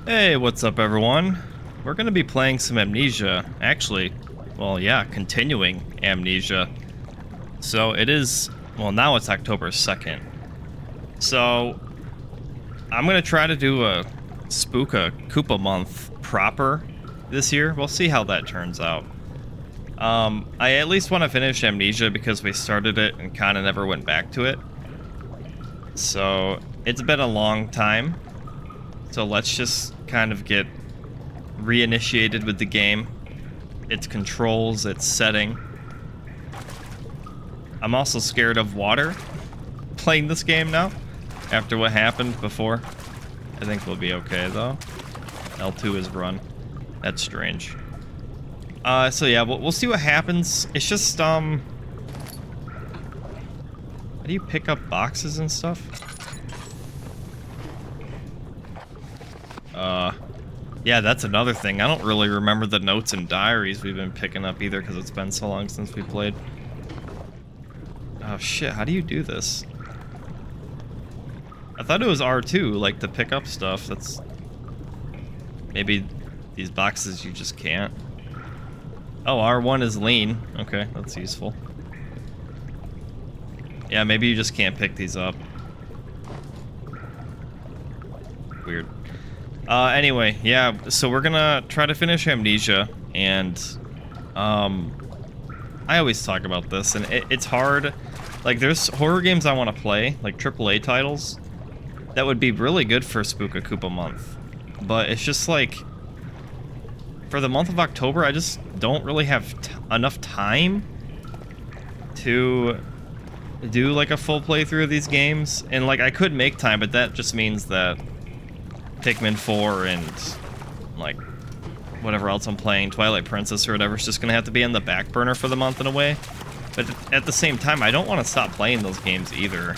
Hey, what's up everyone? We're gonna be playing some Amnesia. Actually, well, yeah, continuing Amnesia. So it is, well, now it's October 2nd. So I'm gonna try to do a Spook-A-Koopa month proper this year. We'll see how that turns out. I at least want to finish Amnesia because we started it and kind of never went back to it. So it's been a long time. So let's just kind of get reinitiated with the game, its controls, its setting. I'm also scared of water playing this game now after what happened before. I think we'll be okay though. L2 is run. That's strange. So yeah, we'll see what happens. It's just, how do you pick up boxes and stuff? Yeah, that's another thing. I don't really remember the notes and diaries we've been picking up either because it's been so long since we played. Oh shit, how do you do this? I thought it was R2, like to pick up stuff. That's... maybe these boxes you just can't. Oh, R1 is lean. Okay, that's useful. Yeah, maybe you just can't pick these up. Weird. Anyway, yeah, so we're gonna try to finish Amnesia, and, I always talk about this, and it's hard. Like, there's horror games I want to play, like AAA titles, that would be really good for Spook-A-Koopa month. But it's just like, for the month of October, I just don't really have enough time to do, like, a full playthrough of these games. And, like, I could make time, but that just means that Pikmin 4 and, like, whatever else I'm playing, Twilight Princess or whatever, is just gonna have to be on the back burner for the month in a way. But at the same time, I don't want to stop playing those games either.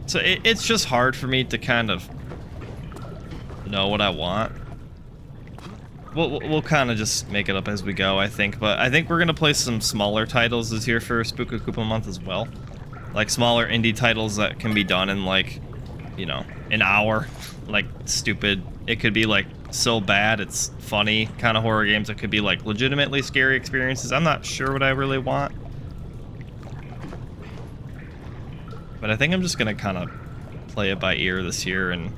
So it's just hard for me to kind of know what I want. We'll kind of just make it up as we go, I think. But I think we're gonna play some smaller titles this year for Spook-A-Koopa month as well. Like smaller indie titles that can be done in, like, you know, an hour. Like stupid. It could be like so bad it's funny kind of horror games. It could be like legitimately scary experiences. I'm not sure what I really want. But I think I'm just gonna kind of play it by ear this year and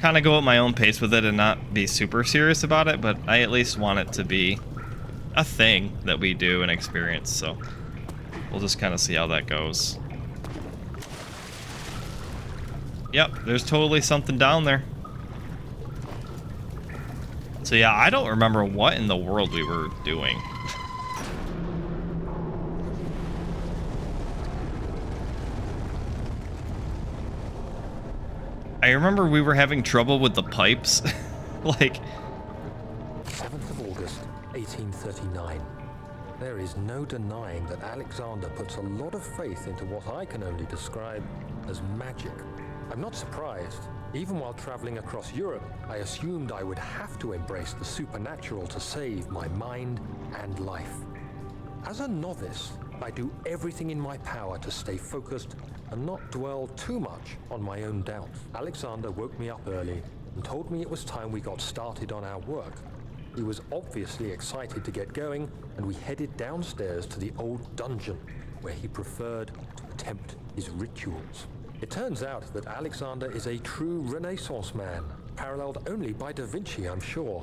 kind of go at my own pace with it and not be super serious about it, but I at least want it to be a thing that we do and experience, so we'll just kind of see how that goes. Yep, there's totally something down there. So yeah, I don't remember what in the world we were doing. I remember we were having trouble with the pipes. Like... 7th of August, 1839. There is no denying that Alexander puts a lot of faith into what I can only describe as magic. I'm not surprised. Even while traveling across Europe, I assumed I would have to embrace the supernatural to save my mind and life. As a novice, I do everything in my power to stay focused and not dwell too much on my own doubts. Alexander woke me up early and told me it was time we got started on our work. He was obviously excited to get going, and we headed downstairs to the old dungeon, where he preferred to attempt his rituals. It turns out that Alexander is a true Renaissance man, paralleled only by Da Vinci, I'm sure.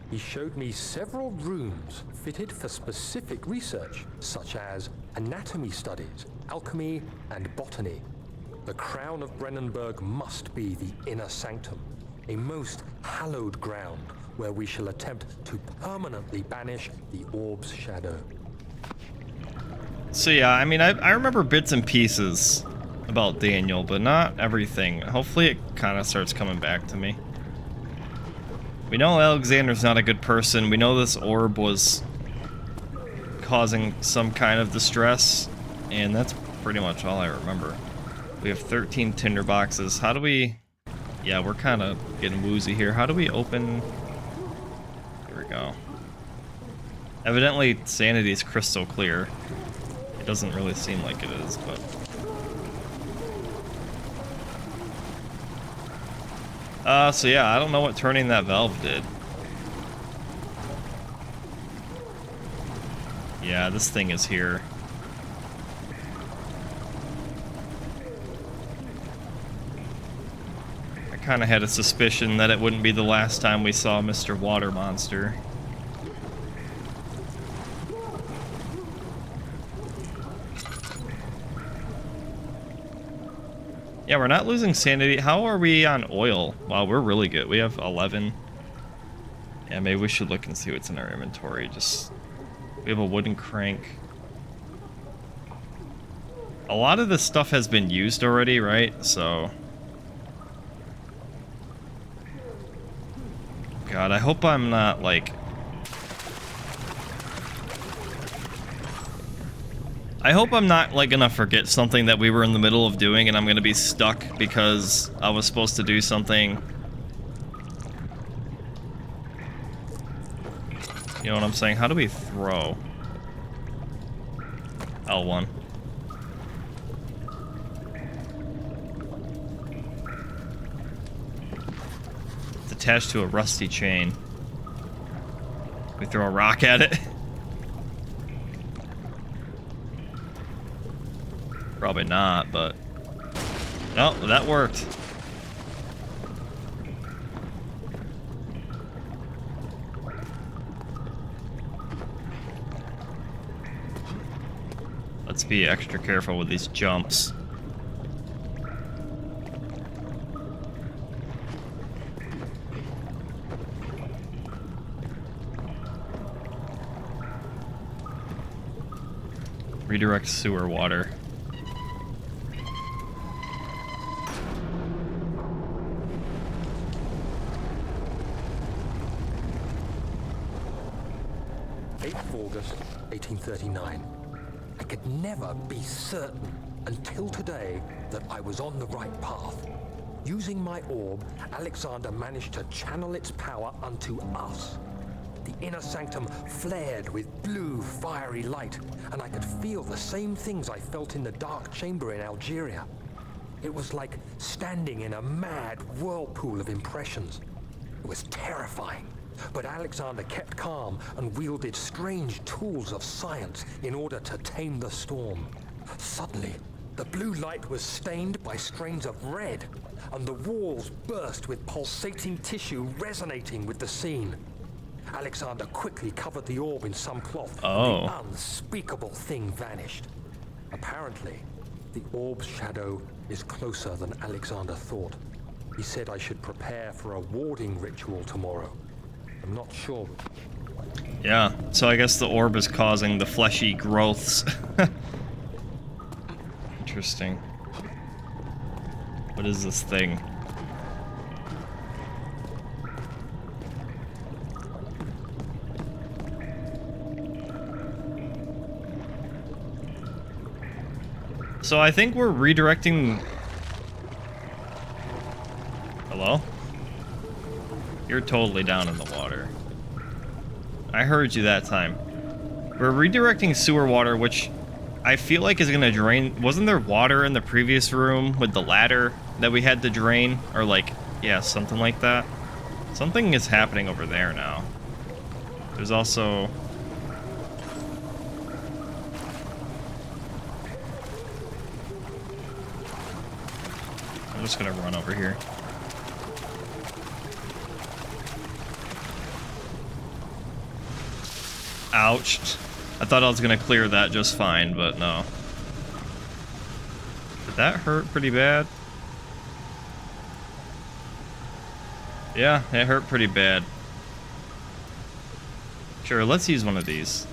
He showed me several rooms fitted for specific research, such as anatomy studies, alchemy, and botany. The crown of Brennenburg must be the inner sanctum, a most hallowed ground where we shall attempt to permanently banish the orb's shadow. So yeah, I mean, I remember bits and pieces about Daniel, but not everything. Hopefully it kind of starts coming back to me. We know Alexander's not a good person. We know this orb was causing some kind of distress, and that's pretty much all I remember. We have 13 tinder boxes. How do we... Yeah, we're kind of getting woozy here. How do we open... Here we go. Evidently, sanity is crystal clear. It doesn't really seem like it is, but... So yeah, I don't know what turning that valve did. Yeah, this thing is here. I kind of had a suspicion that it wouldn't be the last time we saw Mr. Water Monster. Yeah, we're not losing sanity. How are we on oil? Wow, we're really good. We have 11. Yeah, maybe we should look and see what's in our inventory. We have a wooden crank. A lot of this stuff has been used already, right? So... God, I hope I'm not, like... I hope I'm not, like, gonna forget something that we were in the middle of doing and I'm gonna be stuck because I was supposed to do something. You know what I'm saying? How do we throw? L1. It's attached to a rusty chain. We throw a rock at it. Probably not, but... Oh, that worked. Let's be extra careful with these jumps. Redirect sewer water. August 1839. I could never be certain until today that I was on the right path. Using my orb, Alexander managed to channel its power unto us. The inner sanctum flared with blue, fiery light, and I could feel the same things I felt in the dark chamber in Algeria. It was like standing in a mad whirlpool of impressions. It was terrifying. But Alexander kept calm and wielded strange tools of science in order to tame the storm. Suddenly, the blue light was stained by strains of red, and the walls burst with pulsating tissue resonating with the scene. Alexander quickly covered the orb in some cloth, and the unspeakable thing vanished. Apparently, the orb's shadow is closer than Alexander thought. He said I should prepare for a warding ritual tomorrow. I'm not sure. Yeah, so I guess the orb is causing the fleshy growths. Interesting. What is this thing? So I think we're redirecting... Hello? You're totally down in the water. I heard you that time. We're redirecting sewer water, which I feel like is gonna drain... Wasn't there water in the previous room with the ladder that we had to drain? Or like, yeah, something like that. Something is happening over there now. There's also... I'm just gonna run over here. Ouch. I thought I was gonna clear that just fine, but no. Did that hurt pretty bad? Yeah, it hurt pretty bad. Sure, let's use one of these.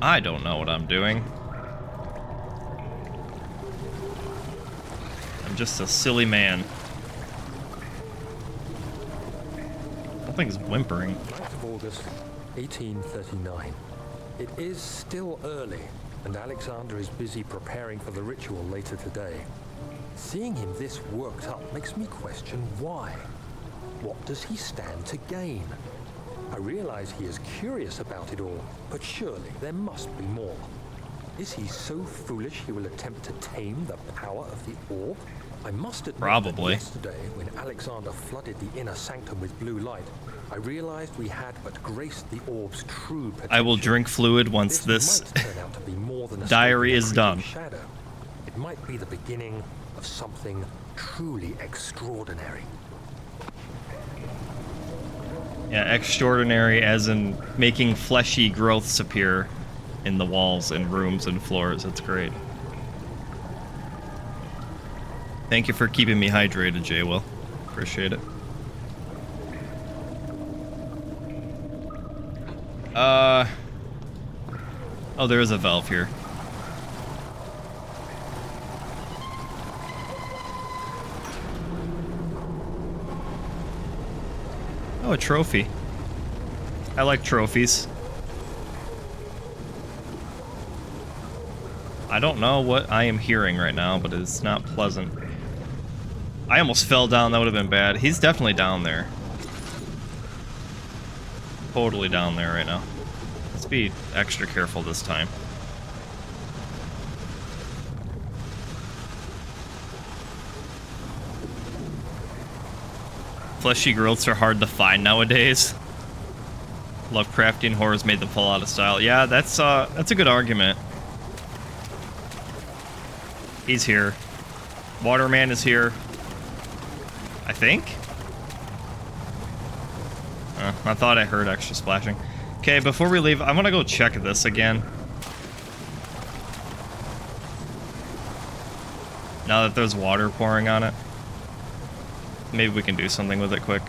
I don't know what I'm doing. I'm just a silly man. Something's whimpering. 9th of August, 1839. It is still early, and Alexander is busy preparing for the ritual later today. Seeing him this worked up makes me question why. What does he stand to gain? I realize he is curious about it all, but surely there must be more. Is he so foolish he will attempt to tame the power of the orb? I must admit Probably. that yesterday, when Alexander flooded the inner sanctum with blue light, I realized we had but graced the orb's true potential. I will drink fluid once this might turn out to be more than a diary is done. shadow. It might be the beginning of something truly extraordinary. Yeah, extraordinary as in making fleshy growths appear in the walls and rooms and floors. That's great. Thank you for keeping me hydrated, Jay Will. Appreciate it. Oh, there is a valve here. Oh, a trophy. I like trophies. I don't know what I am hearing right now, but it's not pleasant. I almost fell down. That would have been bad. He's definitely down there. Totally down there right now. Let's be extra careful this time. Fleshy growths are hard to find nowadays. Lovecraftian horrors made them fall out of style. Yeah, that's a good argument. He's here. Waterman is here. I think? I thought I heard extra splashing. Okay, before we leave, I want to go check this again. Now that there's water pouring on it. Maybe we can do something with it quick.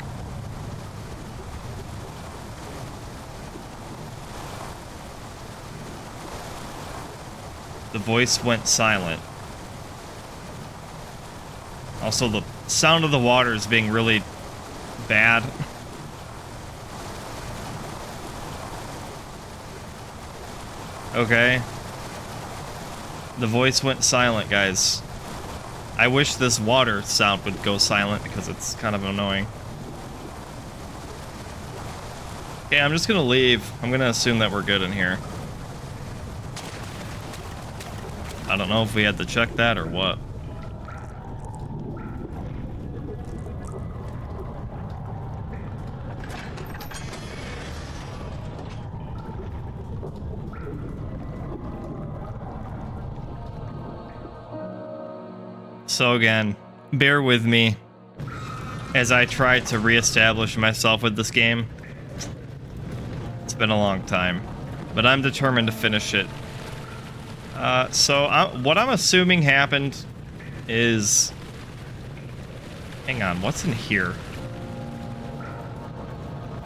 The voice went silent. Also, the sound of the water is being really bad. Okay. The voice went silent, guys. I wish this water sound would go silent because it's kind of annoying. Okay, I'm just gonna leave. I'm gonna assume that we're good in here. I don't know if we had to check that or what. So again, bear with me as I try to reestablish myself with this game. It's been a long time, but I'm determined to finish it. What I'm assuming happened is... Hang on, what's in here?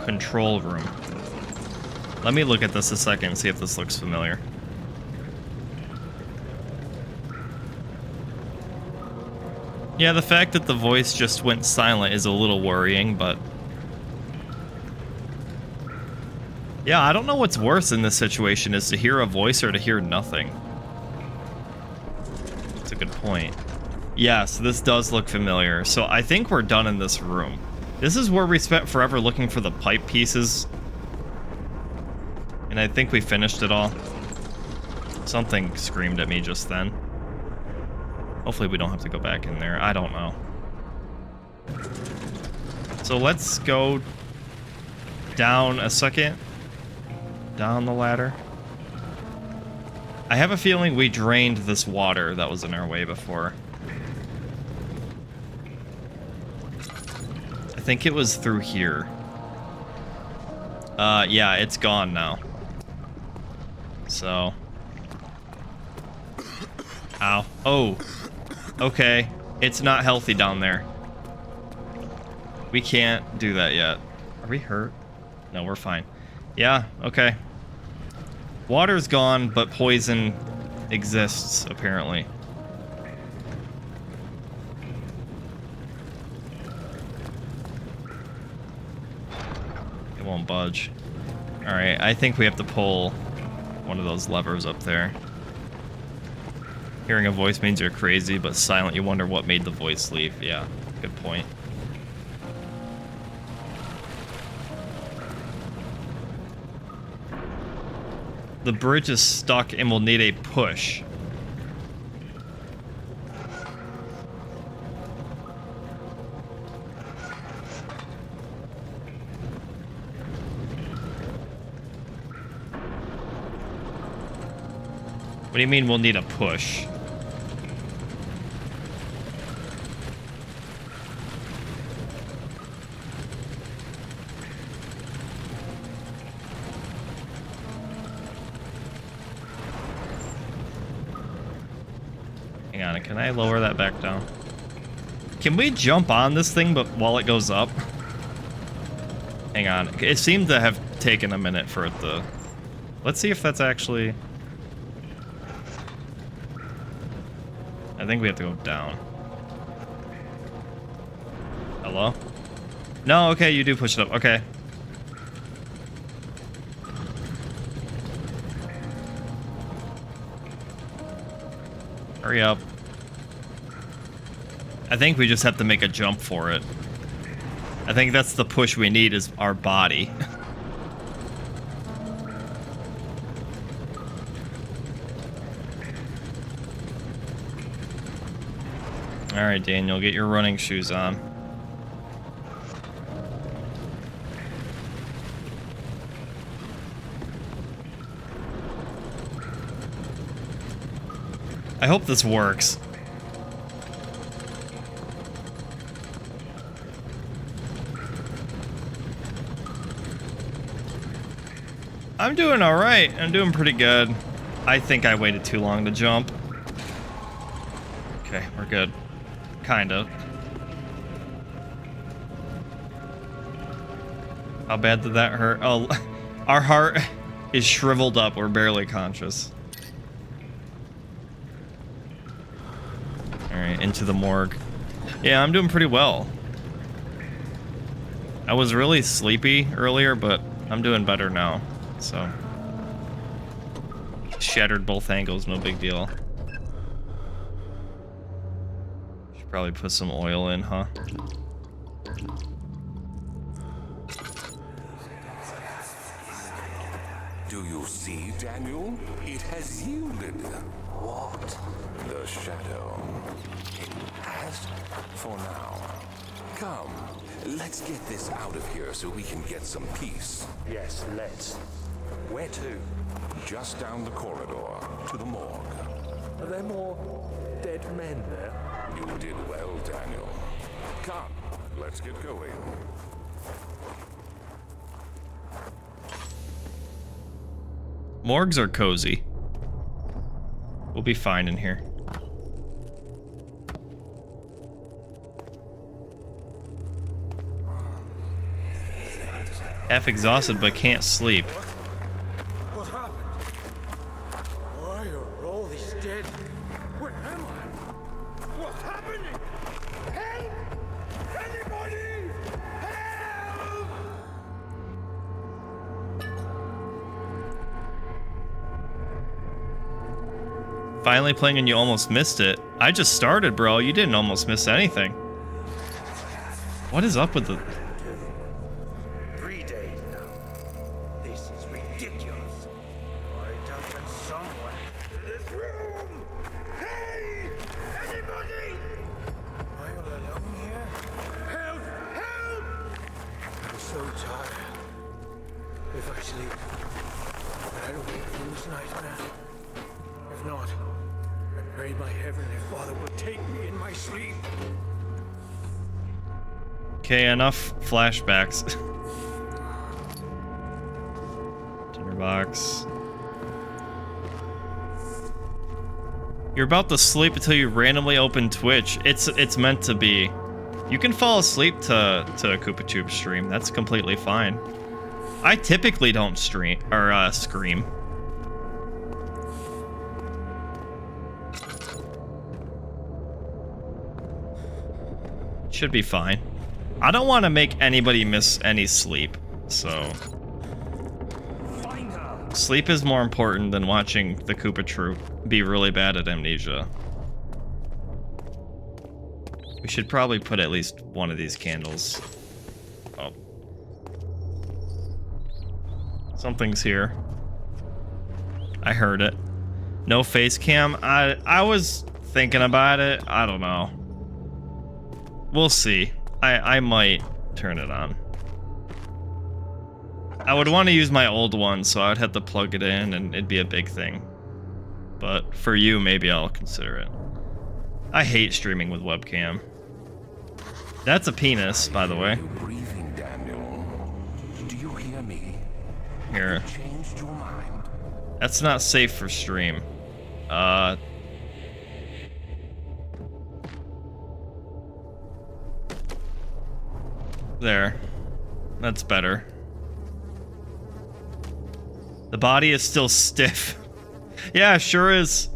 Control room. Let me look at this a second and see if this looks familiar. Yeah, the fact that the voice just went silent is a little worrying, but... Yeah, I don't know what's worse in this situation, is to hear a voice or to hear nothing. That's a good point. Yes, this does look familiar. So I think we're done in this room. This is where we spent forever looking for the pipe pieces. And I think we finished it all. Something screamed at me just then. Hopefully we don't have to go back in there. I don't know. So let's go down a second. Down the ladder. I have a feeling we drained this water that was in our way before. I think it was through here. Yeah, it's gone now. So. Ow. Oh. Okay. It's not healthy down there. We can't do that yet. Are we hurt? No, we're fine. Yeah, okay. Water's gone, but poison exists, apparently. It won't budge. Alright, I think we have to pull one of those levers up there. Hearing a voice means you're crazy, but silent, you wonder what made the voice leave. Yeah, good point. The bridge is stuck and will need a push. What do you mean we'll need a push? Hang on, can I lower that back down? Can we jump on this thing but while it goes up? Hang on, it seemed to have taken a minute for it to... Let's see if that's actually... I think we have to go down. Hello? No, okay, you do push it up. Okay. Hurry up. I think we just have to make a jump for it. I think that's the push we need, is our body. Alright, Daniel, get your running shoes on. I hope this works. I'm doing alright. I'm doing pretty good. I think I waited too long to jump. Okay, we're good. Kinda. How bad did that hurt? Oh, our heart is shriveled up. We're barely conscious. Alright, into the morgue. Yeah, I'm doing pretty well. I was really sleepy earlier, but I'm doing better now. So. Shattered both ankles, no big deal. Should probably put some oil in, huh? Do you see, Daniel? It has yielded. What? The shadow. It has? For now. Come, let's get this out of here so we can get some peace. Yes, let's. Where to? Just down the corridor, to the morgue. Are there more dead men there? You did well, Daniel. Come, let's get going. Morgues are cozy. We'll be fine in here. Half exhausted but can't sleep. What happened? Why are all these dead? Where am I? What's happening? Help! Anybody! Help! Finally playing and you almost missed it. I just started, bro. You didn't almost miss anything. What is up with the... 3 days now. This is ridiculous. Why doesn't someone in this room? Hey! Anybody! Am I all alone here? Help! Help! I'm so tired. If I sleep, I don't wake from this nightmare. If not, I pray my Heavenly Father will take me in my sleep. Okay, enough flashbacks. Dinner box. You're about to sleep until you randomly open Twitch. It's meant to be. You can fall asleep to a Koopa Tube stream. That's completely fine. I typically don't stream or scream. Should be fine. I don't want to make anybody miss any sleep, so... Sleep is more important than watching the Koopa Troop be really bad at Amnesia. We should probably put at least one of these candles. Oh. Something's here. I heard it. No face cam. I was thinking about it. I don't know. We'll see. I might turn it on. I would want to use my old one, so I would have to plug it in, and it'd be a big thing. But for you, maybe I'll consider it. I hate streaming with webcam. That's a penis, by the way. You're breathing, Daniel. Do you hear me? Here. Changed your mind? That's not safe for stream. There. That's better. The body is still stiff. Yeah, sure is.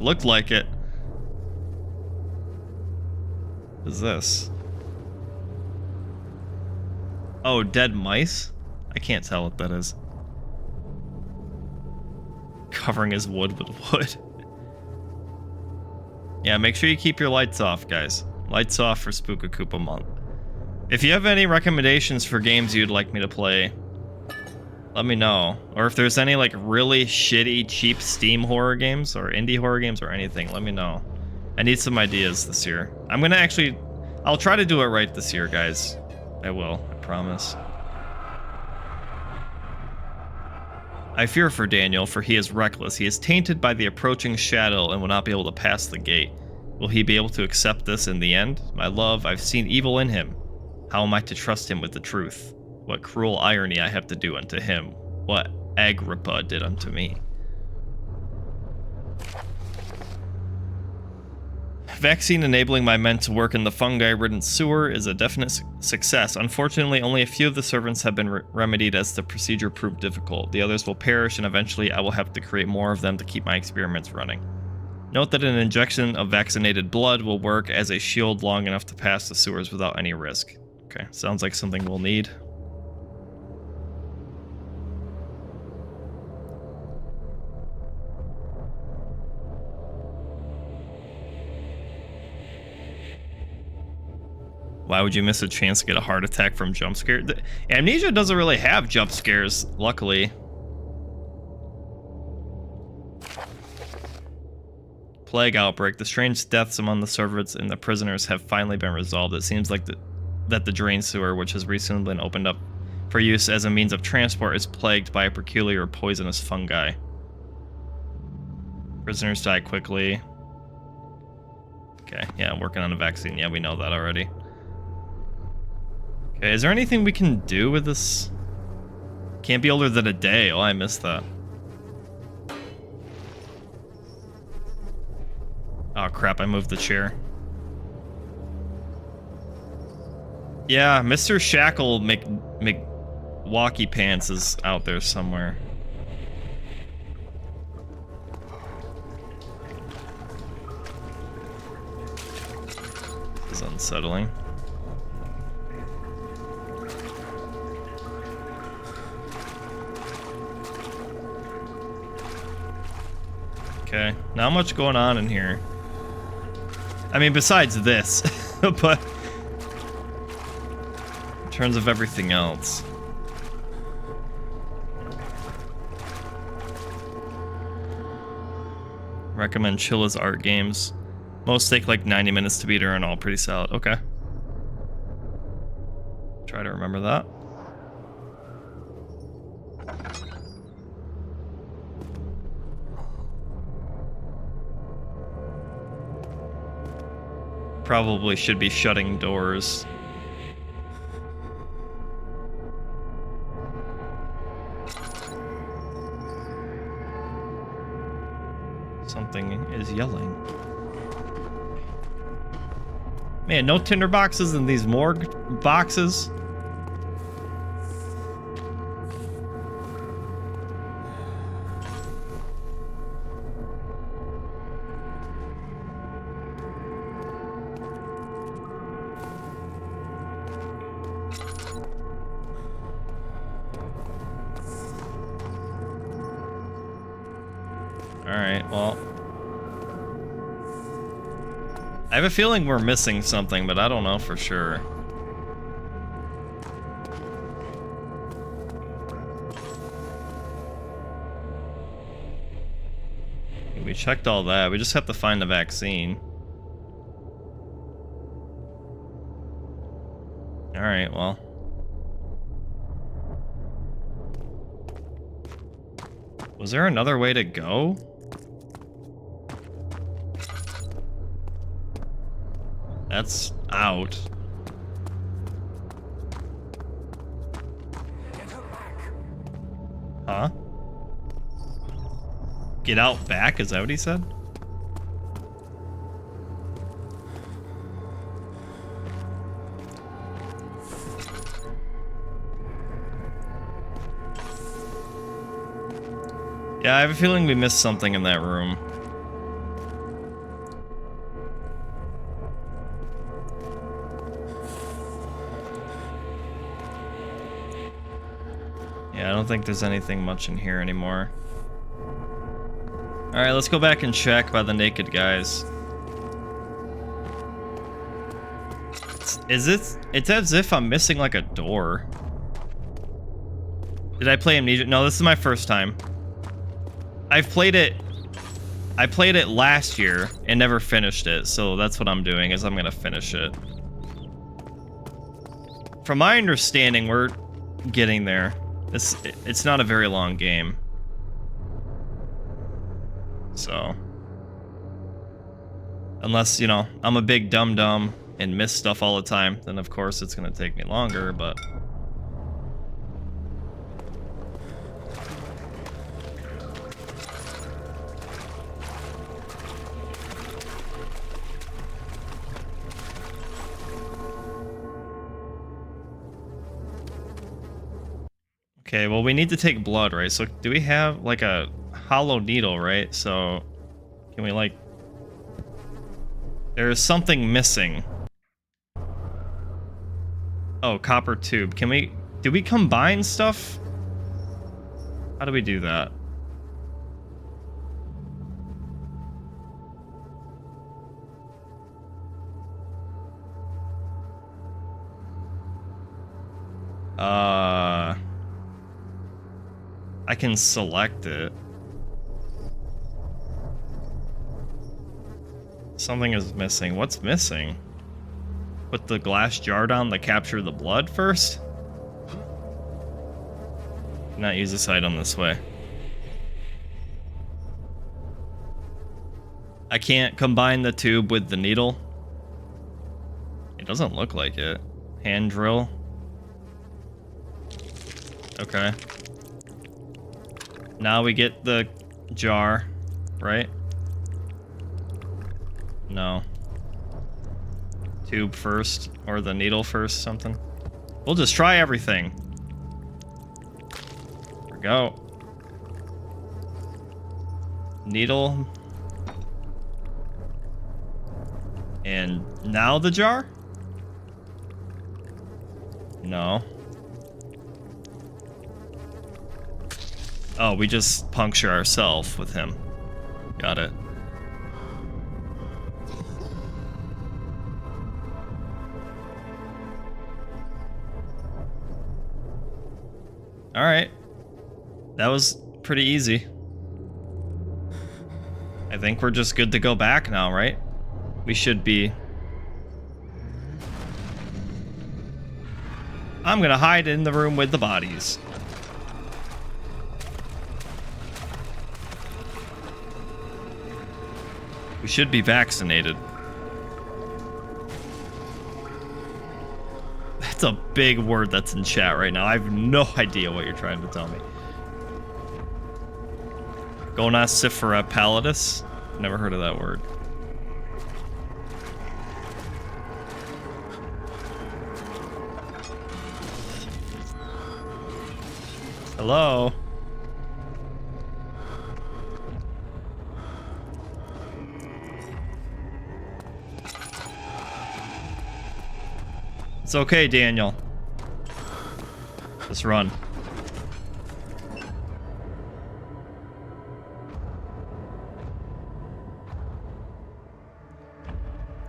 Looked like it. What is this? Oh, dead mice? I can't tell what that is. Covering his wood with wood. Yeah, make sure you keep your lights off, guys. Lights off for Spook-A-Koopa month. If you have any recommendations for games you'd like me to play, let me know. Or if there's any like really shitty, cheap Steam horror games or indie horror games or anything, let me know. I need some ideas this year. I'm gonna actually, I'll try to do it right this year, guys. I will, I promise. I fear for Daniel, for he is reckless. He is tainted by the approaching shadow and will not be able to pass the gate. Will he be able to accept this in the end? My love, I've seen evil in him. How am I to trust him with the truth? What cruel irony I have to do unto him. What Agrippa did unto me. Vaccine enabling my men to work in the fungi-ridden sewer is a definite success. Unfortunately, only a few of the servants have been remedied as the procedure proved difficult. The others will perish, and eventually I will have to create more of them to keep my experiments running. Note that an injection of vaccinated blood will work as a shield long enough to pass the sewers without any risk. Okay, sounds like something we'll need. Why would you miss a chance to get a heart attack from jump scare? Amnesia doesn't really have jump scares, luckily. Plague outbreak. The strange deaths among the servants and the prisoners have finally been resolved. It seems like that the drain sewer, which has recently been opened up for use as a means of transport, is plagued by a peculiar poisonous fungi. Prisoners die quickly. Okay, yeah, I'm working on a vaccine. Yeah, we know that already. Okay, is there anything we can do with this? Can't be older than a day. Oh, I missed that. Oh crap, I moved the chair. Yeah, Mr. Shackle McWalkie Pants is out there somewhere. This is unsettling. Okay, not much going on in here. I mean, besides this, but in terms of everything else. Recommend Chilla's art games. Most take like 90 minutes to beat her and all pretty solid. Okay. Try to remember that. Probably should be shutting doors. Something is yelling. Man, no tinder boxes in these morgue boxes. Alright, well. I have a feeling we're missing something, but I don't know for sure. We checked all that. We just have to find the vaccine. Alright, well. Was there another way to go? That's out. Huh? Get out back? Is that what he said? Yeah, I have a feeling we missed something in that room. Yeah, I don't think there's anything much in here anymore. Alright, let's go back and check by the naked guys. It's as if I'm missing like a door. Did I play Amnesia? No, this is my first time. I played it last year and never finished it, so that's what I'm doing, is I'm gonna finish it. From my understanding, we're getting there. It's not a very long game. So, unless, you know, I'm a big dum-dum and miss stuff all the time, then of course it's gonna take me longer, but... Okay, well, we need to take blood, right? So do we have like a hollow needle, right? So can we like... There is something missing. Oh, copper tube. Can we... Do we combine stuff? How do we do that? I can select it. Something is missing. What's missing? Put the glass jar down to capture the blood first? Not use this item this way. I can't combine the tube with the needle. It doesn't look like it. Hand drill. Okay. Now we get the jar, right? No. Tube first, or the needle first, something. We'll just try everything. There we go. Needle. And now the jar? No. Oh, we just puncture ourselves with him. Got it. Alright. That was pretty easy. I think we're just good to go back now, right? We should be. I'm gonna hide in the room with the bodies. We should be vaccinated. That's a big word that's in chat right now. I have no idea what you're trying to tell me. Gonacifera pallidus? Never heard of that word. Hello? It's okay, Daniel. Just run.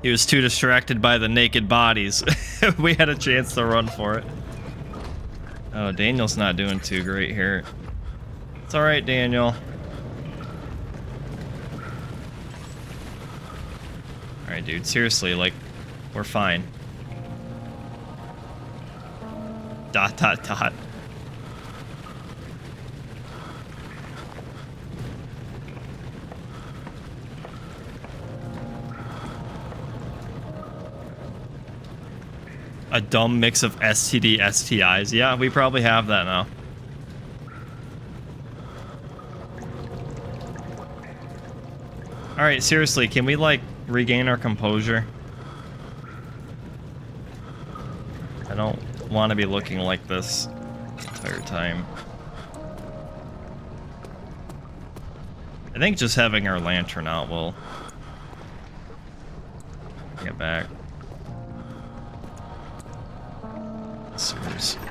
He was too distracted by the naked bodies. We had a chance to run for it. Oh, Daniel's not doing too great here. It's alright, Daniel. Alright, dude. Seriously, like, we're fine. Dot, dot, dot. A dumb mix of STD, STIs. Yeah, we probably have that now. Alright, seriously, can we, like, regain our composure? I don't want to be looking like this the entire time. I think just having our lantern out will get back. Seriously.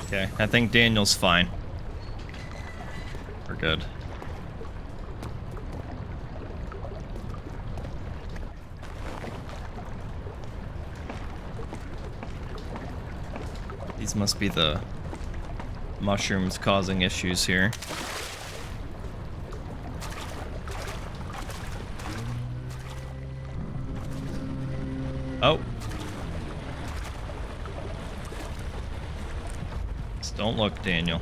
Okay, I think Daniel's fine. We're good. These must be the mushrooms causing issues here. Oh. Just don't look, Daniel.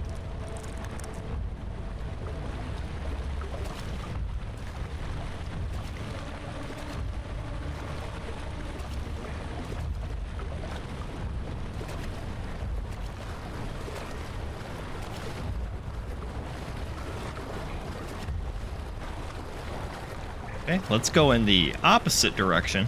Okay, let's go in the opposite direction.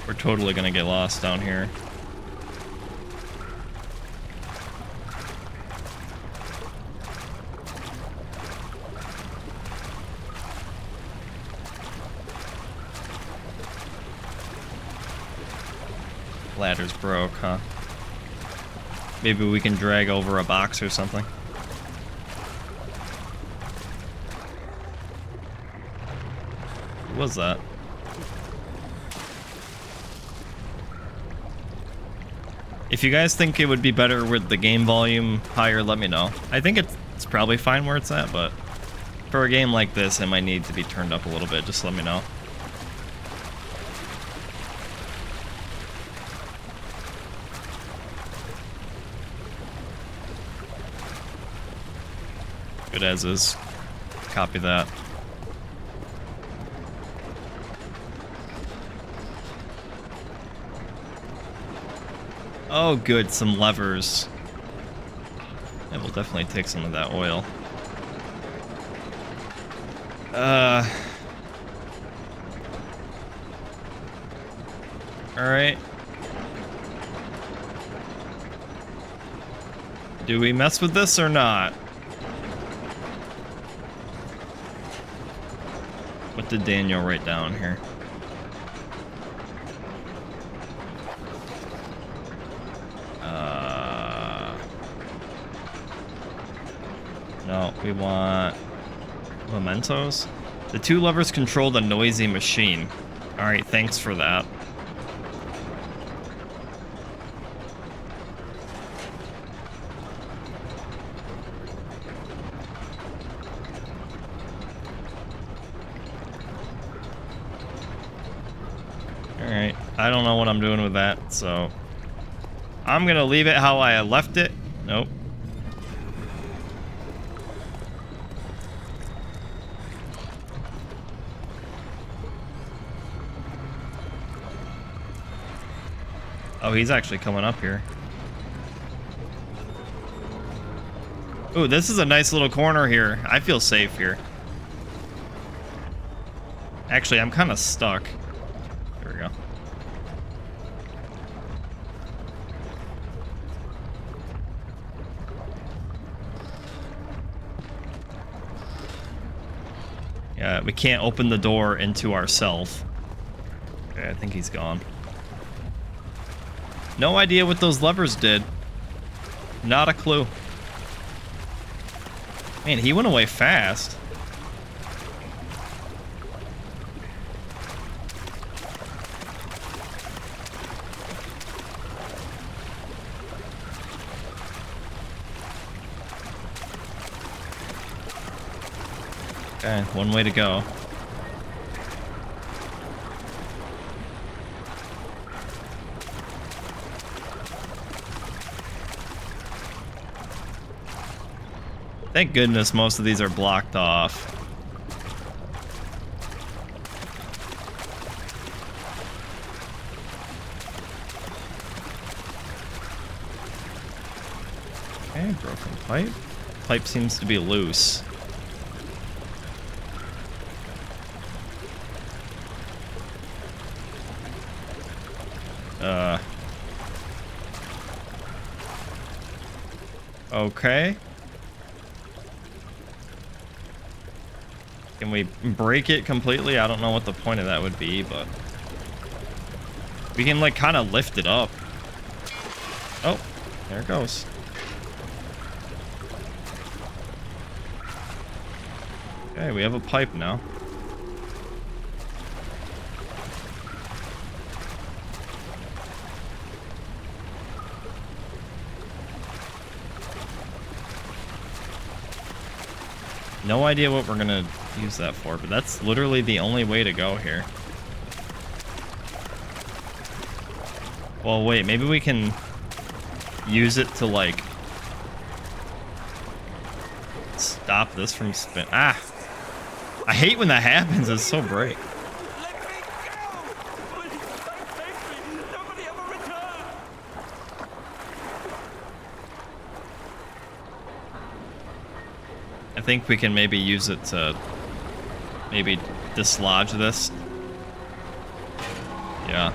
We're totally gonna get lost down here. Ladder's broke, huh? Maybe we can drag over a box or something. What was that? If you guys think it would be better with the game volume higher, let me know. I think it's probably fine where it's at, but for a game like this, it might need to be turned up a little bit. Just let me know. Good as is. Copy that. Oh, good. Some levers. Yeah, we'll definitely take some of that oil. Alright. Do we mess with this or not? What did Daniel write down here? No, we want mementos. The two levers control the noisy machine. Alright, thanks for that. Alright, I don't know what I'm doing with that, so I'm gonna leave it how I left it. Nope. Oh, he's actually coming up here. Ooh, this is a nice little corner here. I feel safe here. Actually, I'm kind of stuck. There we go. Yeah, we can't open the door into ourself. Okay, I think he's gone. No idea what those levers did. Not a clue. Man, he went away fast. Okay, one way to go. Thank goodness most of these are blocked off. Okay, broken pipe. Pipe seems to be loose. Okay. Can we break it completely? I don't know what the point of that would be, but we can like kind of lift it up. Oh, there it goes. Okay, we have a pipe now. No idea what we're gonna use that for, but that's literally the only way to go here. Well, wait, maybe we can use it to, like, stop this from spin. Ah! I hate when that happens, it's so bright. Let me go! Please don't take me! Nobody ever return! I think we can maybe use it to maybe dislodge this. Yeah.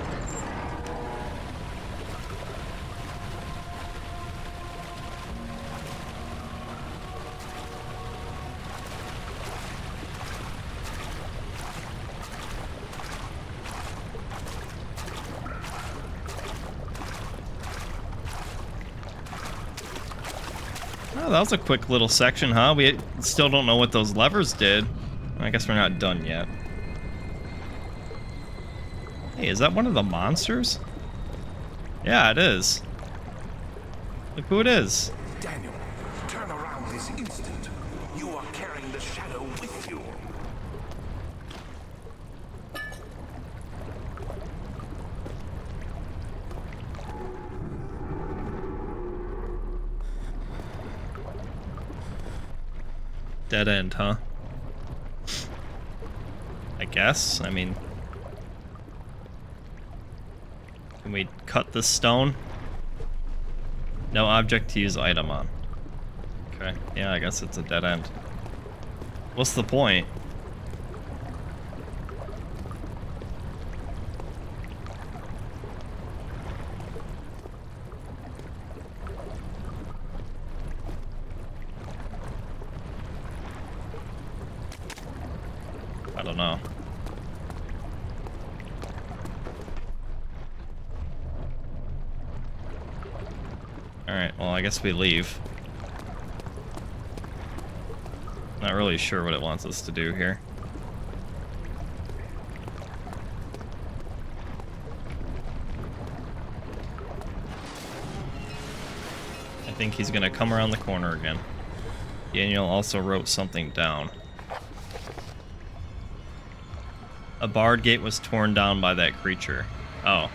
Oh, that was a quick little section, huh? We still don't know what those levers did. I guess we're not done yet. Hey, is that one of the monsters? Yeah, it is. Look who it is. Daniel, turn around this instant. You are carrying the shadow with you. Dead end, huh? I guess. I mean, can we cut this stone? No object to use item on. Okay. Yeah, I guess it's a dead end. What's the point? I don't know. Alright, well, I guess we leave. Not really sure what it wants us to do here. I think he's gonna come around the corner again. Daniel also wrote something down. A barred gate was torn down by that creature. Oh.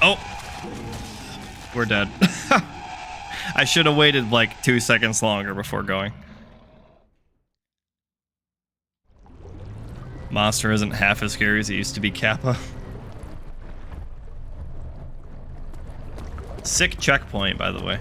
Oh! We're dead. I should have waited like 2 seconds longer before going. Monster isn't half as scary as it used to be, Kappa. Sick checkpoint, by the way.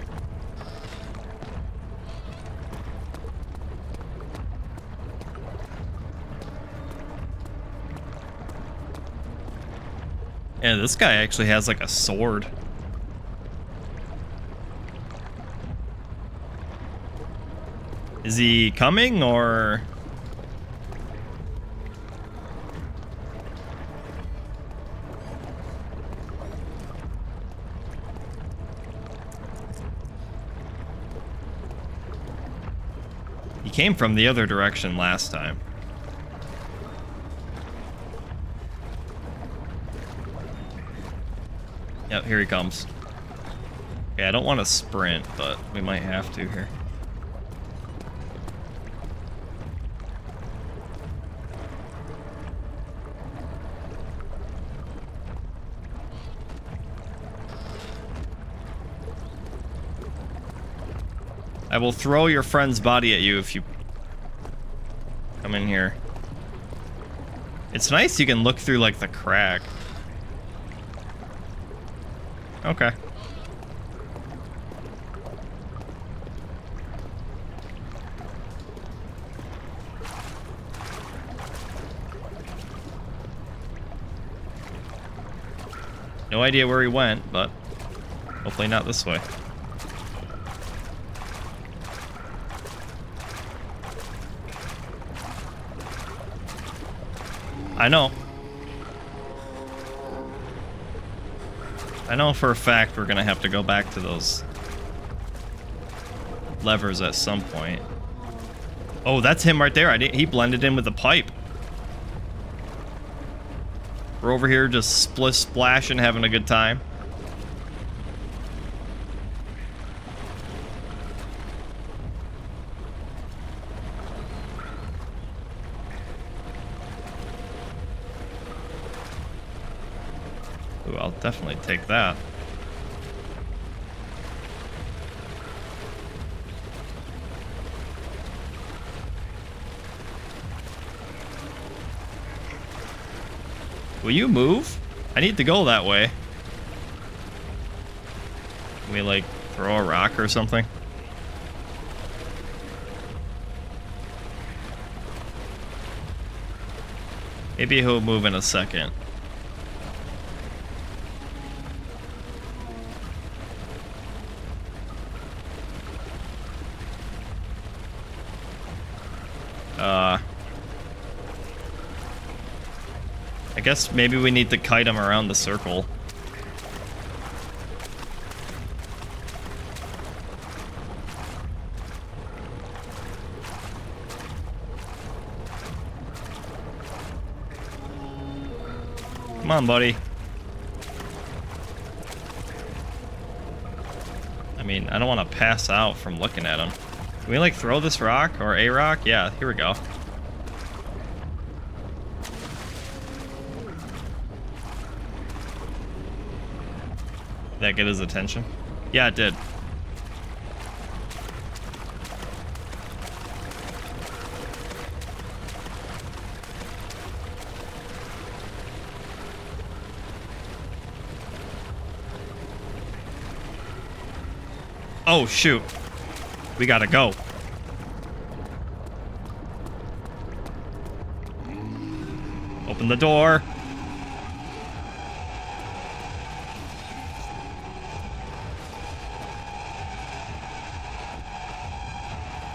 Yeah, this guy actually has like a sword. Is he coming or? He came from the other direction last time. Yep, here he comes. Okay, I don't want to sprint, but we might have to here. I will throw your friend's body at you if you come in here. It's nice you can look through, like, the crack. Okay. No idea where he went, but hopefully not this way. I know. I know for a fact we're gonna have to go back to those levers at some point. Oh, that's him right there. He blended in with the pipe. We're over here just splashing, having a good time. Ooh, I'll definitely take that. Will you move? I need to go that way. Can we, like, throw a rock or something? Maybe he'll move in a second. I guess maybe we need to kite him around the circle. Come on, buddy. I mean, I don't want to pass out from looking at him. Can we, like, throw this rock or a rock? Yeah, here we go. Did that get his attention? Yeah, it did. Oh, shoot. We gotta go. Open the door.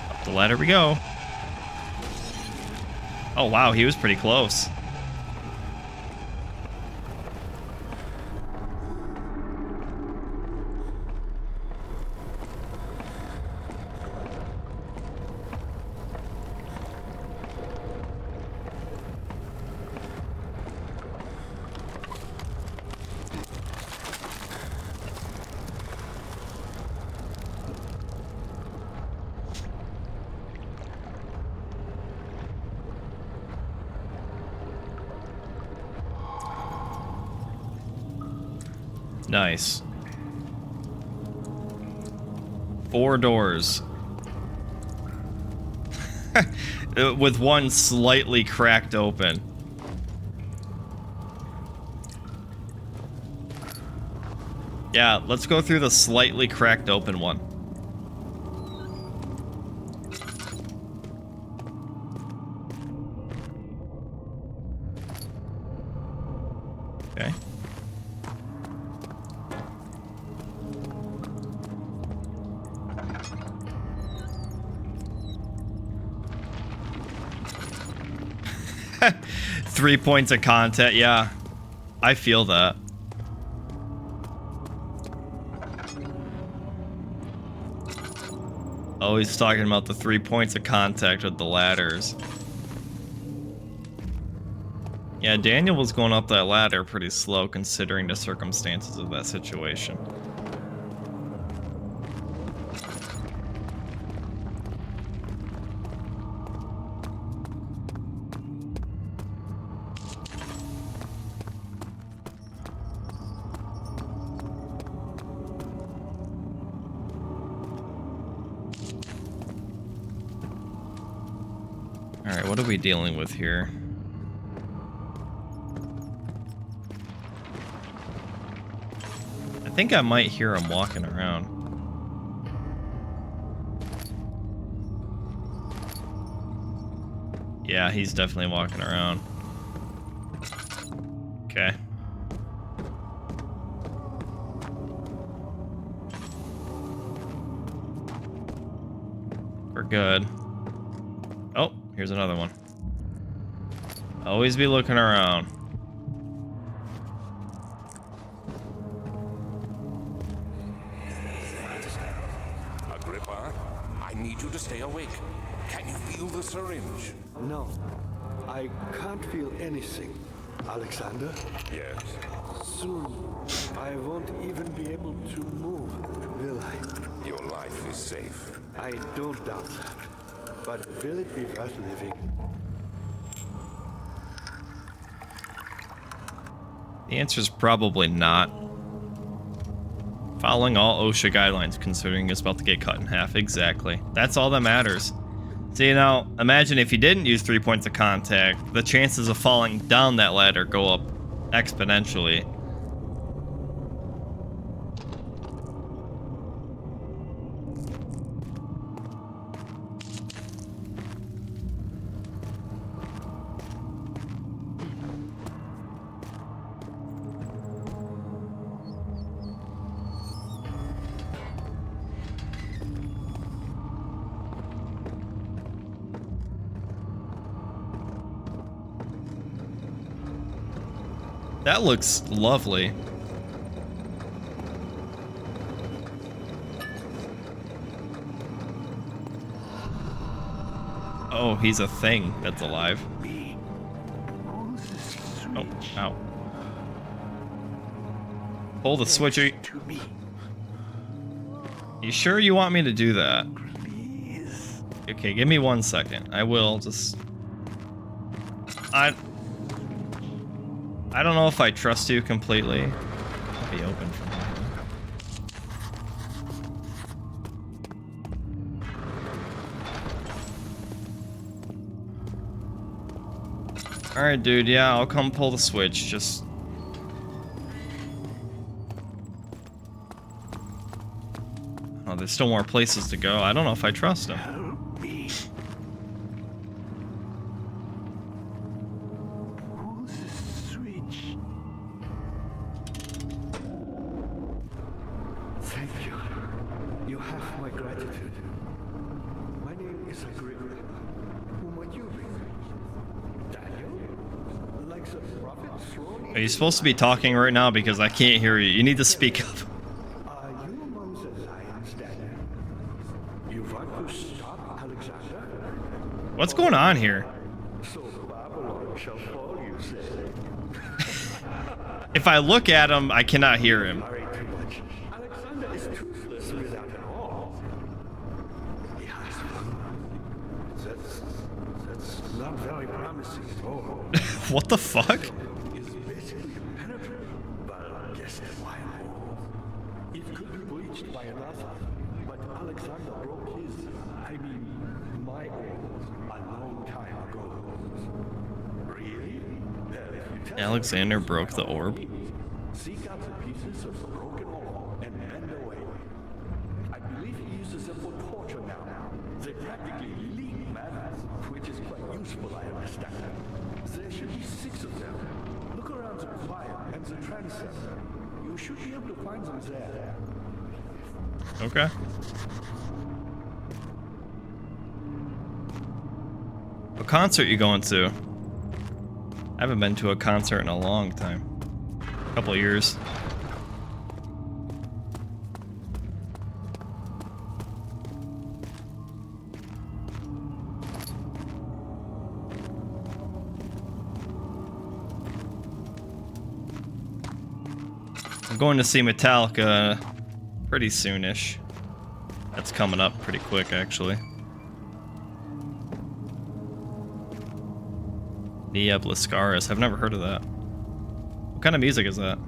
Up the ladder we go. Oh, wow, he was pretty close. Nice. 4 doors. With one slightly cracked open. Yeah, let's go through the slightly cracked open one. Okay. 3 points of contact. Yeah, I feel that. Always talking about the 3 points of contact with the ladders. Yeah, Daniel was going up that ladder pretty slow considering the circumstances of that situation. Alright, what are we dealing with here? I think I might hear him walking around. Yeah, he's definitely walking around. Okay. We're good. Oh, here's another one. Always be looking around. Agrippa, I need you to stay awake. Can you feel the syringe? No, I can't feel anything. Alexander, Yes. soon I won't even be able to move, will I? Your life is safe. I don't doubt that. But will it be worth living? The answer is probably not. Following all OSHA guidelines, considering it's about to get cut in half. Exactly. That's all that matters. See, now, imagine if you didn't use 3 points of contact, the chances of falling down that ladder go up exponentially. That looks lovely. Oh, he's a thing that's alive. Oh, ow. Pull the switch. You sure you want me to do that? Okay, give me 1 second. I will just... I don't know if I trust you completely. I'll be open for now. Alright, dude, yeah, I'll come pull the switch, just... Oh, there's still more places to go. I don't know if I trust him. Thank you. You have my gratitude. My name is Agrippa. Who might you be? Daniel? Like the prophet thrown Are you supposed to be talking right now? Because I can't hear you. You need to speak up. Are you among the lions, Daniel? You want to stop Alexander? What's going on here? So Babylon shall fall, you say? If I look at him, I cannot hear him. Worry too much. Alexander is toothless without an all. He has one. That's not very promising at all. What the fuck? Is basically impenetrable, but guess why more? It could be breached by another, but Alexander broke his, my own, a long time ago. Really? Well, if you test Alexander broke the orb? seek out the pieces of the broken orb and bend away. I believe he uses them for torture now. They practically leak matter, which is quite useful, I understand. There should be 6 of them. Look around the choir and the transept. You should be able to find them there. Okay. What concert you going to? I haven't been to a concert in a long time. A couple of years. I'm going to see Metallica pretty soonish. That's coming up pretty quick, actually. Nia Blascaris. I've never heard of that. What kind of music is that?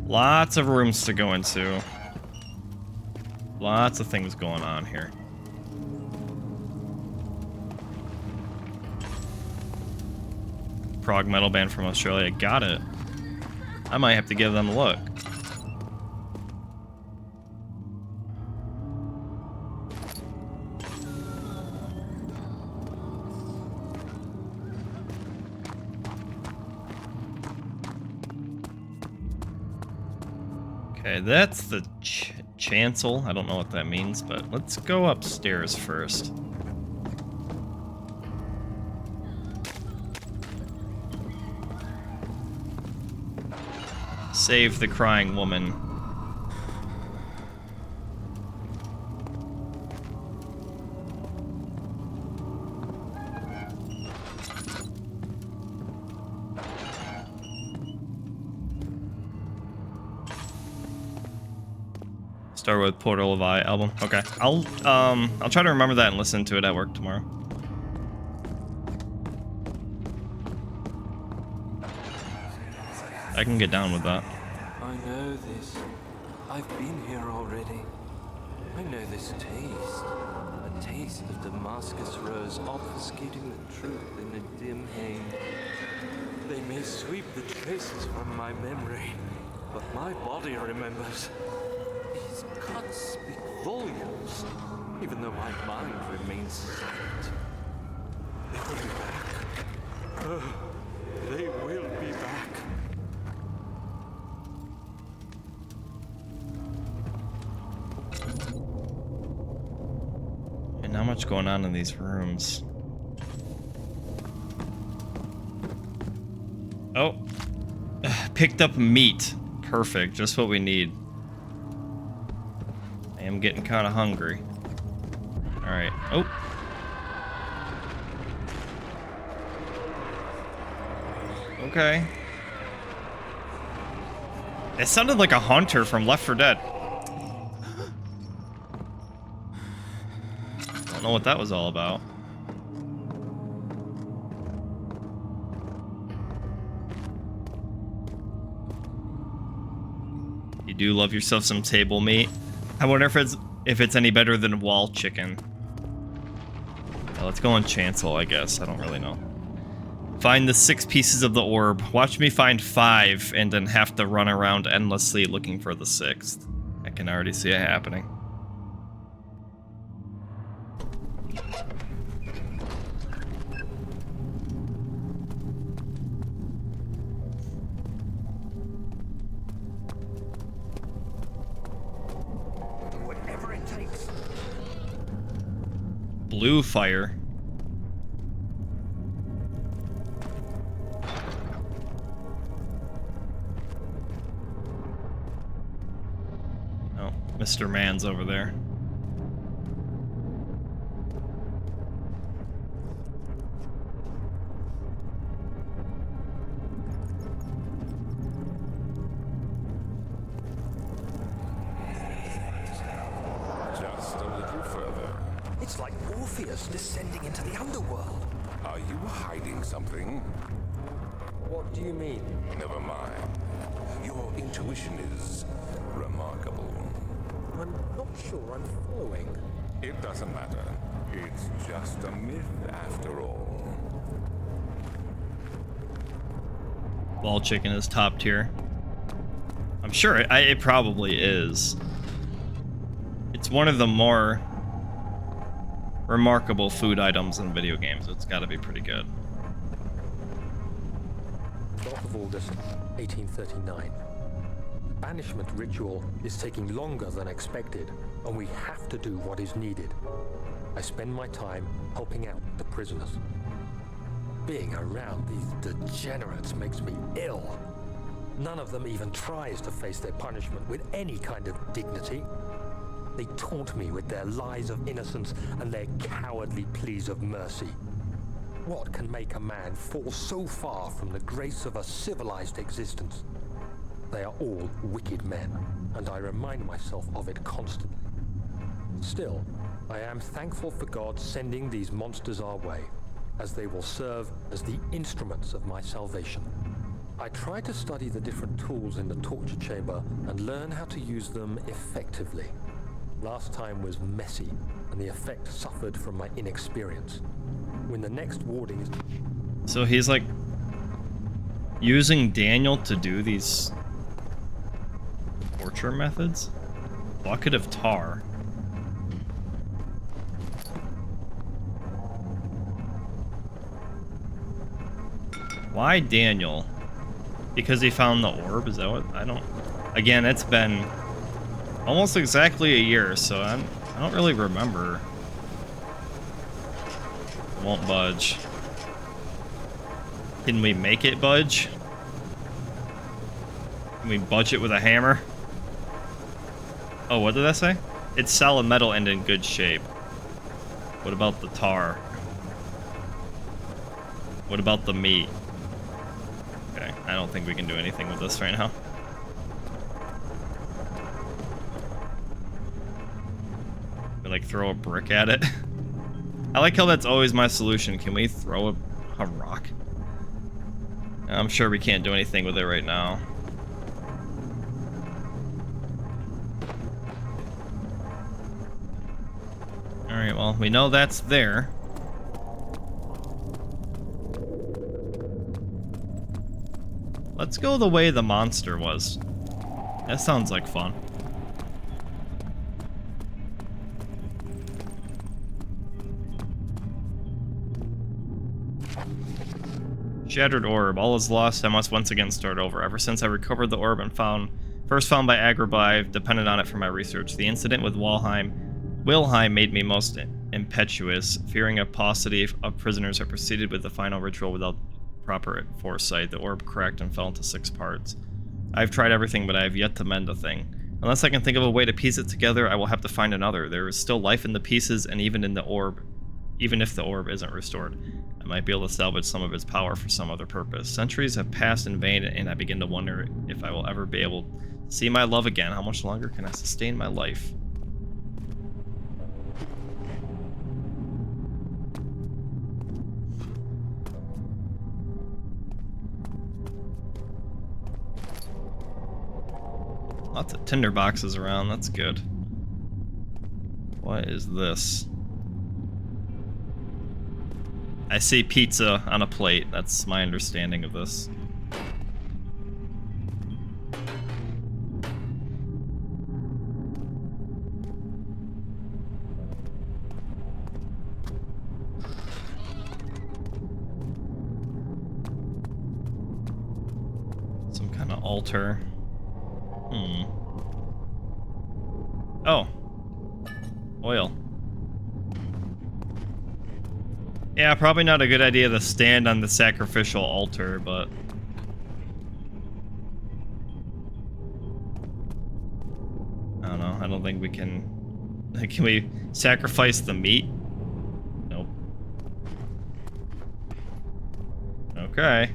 Lots of rooms to go into. Lots of things going on here. Prog metal band from Australia. Got it. I might have to give them a look. Okay, that's the chancel. I don't know what that means, but let's go upstairs first. Save the crying woman. Start with Portal of Eye album. Okay, I'll try to remember that and listen to it at work tomorrow. I can get down with that. I know this. I've been here already. I know this taste. A taste of Damascus rose obfuscating the truth in a dim haze. They may sweep the traces from my memory, but my body remembers. These cuts speak volumes, even though my mind remains silent. They will be back. Oh, they will be back. And not much going on in these rooms. Oh, picked up meat. Perfect, just what we need. I am getting kind of hungry. All right. Oh. Okay. It sounded like a hunter from Left 4 Dead. Don't know what that was all about. You do love yourself some table meat. I wonder if it's any better than wall chicken. Yeah, let's go on chancel, I guess. I don't really know. Find the 6 pieces of the orb. Watch me find 5 and then have to run around endlessly looking for the 6th. I can already see it happening. Whatever it takes. Blue fire. Oh, Mr. Man's over there. Just a little further. It's like Orpheus descending into the underworld. Are you hiding something? What do you mean? Never mind. Your intuition is remarkable. I'm not sure I'm following. It doesn't matter. It's just a myth after all. Wall chicken is top tier. I'm sure it probably is. It's one of the more remarkable food items in video games. It's got to be pretty good. 12th of August, 1839. Banishment ritual is taking longer than expected, and we have to do what is needed. I spend my time helping out the prisoners. Being around these degenerates makes me ill. None of them even tries to face their punishment with any kind of dignity. They taunt me with their lies of innocence and their cowardly pleas of mercy. What can make a man fall so far from the grace of a civilized existence? They are all wicked men, and I remind myself of it constantly. Still, I am thankful for God sending these monsters our way, as they will serve as the instruments of my salvation. I try to study the different tools in the torture chamber and learn how to use them effectively. Last time was messy, and the effect suffered from my inexperience. When the next warding is... So he's like using Daniel to do these torture methods? Bucket of tar. Why Daniel? Because he found the orb? Is that what? I don't... Again, it's been almost exactly a year, so I don't really remember. Won't budge. Can we make it budge? Can we budge it with a hammer? Oh, what did I say? It's solid metal and in good shape. What about the tar? What about the meat? Okay, I don't think we can do anything with this right now. We like throw a brick at it. I like how that's always my solution. Can we throw a rock? I'm sure we can't do anything with it right now. Alright, well, we know that's there. Let's go the way the monster was. That sounds like fun. Shattered orb. All is lost. I must once again start over. Ever since I recovered the orb and first found by Agrabah, I've depended on it for my research. The incident with Wilhelm made me most impetuous. Fearing a paucity of prisoners, I proceeded with the final ritual without proper foresight. The orb cracked and fell into 6 parts. I've tried everything, but I have yet to mend a thing. Unless I can think of a way to piece it together, I will have to find another. There is still life in the pieces, and even in the orb, even if the orb isn't restored, I might be able to salvage some of its power for some other purpose. Centuries have passed in vain, and I begin to wonder if I will ever be able to see my love again. How much longer can I sustain my life? Lots of tinder boxes around, that's good. What is this? I see pizza on a plate, that's my understanding of this. Some kind of altar. Oh. Oil. Yeah, probably not a good idea to stand on the sacrificial altar, but... I don't know, I don't think we can... Can we sacrifice the meat? Nope. Okay.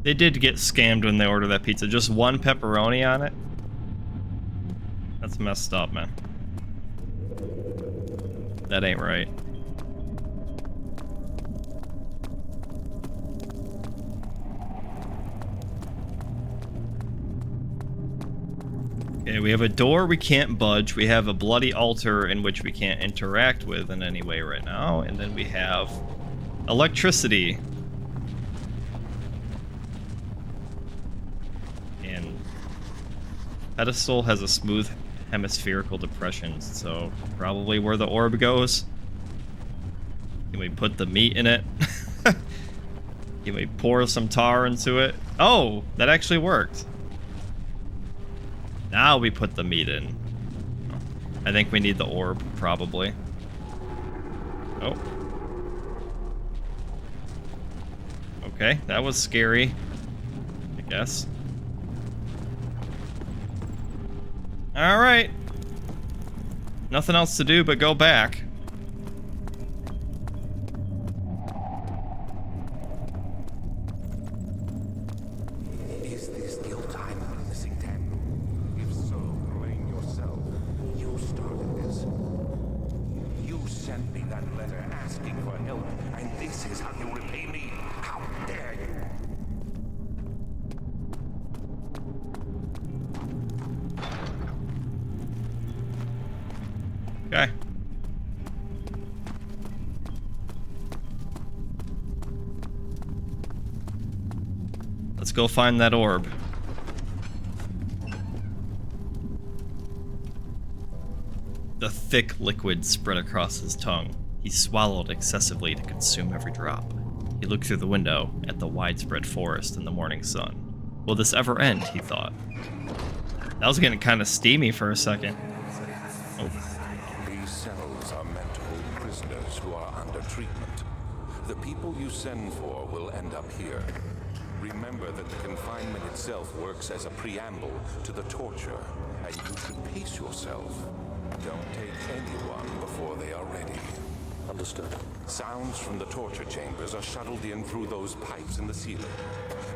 They did get scammed when they ordered that pizza. Just one pepperoni on it? That's messed up, man. That ain't right. Okay, we have a door we can't budge. We have a bloody altar in which we can't interact with in any way right now. And then we have electricity. Pedestal has a smooth hemispherical depressions, so probably where the orb goes. Can we put the meat in it? Can we pour some tar into it? Oh, that actually worked. Now we put the meat in. I think we need the orb, probably. Oh. Okay, that was scary, I guess. All right. Nothing else to do but go back. Is this guilt I'm witnessing, Daniel? If so, blame yourself. You started this. You sent me that letter asking for help, and this is how you repay me? How dare you? Okay. Let's go find that orb. The thick liquid spread across his tongue. He swallowed excessively to consume every drop. He looked through the window at the widespread forest and the morning sun. Will this ever end, he thought. That was getting kind of steamy for a second. Oh. These cells are meant to hold prisoners who are under treatment. The people you send for will end up here. Remember that the confinement itself works as a preamble to the torture, and you should pace yourself. Don't take anyone before they are ready. Understood. Sounds from the torture chambers are shuttled in through those pipes in the ceiling.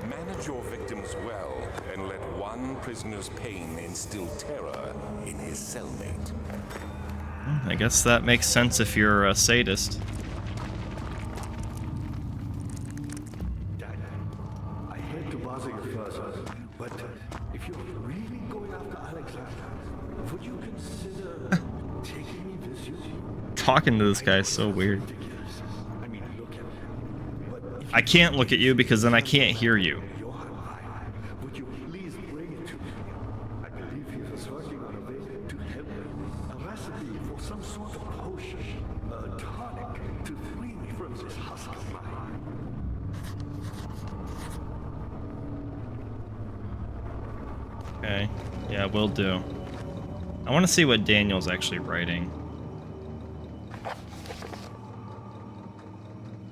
Manage your victims well, and let one prisoner's pain instill terror in his cellmate. I guess that makes sense if you're a sadist. Dad, I hate to bother you further, but if you're really going after Alexander, would you consider taking me with you? Talking to this guy is so weird. Ridiculous. I mean, look at me. But if I can't look at you because then I can't hear you. you're alive, would you please bring it to me? I believe he was working on a way to help me. A recipe for some sort of potion, a tonic to free me from this husk of mine. Okay. Yeah, will do. I want to see what Daniel's actually writing.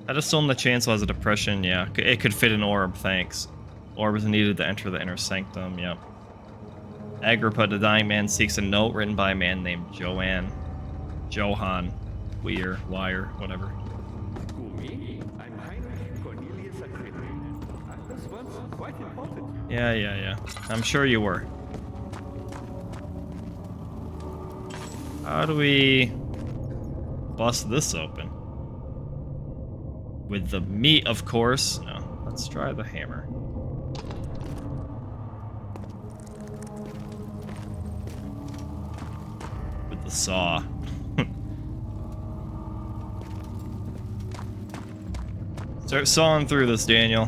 I just told him the chancel has a depression. Yeah, it could fit an orb. Thanks. Orb is needed to enter the inner sanctum. Yep. Agrippa, the dying man, seeks a note written by a man named Johan, Wire, whatever. Who, me? I'm Heinrich Cornelius Agrippa. I was once quite important. Yeah. I'm sure you were. How do we bust this open? With the meat, of course. No, let's try the hammer. With the saw. Start sawing through this, Daniel.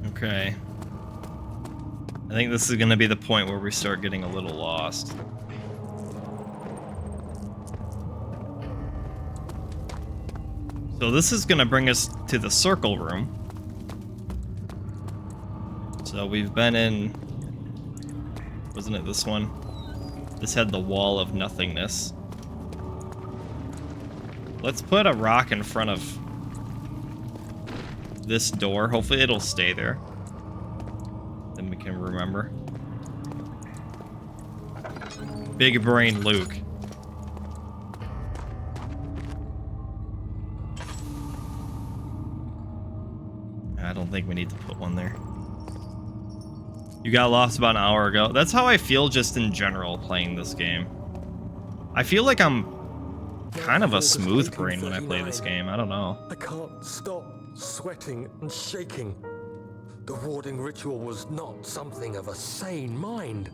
Okay. I think this is going to be the point where we start getting a little lost. So this is going to bring us to the circle room. So we've been in... Wasn't it this one? This had the wall of nothingness. Let's put a rock in front of this door. Hopefully it'll stay there. Then we can remember. Big brain Luke. I don't think we need to put one there. You got lost about an hour ago. That's how I feel just in general playing this game. I feel like I'm kind of a smooth brain when I play this game. I don't know. I can't stop sweating and shaking. The warding ritual was not something of a sane mind.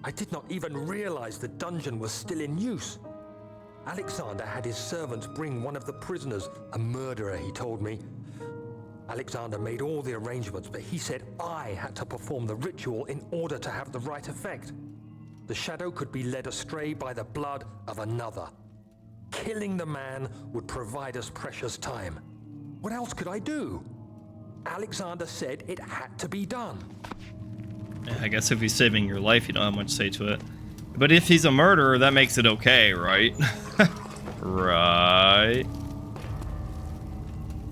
I did not even realize the dungeon was still in use. Alexander had his servants bring one of the prisoners, a murderer, he told me. Alexander made all the arrangements, but he said I had to perform the ritual in order to have the right effect. The shadow could be led astray by the blood of another. Killing the man would provide us precious time. What else could I do? Alexander said it had to be done. Yeah, I guess if he's saving your life, you don't have much to say to it. But if he's a murderer, that makes it okay, right? Right.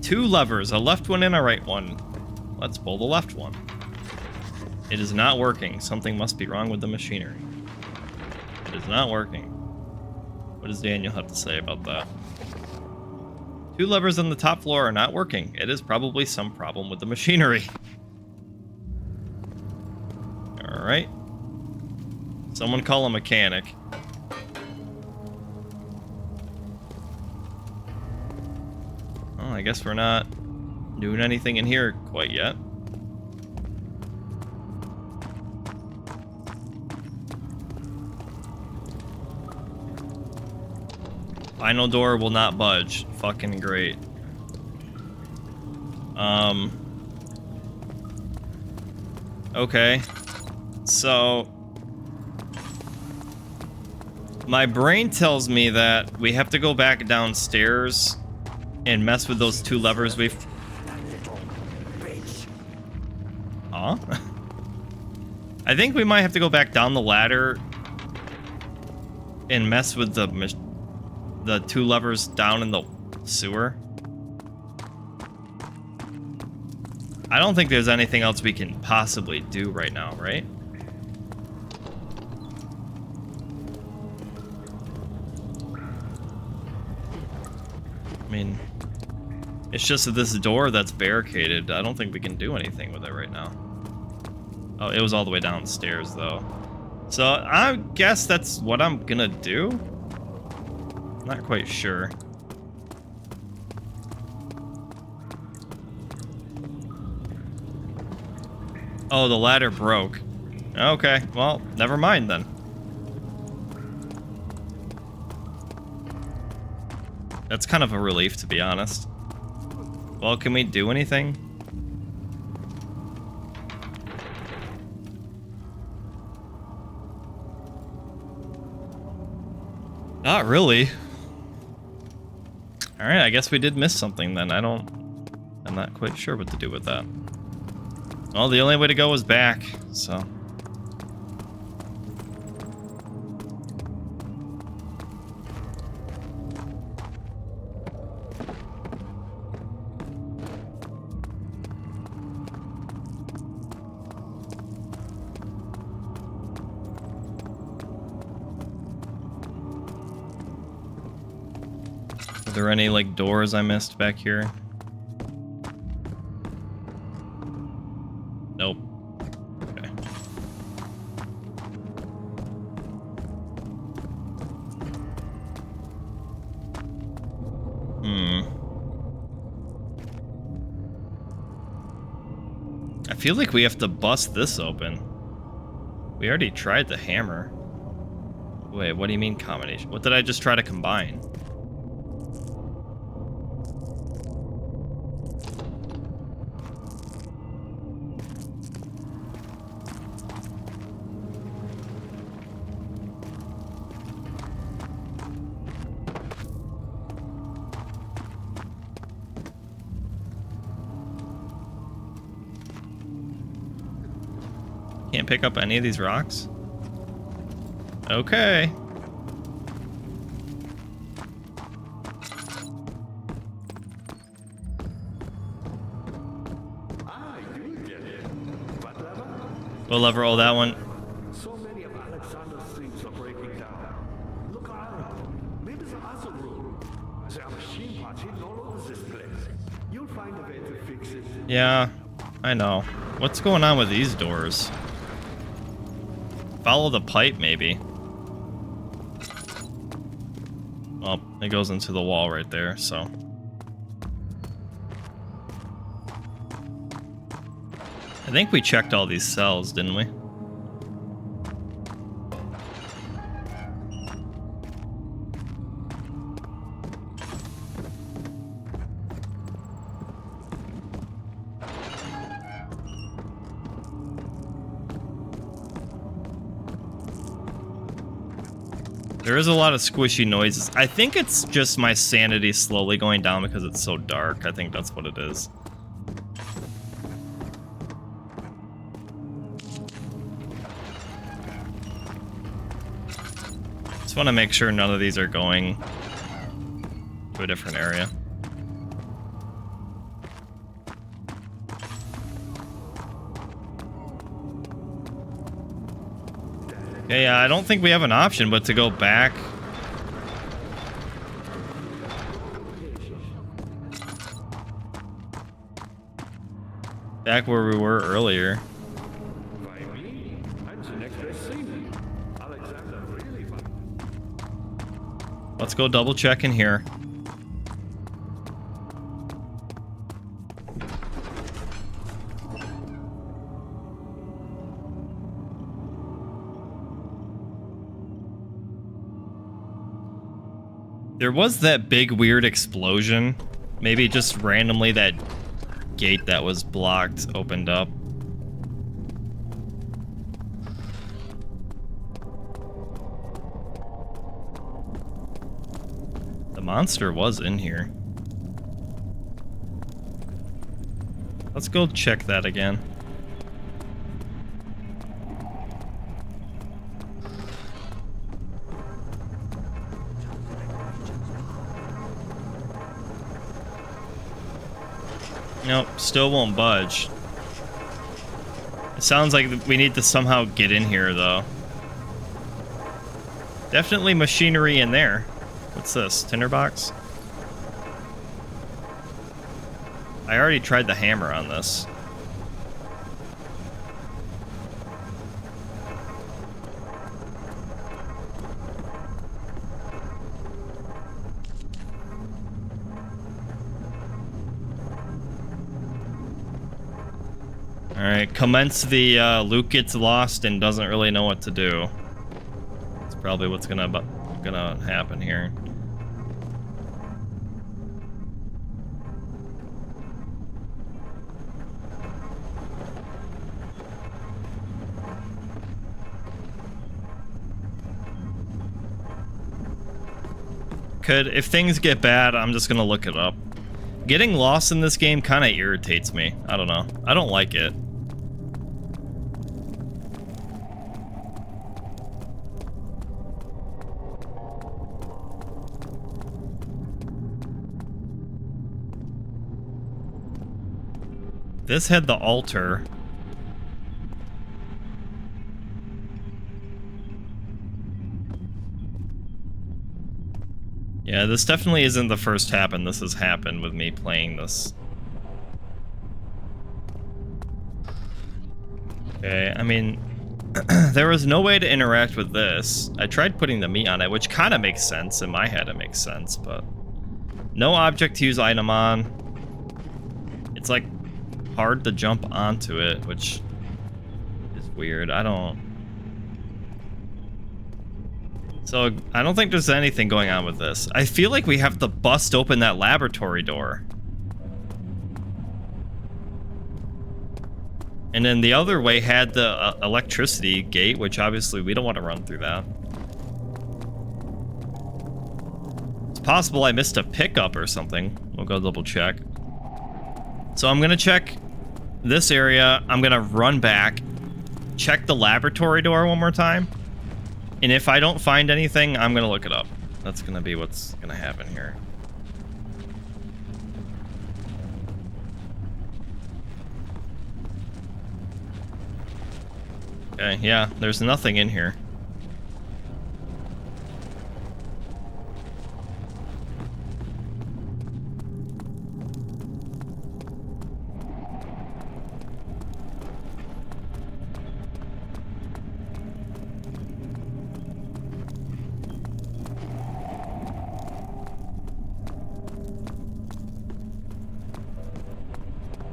2 levers, a left one and a right one. Let's pull the left one. It is not working. Something must be wrong with the machinery. It is not working. What does Daniel have to say about that? 2 levers on the top floor are not working. It is probably some problem with the machinery. Alright. Someone call a mechanic. Well, I guess we're not doing anything in here quite yet. Final door will not budge. Fucking great. Okay. So my brain tells me that we have to go back downstairs and mess with those 2 levers we've... Huh? I think we might have to go back down the ladder and mess with the 2 levers down in the sewer. I don't think there's anything else we can possibly do right now, right? I mean, it's just that this door that's barricaded. I don't think we can do anything with it right now. Oh, it was all the way downstairs, though. So I guess that's what I'm gonna do. Not quite sure. Oh, the ladder broke. Okay, well, never mind then. That's kind of a relief, to be honest. Well, can we do anything? Not really. Alright, I guess we did miss something then. I'm not quite sure what to do with that. Well, the only way to go is back, so. Are there any, like, doors I missed back here? Nope. Okay. I feel like we have to bust this open. We already tried the hammer. Wait, what do you mean combination? What did I just try to combine? Can't pick up any of these rocks? Okay. What lever? Oh, that one. So many of Alexander's things are breaking down. Look around. Maybe the other room. There are machine parts hidden all over this place. You'll find a way to fix it. Yeah, I know. What's going on with these doors? Follow the pipe, maybe. Well, it goes into the wall right there, so. I think we checked all these cells, didn't we? There is a lot of squishy noises. I think it's just my sanity slowly going down because it's so dark. I think that's what it is. Just want to make sure none of these are going to a different area. Yeah, I don't think we have an option but to go back. Back where we were earlier. By me, I'm the next best thing. Alexander really fun. Let's go double check in here. There was that big weird explosion. Maybe just randomly that gate that was blocked opened up. The monster was in here. Let's go check that again. Nope, still won't budge. It sounds like we need to somehow get in here, though. Definitely machinery in there. What's this? Tinderbox? I already tried the hammer on this. Alright, commence the Luke gets lost and doesn't really know what to do. That's probably what's gonna happen here. If things get bad, I'm just gonna look it up. Getting lost in this game kind of irritates me. I don't know. I don't like it. This had the altar. Yeah, this definitely isn't the first this has happened with me playing this. Okay, I mean, there was no way to interact with this. I tried putting the meat on it, which kind of makes sense. In my head, it makes sense, but no object to use item on. It's like hard to jump onto it, which is weird. So, I don't think there's anything going on with this. I feel like we have to bust open that laboratory door. And then the other way had the electricity gate, which obviously we don't want to run through that. It's possible I missed a pickup or something. We'll go double check. So I'm gonna check this area. I'm gonna run back, check the laboratory door one more time. And if I don't find anything, I'm gonna look it up. That's gonna be what's gonna happen here. Okay, yeah, there's nothing in here.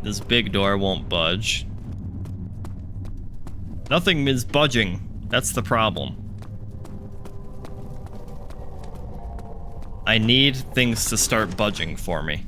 This big door won't budge. Nothing is budging. That's the problem. I need things to start budging for me.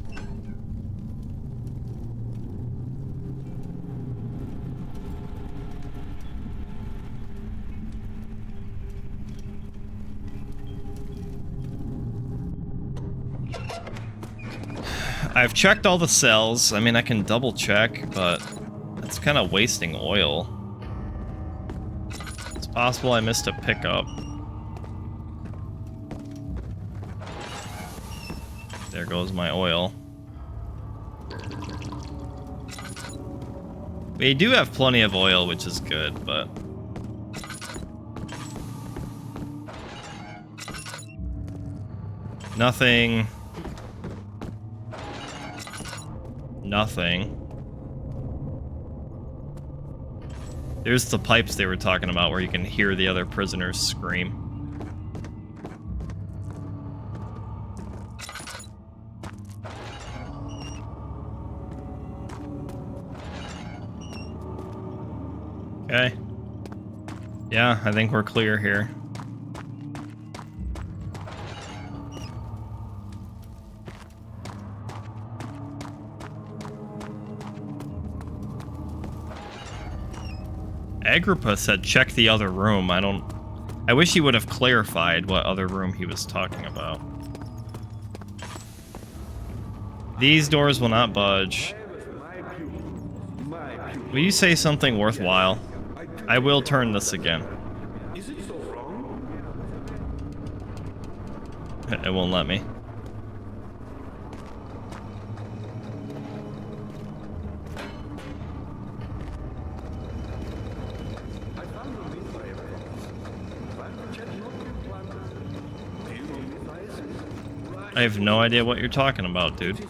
I've checked all the cells. I mean, I can double check, but that's kind of wasting oil. It's possible I missed a pickup. There goes my oil. We do have plenty of oil, which is good, but... Nothing. Nothing. There's the pipes they were talking about where you can hear the other prisoners scream. Okay. Yeah, I think we're clear here. Agrippa said check the other room. I wish he would have clarified what other room he was talking about. These doors will not budge. Will you say something worthwhile? I will turn this again. Is it so wrong? It won't let me. I have no idea what you're talking about, dude.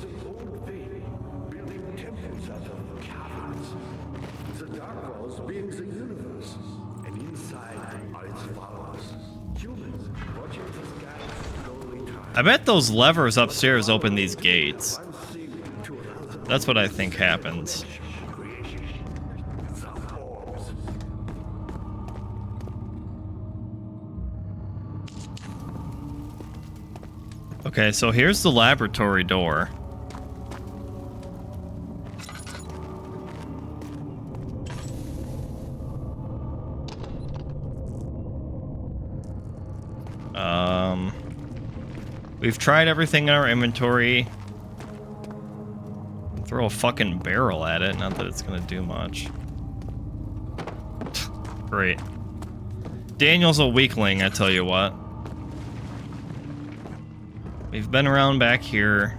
I bet those levers upstairs open these gates. That's what I think happens. Okay, so here's the laboratory door. We've tried everything in our inventory. Throw a fucking barrel at it, not that it's gonna do much. Great. Daniel's a weakling, I tell you what. We've been around back here.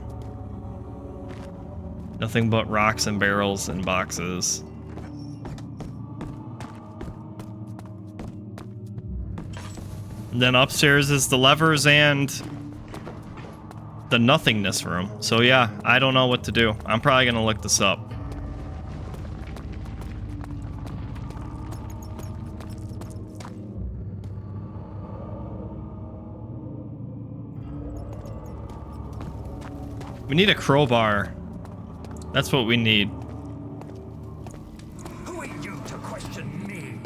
Nothing but rocks and barrels and boxes. And then upstairs is the levers and the nothingness room. So yeah, I don't know what to do. I'm probably gonna look this up. We need a crowbar. That's what we need. Who are you to question me?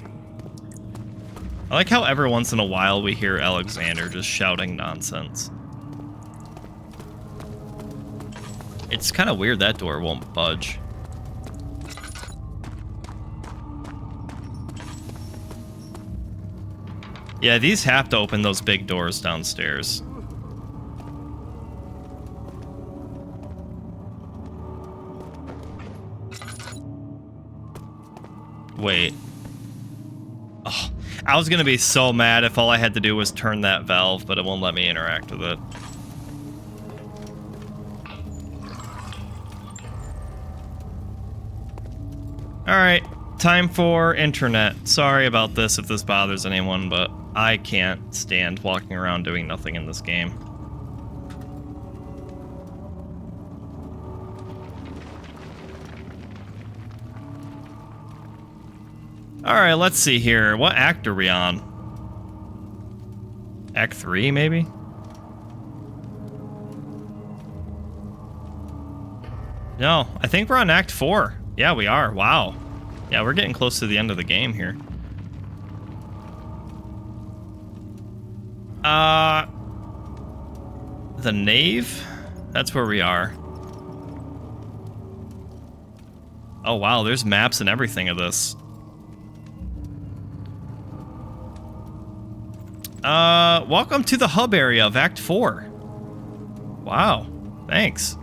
I like how every once in a while we hear Alexander just shouting nonsense. It's kind of weird that door won't budge. Yeah, these have to open those big doors downstairs. Wait. Oh, I was gonna be so mad if all I had to do was turn that valve, but it won't let me interact with it. Alright, time for internet. Sorry about this if this bothers anyone, but I can't stand walking around doing nothing in this game. Alright, let's see here. What act are we on? Act 3, maybe? No, I think we're on Act 4. Yeah, we are. Wow. Yeah, we're getting close to the end of the game here. The nave? That's where we are. Oh, wow, there's maps and everything of this. Welcome to the hub area of Act 4. Wow, thanks.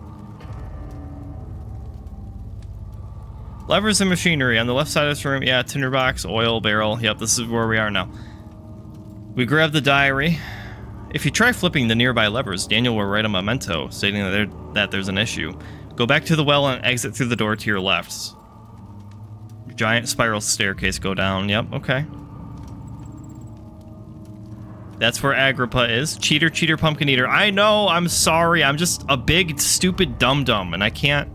Levers and machinery. On the left side of this room, yeah, tinderbox, oil, barrel. Yep, this is where we are now. We grab the diary. If you try flipping the nearby levers, Daniel will write a memento stating that there's an issue. Go back to the well and exit through the door to your left. Giant spiral staircase go down. Yep, okay. That's where Agrippa is. Cheater, cheater, pumpkin eater. I know, I'm sorry. I'm just a big, stupid dum-dum, and I can't...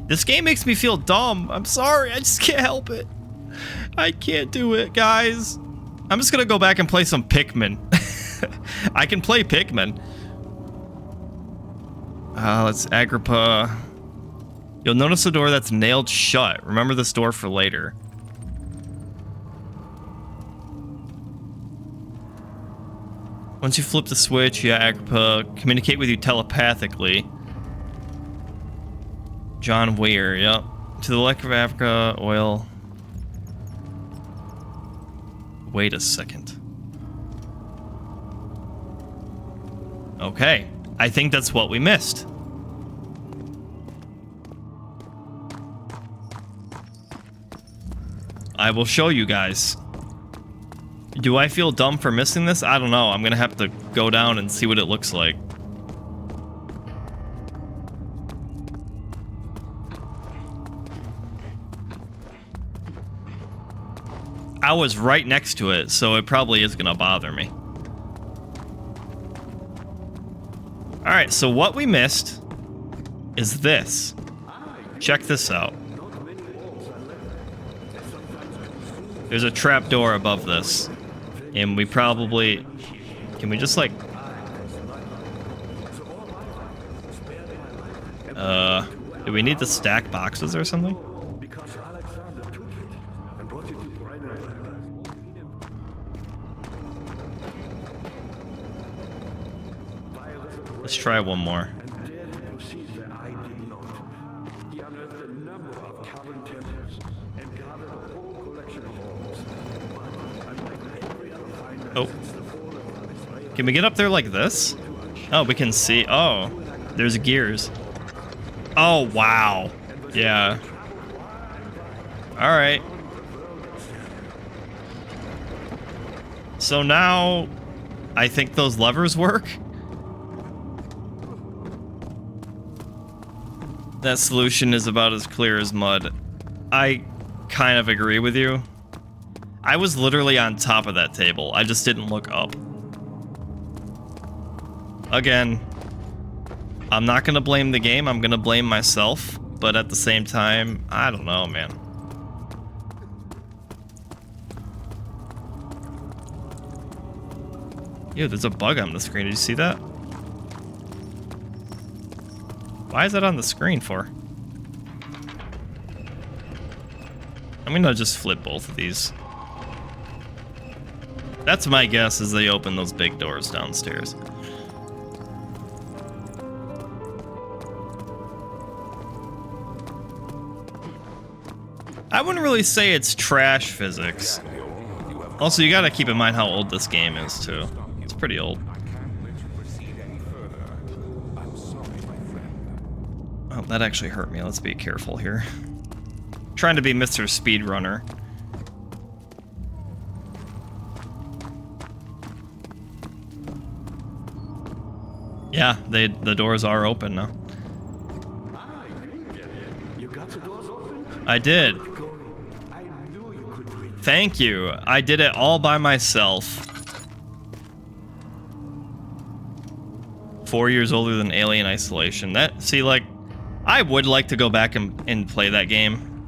This game makes me feel dumb. I'm sorry, I just can't help it. I can't do it, guys. I'm just gonna go back and play some Pikmin. I can play Pikmin. Let's Agrippa. You'll notice a door that's nailed shut. Remember this door for later. Once you flip the switch, yeah, Agrippa, communicate with you telepathically. John Weir, yep. To the left of Africa, oil. Wait a second. Okay, I think that's what we missed. I will show you guys. Do I feel dumb for missing this? I don't know. I'm gonna have to go down and see what it looks like. I was right next to it, so it probably is gonna bother me. Alright, so what we missed is this. Check this out. There's a trap door above this. And we probably... Can we just like... Do we need to stack boxes or something? Let's try one more. Oh. Can we get up there like this? Oh, we can see. Oh, there's gears. Oh, wow. Yeah. All right. So now I think those levers work. That solution is about as clear as mud. I kind of agree with you. I was literally on top of that table. I just didn't look up. Again, I'm not gonna blame the game. I'm gonna blame myself. But at the same time, I don't know, man. Ew, there's a bug on the screen. Did you see that? Why is that on the screen for? I'm gonna just flip both of these. That's my guess as they open those big doors downstairs. I wouldn't really say it's trash physics. Also, you gotta keep in mind how old this game is, too. It's pretty old. Oh, that actually hurt me. Let's be careful here. Trying to be Mr. Speedrunner. Yeah, the doors are open now. I did. Thank you. I did it all by myself. 4 years older than Alien Isolation. That, see, like, I would like to go back and play that game.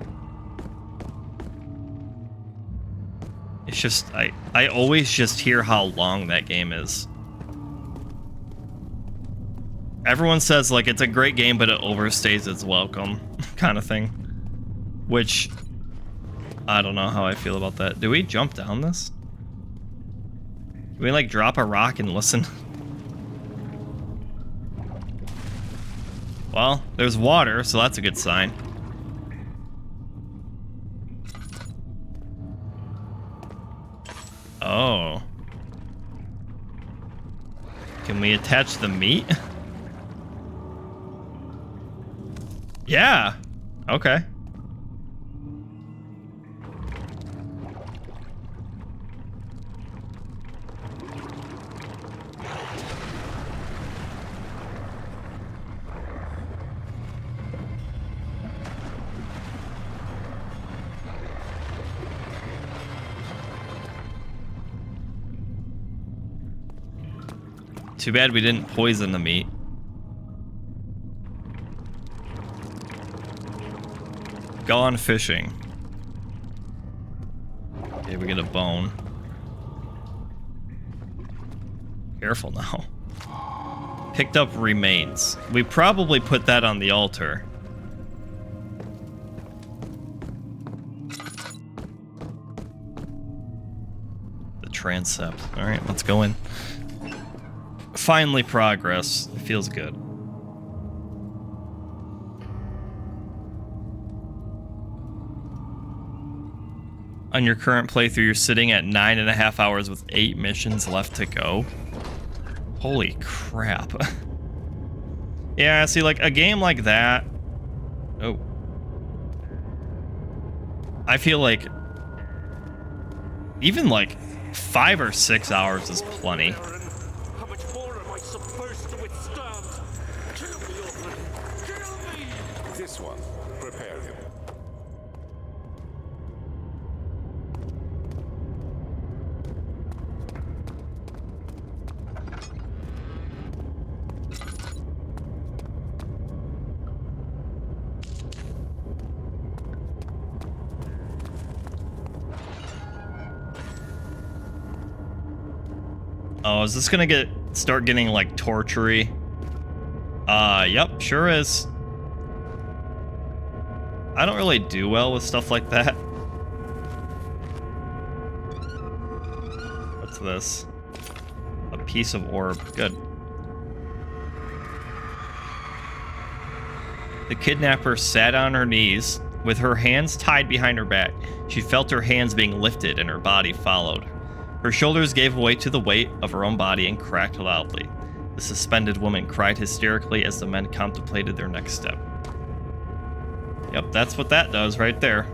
It's just, I always just hear how long that game is. Everyone says, like, it's a great game, but it overstays its welcome, kind of thing. Which, I don't know how I feel about that. Do we jump down this? Do we, like, drop a rock and listen? Well, there's water, so that's a good sign. Oh. Can we attach the meat? Yeah. Okay. Too bad we didn't poison the meat. Gone fishing. Okay, we get a bone. Careful now. Picked up remains. We probably put that on the altar. The transept. Alright, let's go in. Finally progress. It feels good. On your current playthrough, you're sitting at 9.5 hours with 8 missions left to go. Holy crap. Yeah, see, like, a game like that... Oh. I feel like... even, like, 5 or 6 hours is plenty. How much more am I supposed to withstand? Kill me already! Kill me! This one. Prepare him. Oh, is this gonna start getting like torture-y? Yep, sure is. I don't really do well with stuff like that. What's this? A piece of orb. Good. The kidnapper sat on her knees, with her hands tied behind her back. She felt her hands being lifted and her body followed. Her shoulders gave way to the weight of her own body and cracked loudly. The suspended woman cried hysterically as the men contemplated their next step. Yep, that's what that does right there.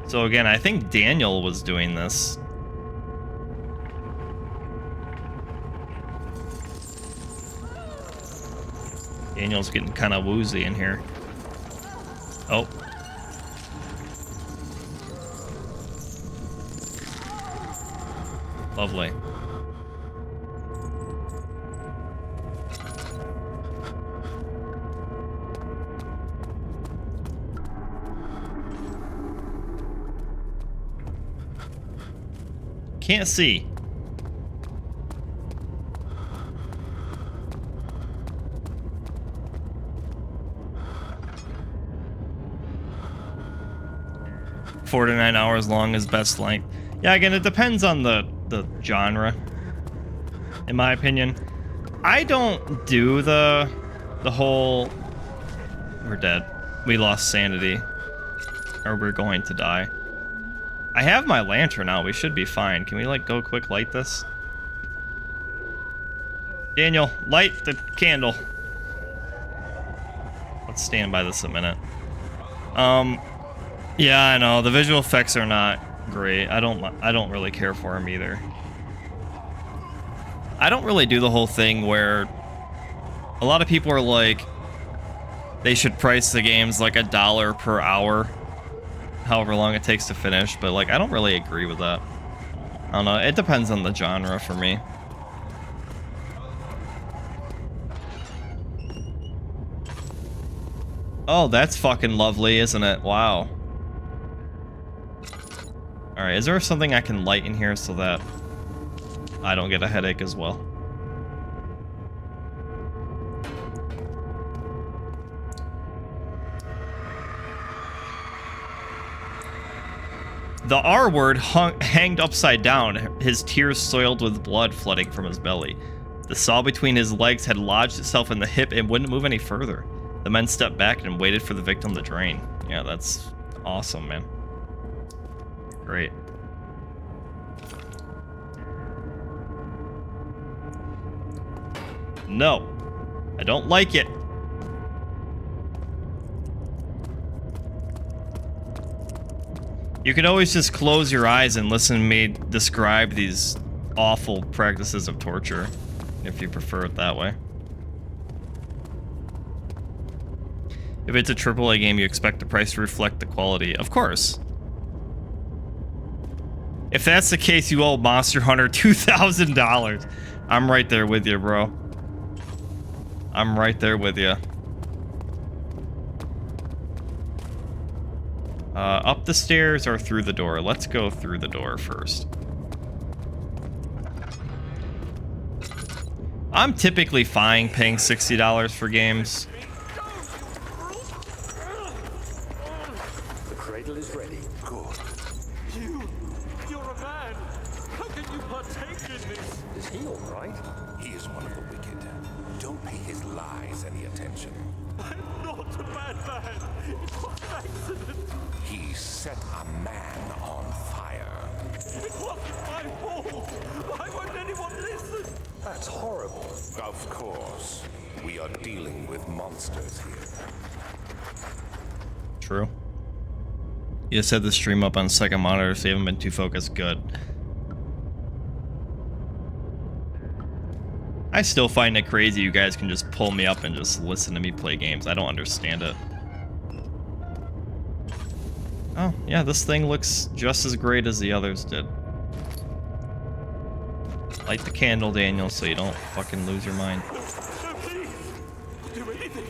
So again, I think Daniel was doing this. Daniel's getting kind of woozy in here. Oh. Lovely. Can't see. Four to 9 hours long is best length. Yeah, again, it depends on the genre, in my opinion. I don't do the whole we're dead. We lost sanity. Or we're going to die. I have my lantern out. We should be fine. Can we, like, go quick light this? Daniel, light the candle. Let's stand by this a minute. Yeah, I know. The visual effects are not great. I don't really care for them either. I don't really do the whole thing where a lot of people are like, they should price the games like $1 per hour, however long it takes to finish, but like I don't really agree with that. I don't know. It depends on the genre for me. Oh, that's fucking lovely, isn't it? Wow. Alright, is there something I can light in here so that I don't get a headache as well? The R word hanged upside down, his tears soiled with blood flooding from his belly. The saw between his legs had lodged itself in the hip and wouldn't move any further. The men stepped back and waited for the victim to drain. Yeah, that's awesome, man. Great. No. I don't like it. You can always just close your eyes and listen to me describe these awful practices of torture, if you prefer it that way. If it's a AAA game, you expect the price to reflect the quality. Of course. If that's the case, you owe Monster Hunter $2,000. I'm right there with you, bro. I'm right there with you. Up the stairs or through the door? Let's go through the door first. I'm typically fine paying $60 for games. The cradle is ready. Good. You're a man. How can you partake in this? Is he all right? He is one of the wicked. Don't pay his lies any attention. I'm not a bad man. It was an accident. He set a man on fire. It wasn't my fault. Why won't anyone listen? That's horrible. Of course. We are dealing with monsters here. True. You set the stream up on second monitor, so you haven't been too focused. Good. I still find it crazy you guys can just pull me up and just listen to me play games. I don't understand it. Oh, yeah, this thing looks just as great as the others did. Light the candle, Daniel, so you don't fucking lose your mind. No, please. Do anything.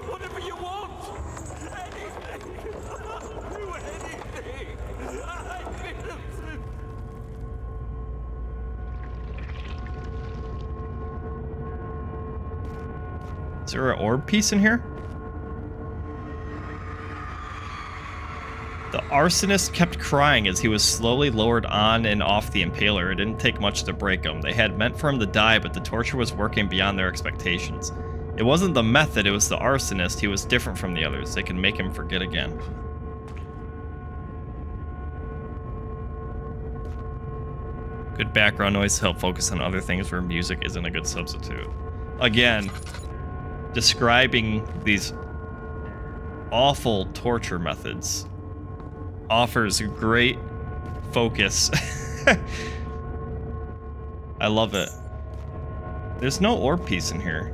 Whatever you want. Anything. Do anything. I'm innocent. Is there an orb piece in here? The arsonist kept crying as he was slowly lowered on and off the impaler. It didn't take much to break him. They had meant for him to die, but the torture was working beyond their expectations. It wasn't the method, it was the arsonist. He was different from the others. They could make him forget again. Good background noise to help focus on other things where music isn't a good substitute. Again, describing these awful torture methods offers great focus. I love it. There's no orb piece in here.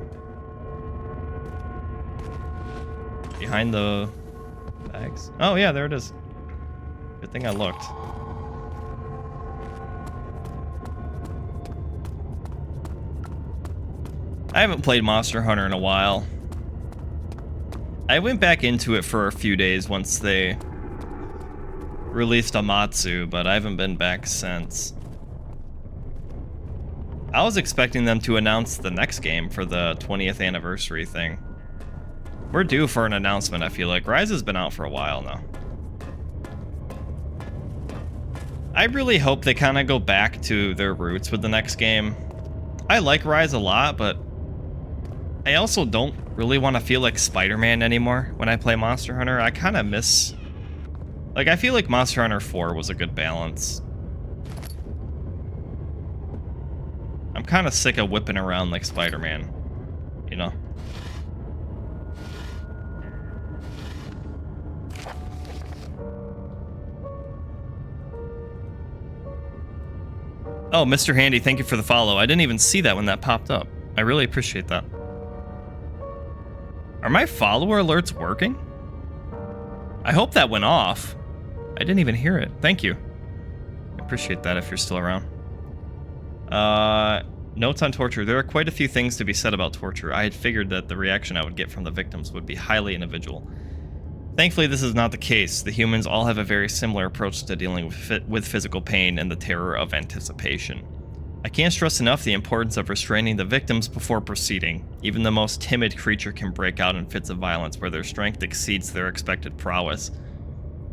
Behind the bags? Oh yeah, there it is. Good thing I looked. I haven't played Monster Hunter in a while. I went back into it for a few days once they released Amatsu, but I haven't been back since. I was expecting them to announce the next game for the 20th anniversary thing. We're due for an announcement, I feel like. Rise has been out for a while now. I really hope they kind of go back to their roots with the next game. I like Rise a lot, but I also don't really want to feel like Spider-Man anymore when I play Monster Hunter. I kind of miss... Like, I feel like Monster Hunter 4 was a good balance. I'm kind of sick of whipping around like Spider-Man, you know? Oh, Mr. Handy, thank you for the follow. I didn't even see that when that popped up. I really appreciate that. Are my follower alerts working? I hope that went off. I didn't even hear it. Thank you. I appreciate that if you're still around. Notes on torture. There are quite a few things to be said about torture. I had figured that the reaction I would get from the victims would be highly individual. Thankfully, this is not the case. The humans all have a very similar approach to dealing with physical pain and the terror of anticipation. I can't stress enough the importance of restraining the victims before proceeding. Even the most timid creature can break out in fits of violence where their strength exceeds their expected prowess.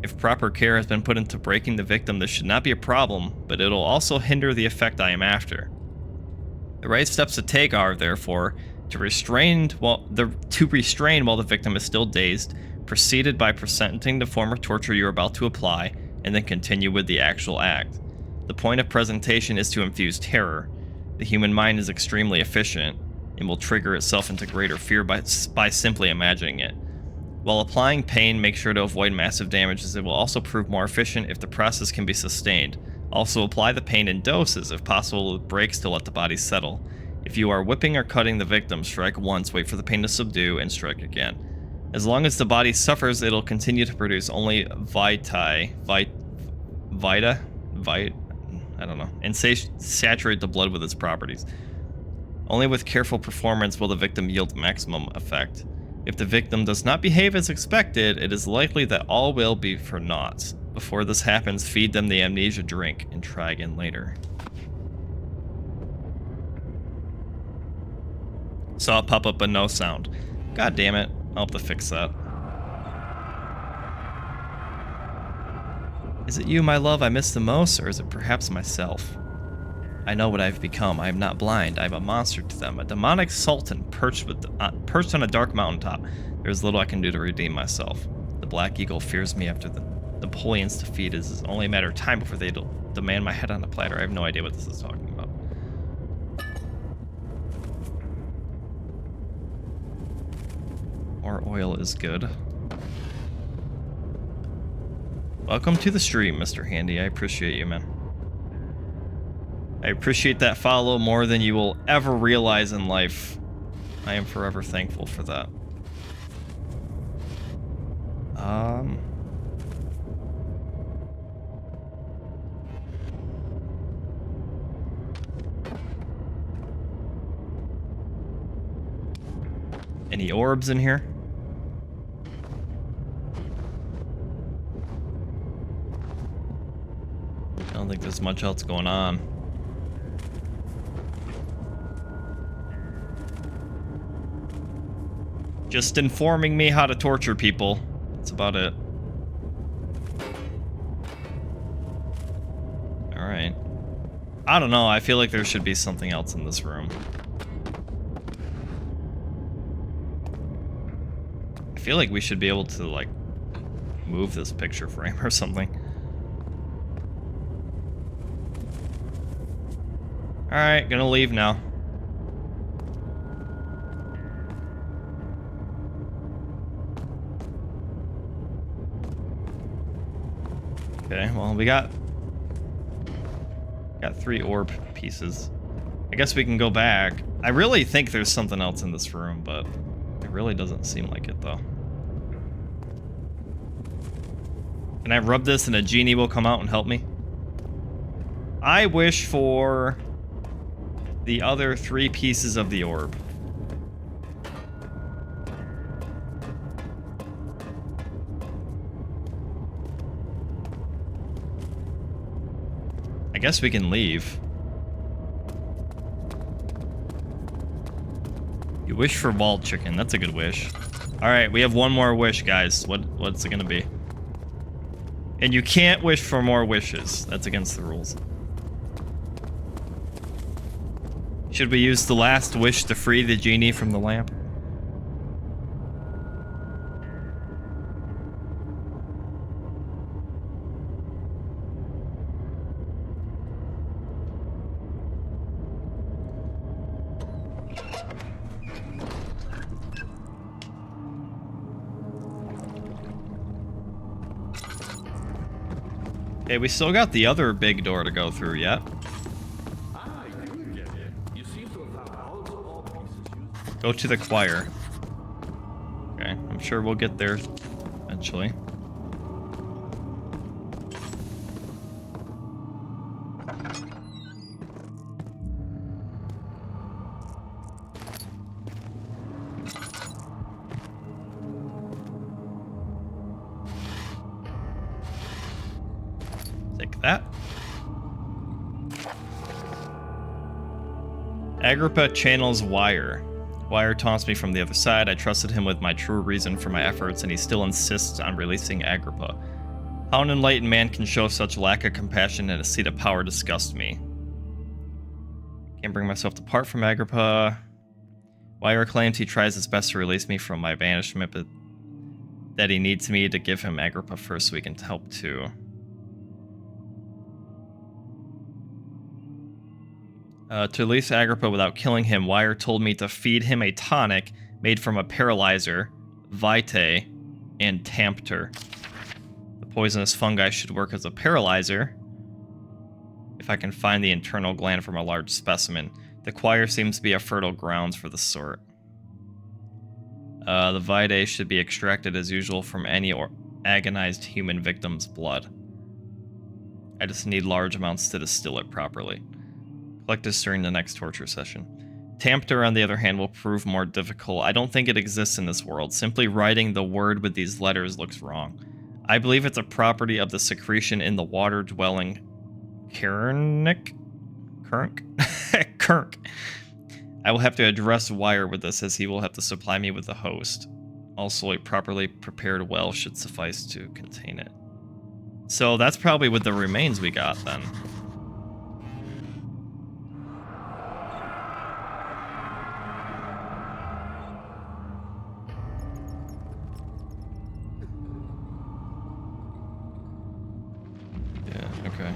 If proper care has been put into breaking the victim, this should not be a problem, but it'll also hinder the effect I am after. The right steps to take are, therefore, to restrain while the victim is still dazed, preceded by presenting the form of torture you're about to apply, and then continue with the actual act. The point of presentation is to infuse terror. The human mind is extremely efficient, and will trigger itself into greater fear by simply imagining it. While applying pain, make sure to avoid massive damage, as it will also prove more efficient if the process can be sustained. Also, apply the pain in doses, if possible with breaks to let the body settle. If you are whipping or cutting the victim, strike once, wait for the pain to subdue, and strike again. As long as the body suffers, it'll continue to produce only vitae. I don't know. And saturate the blood with its properties. Only with careful performance will the victim yield maximum effect. If the victim does not behave as expected, it is likely that all will be for naught. Before this happens, feed them the amnesia drink and try again later. Saw it pop up but no sound. God damn it. I'll have to fix that. Is it you, my love, I miss the most, or is it perhaps myself? I know what I've become. I am not blind. I am a monster to them. A demonic sultan perched on a dark mountaintop. There is little I can do to redeem myself. The Black Eagle fears me after the Napoleon's defeat. It is only a matter of time before they demand my head on a platter. I have no idea what this is talking about. More oil is good. Welcome to the stream, Mr. Handy. I appreciate you, man. I appreciate that follow more than you will ever realize in life. I am forever thankful for that. Any orbs in here? I don't think there's much else going on. Just informing me how to torture people. That's about it. Alright. I don't know, I feel like there should be something else in this room. I feel like we should be able to, like, move this picture frame or something. Alright, gonna leave now. Okay, well, we got 3 orb pieces. I guess we can go back. I really think there's something else in this room, but it really doesn't seem like it, though. Can I rub this and a genie will come out and help me? I wish for the other 3 pieces of the orb. I guess we can leave. You wish for bald chicken. That's a good wish. Alright, we have one more wish, guys. What's it gonna be? And you can't wish for more wishes. That's against the rules. Should we use the last wish to free the genie from the lamp? Okay, we still got the other big door to go through yet. Go to the choir. Okay, I'm sure we'll get there eventually. Take that. Agrippa channels Wire. Wire taunts me from the other side. I trusted him with my true reason for my efforts, and he still insists on releasing Agrippa. How an enlightened man can show such lack of compassion and a seat of power disgusts me. Can't bring myself to part from Agrippa. Wire claims he tries his best to release me from my banishment, but that he needs me to give him Agrippa first so he can help too. To release Agrippa without killing him, Wire told me to feed him a tonic made from a paralyzer, vitae, and tampter. The poisonous fungi should work as a paralyzer if I can find the internal gland from a large specimen. The choir seems to be a fertile grounds for the sort. The vitae should be extracted as usual from any agonized human victim's blood. I just need large amounts to distill it properly. Collect this during the next torture session. Tamper, on the other hand, will prove more difficult. I don't think it exists in this world. Simply writing the word with these letters looks wrong. I believe it's a property of the secretion in the water-dwelling Kernick? Kirk. I will have to address Wire with this, as he will have to supply me with the host. Also, a properly prepared well should suffice to contain it. So that's probably with the remains we got, then. Yeah, okay.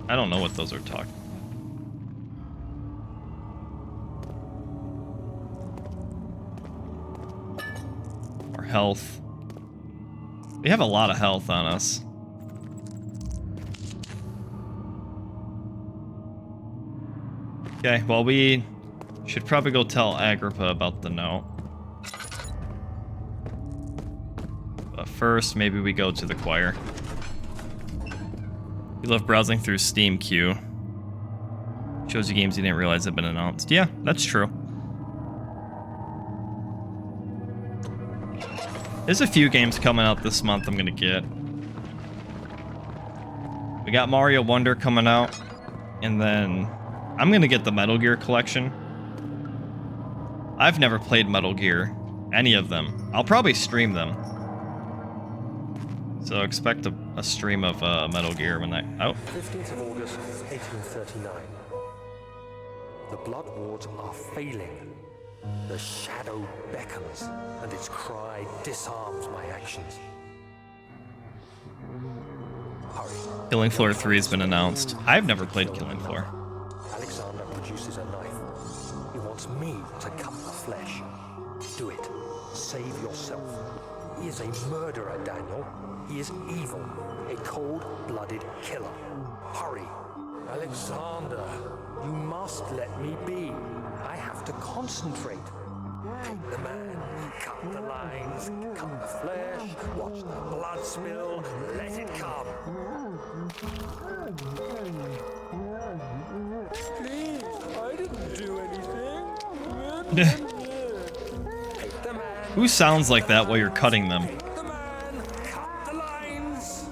I don't know what those are talking. Our health. We have a lot of health on us. Okay, well, we should probably go tell Agrippa about the note. But first, maybe we go to the choir. You love browsing through Steam queue. Shows you games you didn't realize had been announced. Yeah, that's true. There's a few games coming out this month I'm gonna get. We got Mario Wonder coming out, and then I'm gonna get the Metal Gear collection. I've never played Metal Gear, any of them. I'll probably stream them. So expect a stream of Metal Gear when that... Oh. 15th of August, 1839. The Blood Wards are failing. The shadow beckons, and its cry disarms my actions. Hurry. Killing Floor 3 has been announced. I've never played Killing Floor. Alexander produces a knife. He wants me to cut the flesh. Do it. Save yourself. He is a murderer, Daniel. He is evil. A cold-blooded killer. Hurry. Alexander, you must let me be. I have to concentrate. Take the man, cut the lines, cut the flesh, watch the blood spill, let it come. Please, I didn't do anything. Take the man. Who sounds like that while you're cutting them? Take the man, cut the lines.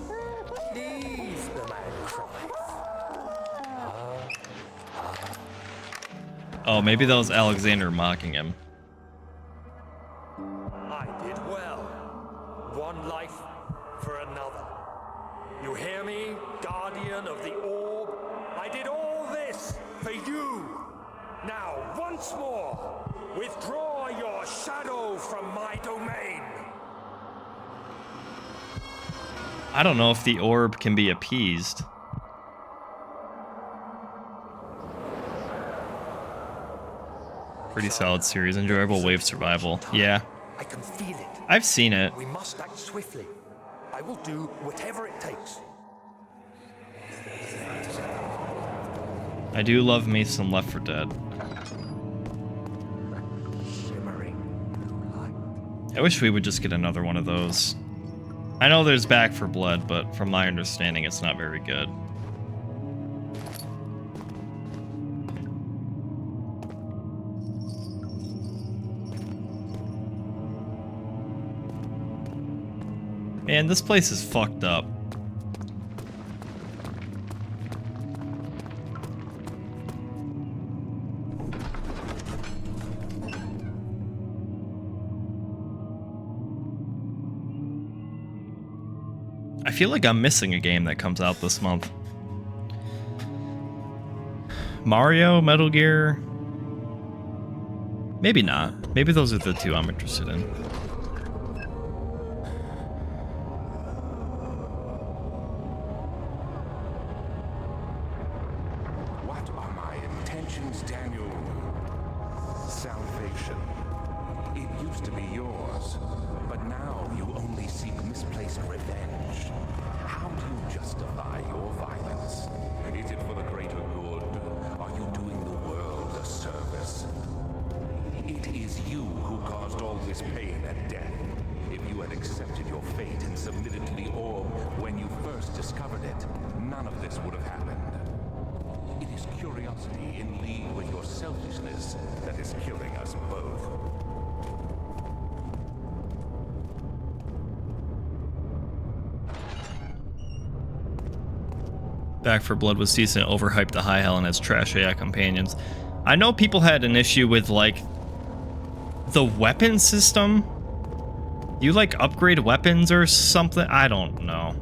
Leave the man cry. Oh, maybe that was Alexander mocking him. I did well. One life for another. You hear me, guardian of the orb? I did all this for you. Now, once more, withdraw your shadow from my domain. I don't know if the orb can be appeased. Pretty solid series. Enjoyable wave survival. Yeah. I can feel it. I've seen it. We must act swiftly. I will do whatever it takes. I do love me some Left 4 Dead. Shimmering blue light. I wish we would just get another one of those. I know there's Back 4 Blood, but from my understanding, it's not very good. Man, this place is fucked up. I feel like I'm missing a game that comes out this month. Mario, Metal Gear? Maybe not. Maybe those are the two I'm interested in. What are my intentions, Daniel? Salvation. It used to be yours, but now you only seek misplaced revenge. How do you justify your violence? Is it for the greater good? Are you doing the world a service? It is you who caused all this is pain and death. If you had accepted your fate and submitted to the orb when you first discovered it, none of this would have happened. It is curiosity in league with your selfishness that is killing us both. Back 4 Blood was decent, overhyped to high hell and has trash AI companions. I know people had an issue with, like, the weapon system. You, like, upgrade weapons or something? I don't know.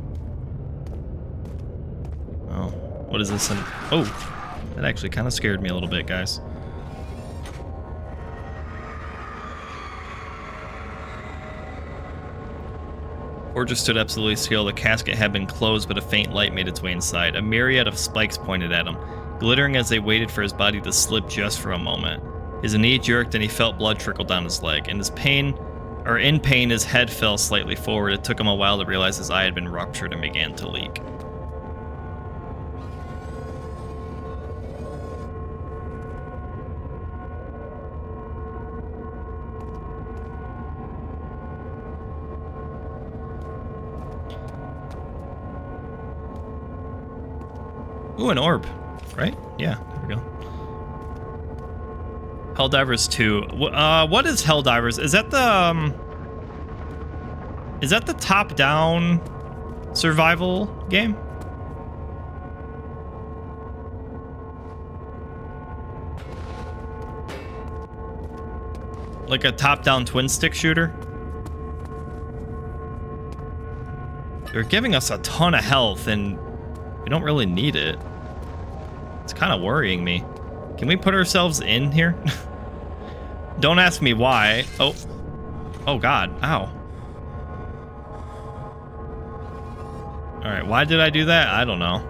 Oh, what is this? Oh, that actually kind of scared me a little bit, guys. Forger stood absolutely still. The casket had been closed, but a faint light made its way inside. A myriad of spikes pointed at him, glittering as they waited for his body to slip just for a moment. His knee jerked and he felt blood trickle down his leg. In pain, his head fell slightly forward. It took him a while to realize his eye had been ruptured and began to leak. Ooh, an orb, right? Yeah, there we go. Helldivers 2. What is Helldivers? Is that the top-down survival game? Like a top-down twin-stick shooter? They're giving us a ton of health, and we don't really need it. It's kind of worrying me. Can we put ourselves in here? Don't ask me why. Oh. Oh, God. Ow. Alright, why did I do that? I don't know.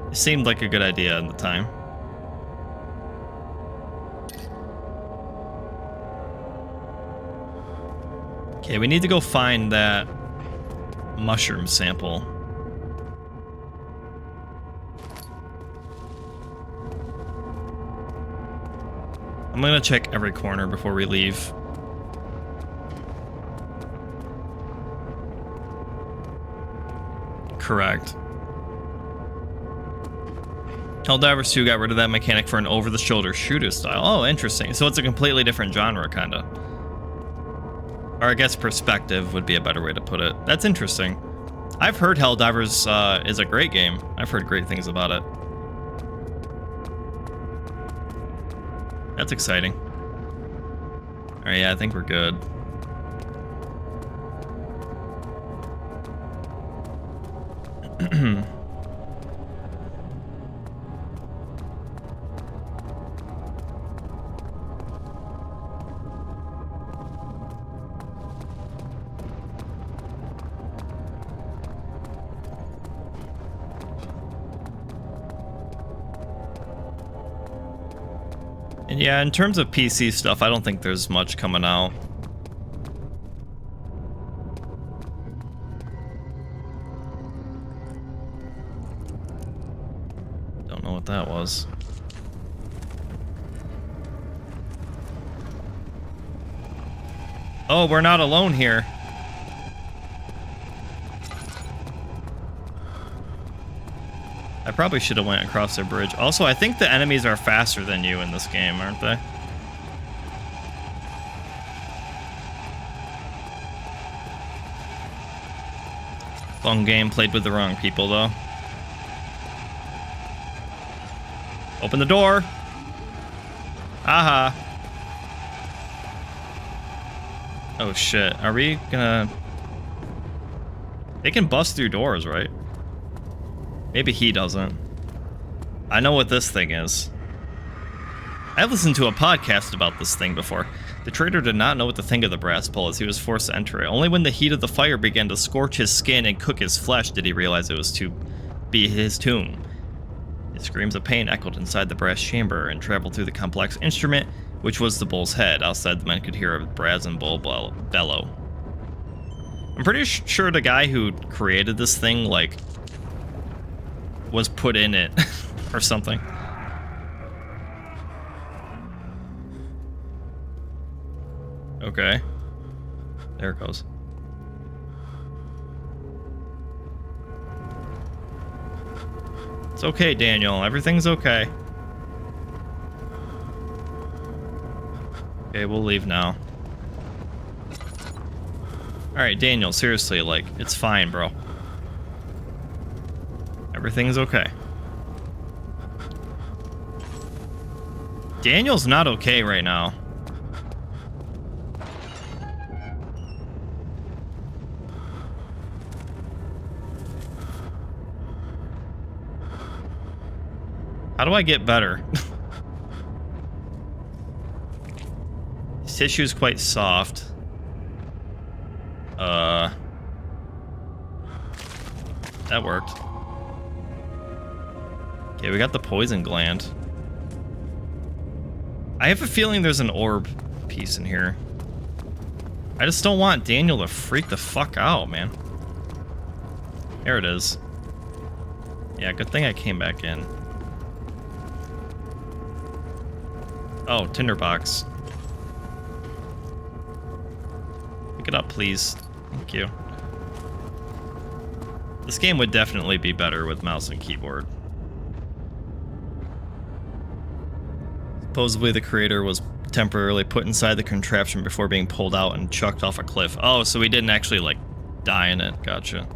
It seemed like a good idea at the time. Okay, we need to go find that mushroom sample. I'm gonna check every corner before we leave. Correct. Helldivers 2 got rid of that mechanic for an over-the-shoulder shooter style. Oh, interesting. So it's a completely different genre, kinda. Or I guess perspective would be a better way to put it. That's interesting. I've heard Helldivers is a great game. I've heard great things about it. That's exciting. Alright, yeah, I think we're good. And yeah, in terms of PC stuff, I don't think there's much coming out. Don't know what that was. Oh, we're not alone here. I probably should have went across the bridge. Also, I think the enemies are faster than you in this game, aren't they? Fun game, played with the wrong people, though. Open the door. Aha. Oh, shit. Are we gonna... They can bust through doors, right? Maybe he doesn't. I know what this thing is. I've listened to a podcast about this thing before. The trader did not know what to think of the brass pole as he was forced to enter it. Only when the heat of the fire began to scorch his skin and cook his flesh did he realize it was to be his tomb. His screams of pain echoed inside the brass chamber and traveled through the complex instrument, which was the bull's head. Outside, the men could hear a brazen bull bellow. I'm pretty sure the guy who created this thing, like, was put in it or something. Okay. There it goes. It's okay, Daniel. Everything's okay. Okay, we'll leave now. Alright, Daniel, seriously, like, it's fine, bro. Everything's okay. Daniel's not okay right now. How do I get better? This tissue's quite soft. That worked. Okay, we got the poison gland. I have a feeling there's an orb piece in here. I just don't want Daniel to freak the fuck out, man. There it is. Yeah, good thing I came back in. Oh, tinderbox. Pick it up, please. Thank you. This game would definitely be better with mouse and keyboard. Supposedly the creator was temporarily put inside the contraption before being pulled out and chucked off a cliff. Oh, so he didn't actually, like, die in it. Gotcha.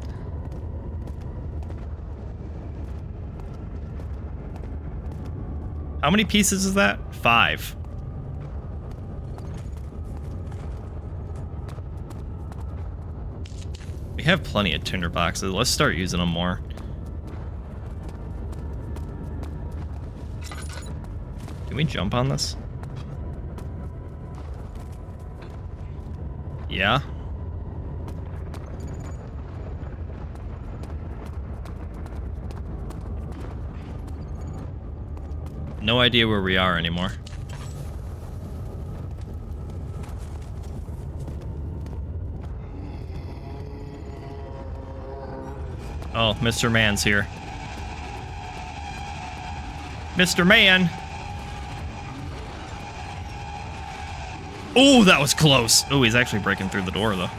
How many pieces is that? 5. We have plenty of tinderboxes. Let's start using them more. Can we jump on this? Yeah. No idea where we are anymore. Oh, Mr. Man's here. Mr. Man! Oh, that was close! Oh, he's actually breaking through the door, though.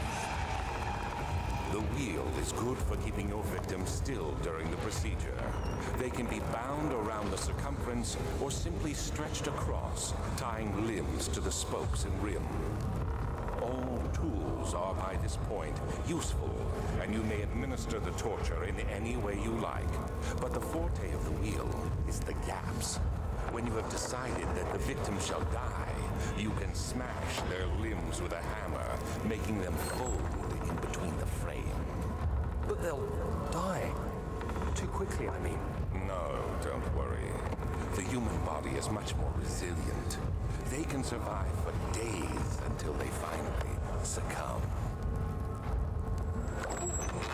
The wheel is good for keeping your victims still during the procedure. They can be bound around the circumference or simply stretched across, tying limbs to the spokes and rim. All tools are by this point useful, and you may administer the torture in any way you like. But the forte of the wheel is the gaps. When you have decided that the victim shall die, you can smash their limbs with a hammer, making them fold in between the frame. But they'll die. Too quickly, I mean. No, don't worry. The human body is much more resilient. They can survive for days until they finally succumb.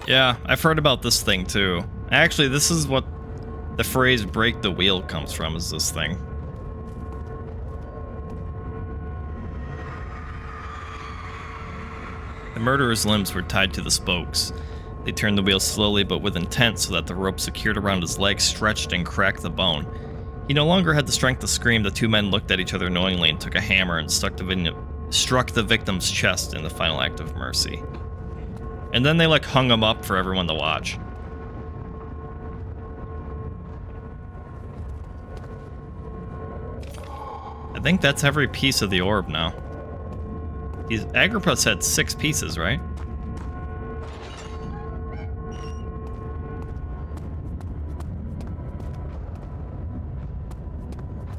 Yeah, I've heard about this thing too. Actually, this is what the phrase break the wheel comes from, is this thing. The murderer's limbs were tied to the spokes. They turned the wheel slowly but with intent so that the rope secured around his legs stretched and cracked the bone. He no longer had the strength to scream. The two men looked at each other knowingly and took a hammer and struck the victim's chest in the final act of mercy. And then they like hung him up for everyone to watch. I think that's every piece of the orb now. Agrippa said 6 pieces, right?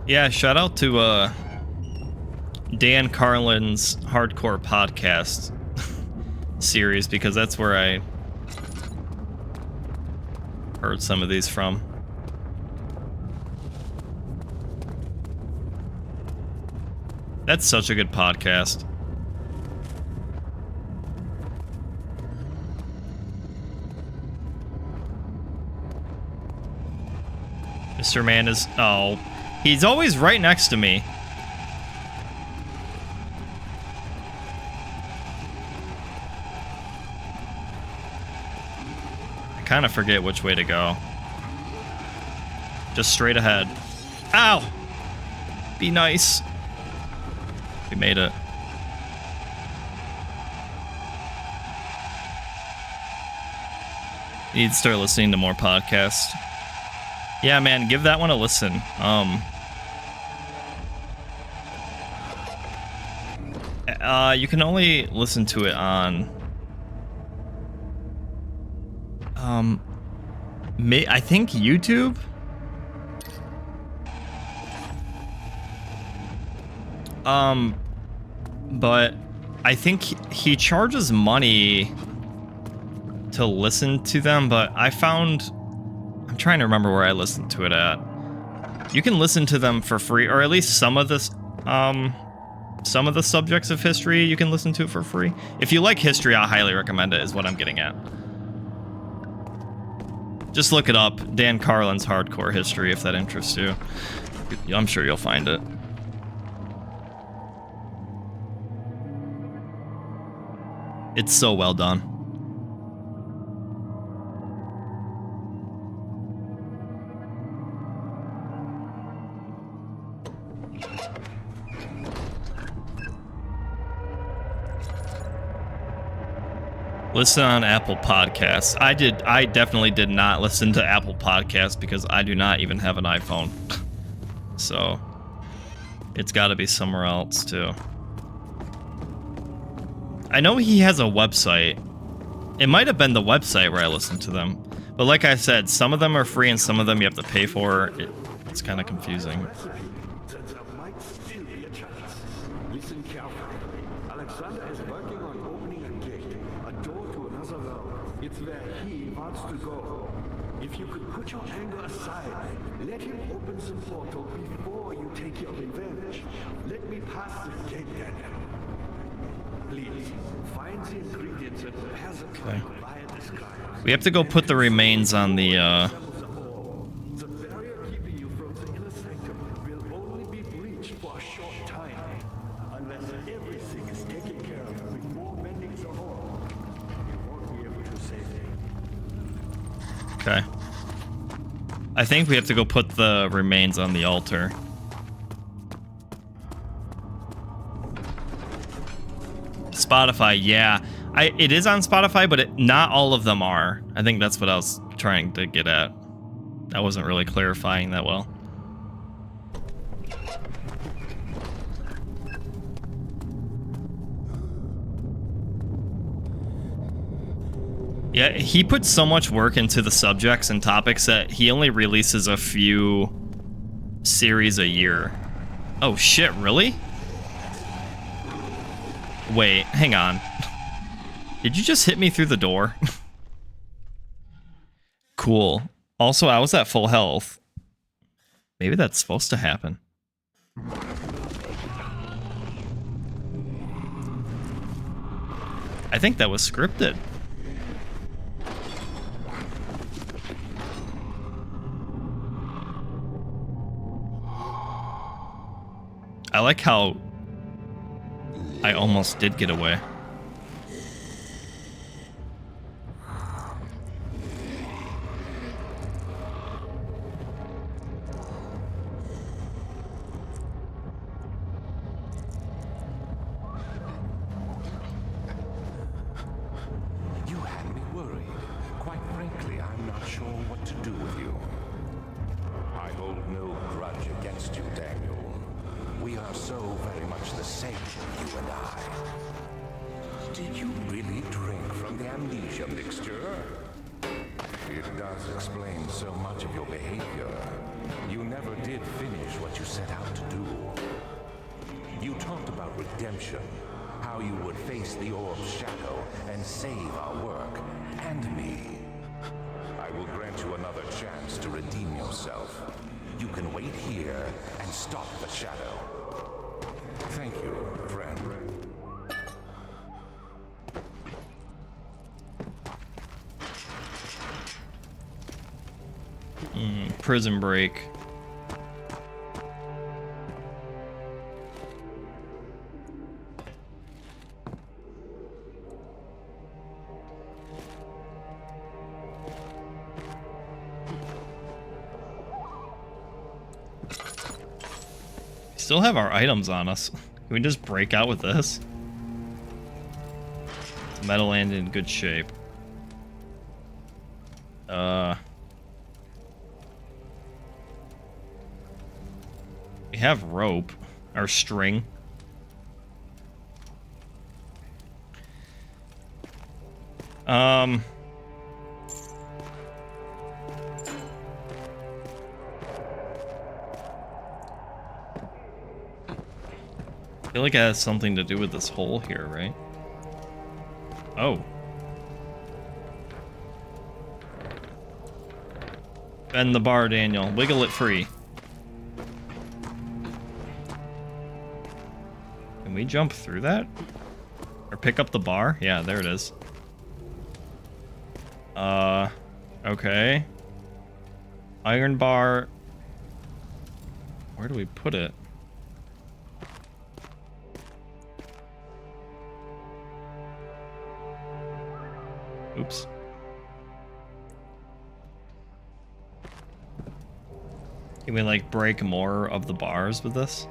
Yeah, shout out to Dan Carlin's Hardcore Podcast series, because that's where I heard some of these from. That's such a good podcast. Mr. Man is... oh, he's always right next to me. I kind of forget which way to go. Just straight ahead. Ow! Be nice. We made it. Need to start listening to more podcasts. Yeah, man, give that one a listen. You can only listen to it on I think YouTube. But I think he charges money to listen to them, but I'm trying to remember where I listened to it at. You can listen to them for free, or at least some of the subjects of history you can listen to it for free. If you like history, I highly recommend it, is what I'm getting at. Just look it up, Dan Carlin's Hardcore History, if that interests you. I'm sure you'll find it. It's so well done. Listen on Apple Podcasts. I definitely did not listen to Apple Podcasts because I do not even have an iPhone. So it's got to be somewhere else too. I know he has a website. It might have been the website where I listened to them. But like I said, some of them are free and some of them you have to pay for. It's kind of confusing. Listen carefully. Alexander is working on opening a gate, a door to another realm. It's where he wants to go. If you could put your anger aside, let him open the portal before you take your revenge. Let me pass this gate, Daniel. Please, find the ingredients and prepare the plan via disguise. We have to go put the remains on the, The barrier keeping you from the inner sanctum will only be breached for a short time. Unless everything is taken care of before mending the hole, you won't be able to save me. Okay. I think we have to go put the remains on the altar. Spotify, yeah. It is on Spotify, but not all of them are. I think that's what I was trying to get at. I wasn't really clarifying that well. Yeah, he puts so much work into the subjects and topics that he only releases a few series a year. Oh shit, really? Wait, hang on. Did you just hit me through the door? Cool. Also, I was at full health. Maybe that's supposed to happen. I think that was scripted. I like how I almost did get away. You had me worried. Quite frankly, I'm not sure what to do with you. I hold no grudge against you, Daniel. We are so very much the same, you and I. Did you really drink from the amnesia mixture? It does explain so much of your behavior. You never did finish what you set out to do. You talked about redemption, how you would face the orb's shadow and save our work, and me. I will grant you another chance to redeem yourself. You can wait here and stop the shadow. Thank you, friend. Prison Break. Still have our items on us. Can we just break out with this? Metal and in good shape. We have rope or string. I feel like it has something to do with this hole here, right? Oh. Bend the bar, Daniel. Wiggle it free. Can we jump through that? Or pick up the bar? Yeah, there it is. Okay. Iron bar. Where do we put it? Oops. Can we, like, break more of the bars with this?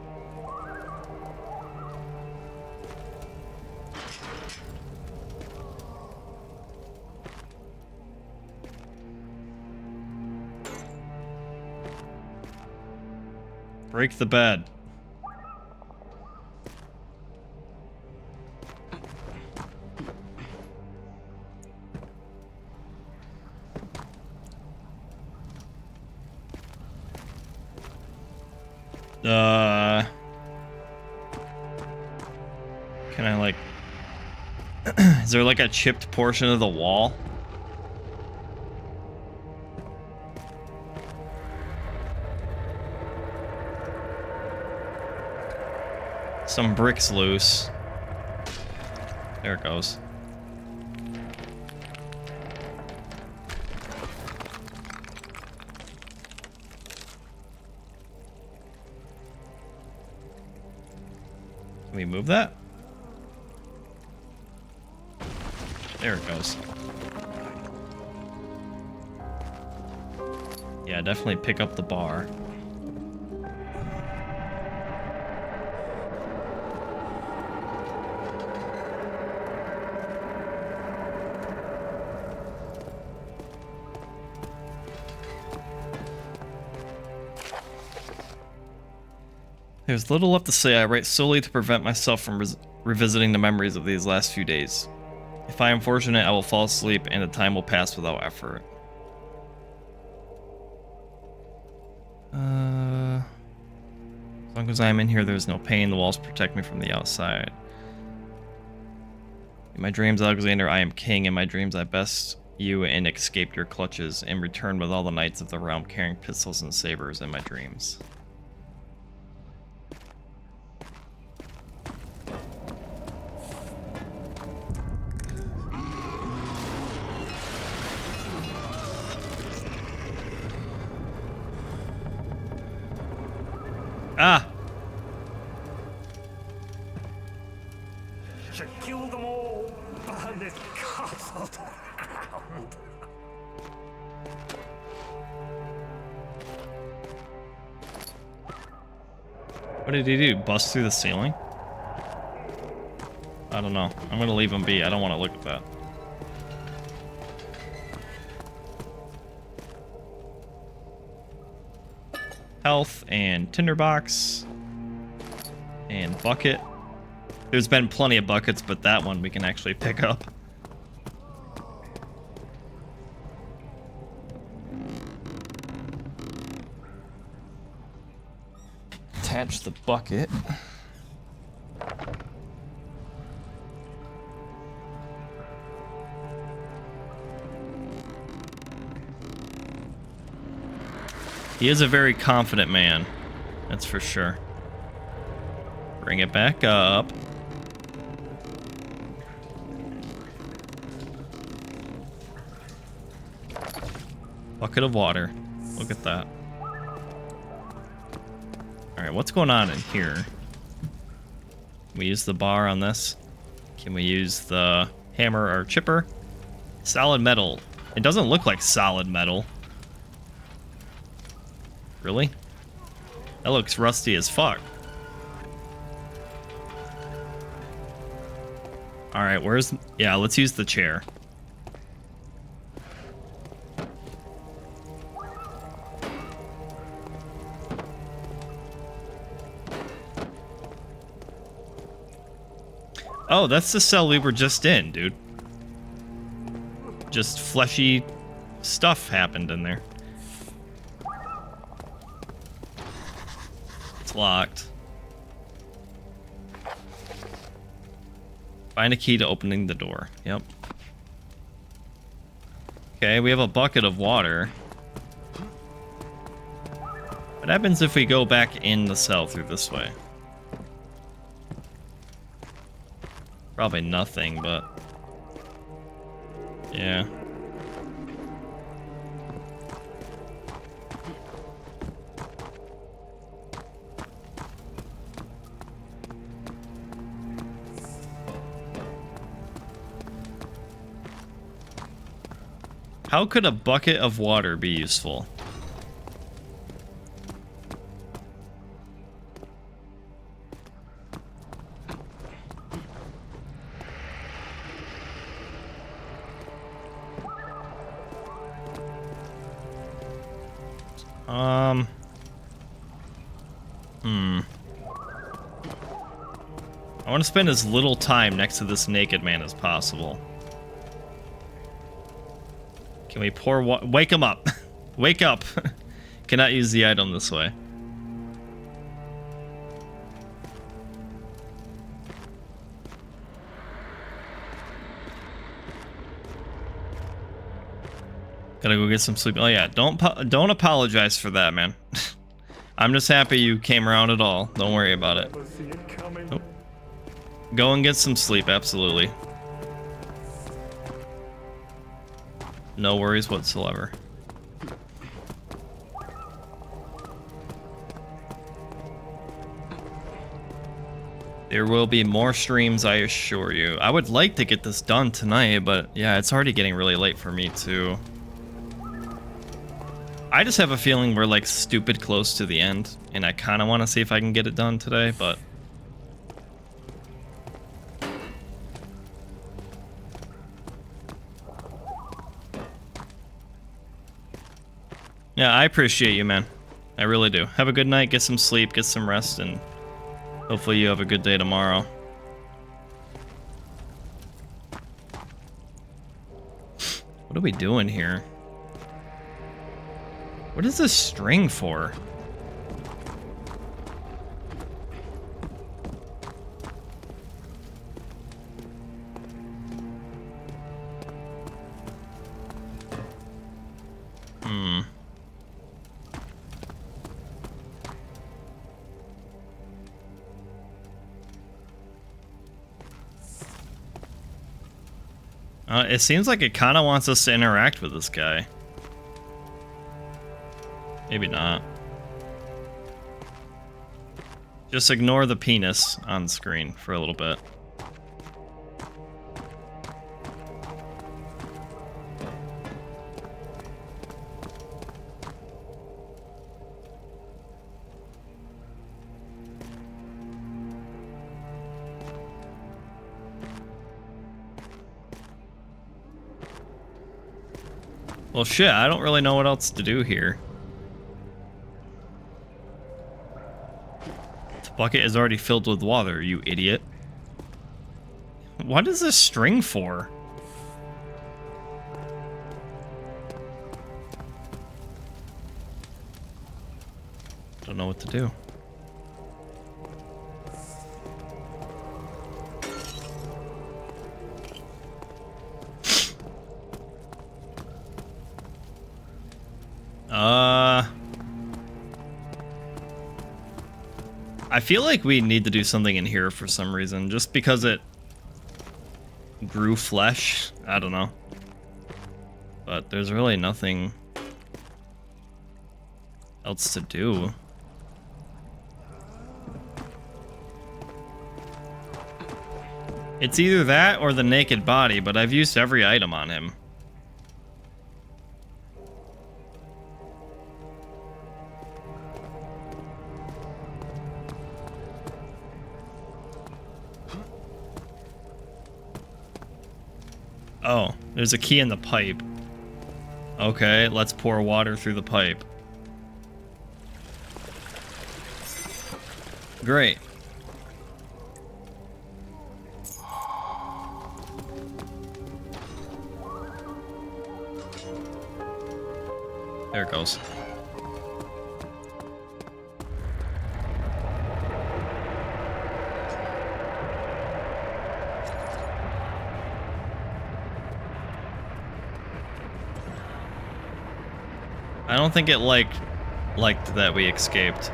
Break the bed. Can I, like... Is there, like, a chipped portion of the wall? Some bricks loose. There it goes. Can we move that? There it goes. Yeah, definitely pick up the bar. There's little left to say. I write solely to prevent myself from revisiting the memories of these last few days. If I am fortunate, I will fall asleep and the time will pass without effort. As long as I am in here, there's no pain. The walls protect me from the outside. In my dreams, Alexander, I am king. In my dreams, I best you and escaped your clutches and returned with all the knights of the realm carrying pistols and sabers in my dreams. Ah! Should kill them all. Burn this castle to the ground. What did he do? Bust through the ceiling? I don't know. I'm gonna leave him be. I don't want to look at that. Health and tinderbox and bucket. There's been plenty of buckets, but that one we can actually pick up. Attach the bucket. He is a very confident man, that's for sure. Bring it back up. Bucket of water. Look at that. Alright, what's going on in here? Can we use the bar on this? Can we use the hammer or chipper? Solid metal. It doesn't look like solid metal. Really? That looks rusty as fuck. Alright, where's... Yeah, let's use the chair. Oh, that's the cell we were just in, dude. Just fleshy stuff happened in there. It's locked. Find a key to opening the door. Yep. Okay, we have a bucket of water. What happens if we go back in the cell through this way? Probably nothing, but... yeah. How could a bucket of water be useful? I want to spend as little time next to this naked man as possible. Can we pour water? Wake him up. Wake up. Cannot use the item this way. Gotta go get some sleep. Oh yeah, don't apologize for that, man. I'm just happy you came around at all. Don't worry about it. Nope. Go and get some sleep, absolutely. No worries whatsoever. There will be more streams, I assure you. I would like to get this done tonight, but yeah, it's already getting really late for me too. I just have a feeling we're like stupid close to the end, and I kind of want to see if I can get it done today, but... yeah, I appreciate you, man. I really do. Have a good night, get some sleep, get some rest, and hopefully you have a good day tomorrow. What are we doing here? What is this string for? It seems like it kind of wants us to interact with this guy. Maybe not. Just ignore the penis on screen for a little bit. Well, shit, I don't really know what else to do here. The bucket is already filled with water, you idiot. What is this string for? Don't know what to do. I feel like we need to do something in here for some reason, just because it grew flesh. I don't know. But there's really nothing else to do. It's either that or the naked body, but I've used every item on him. Oh, there's a key in the pipe. Okay, let's pour water through the pipe. Great. There it goes. I don't think it liked that we escaped.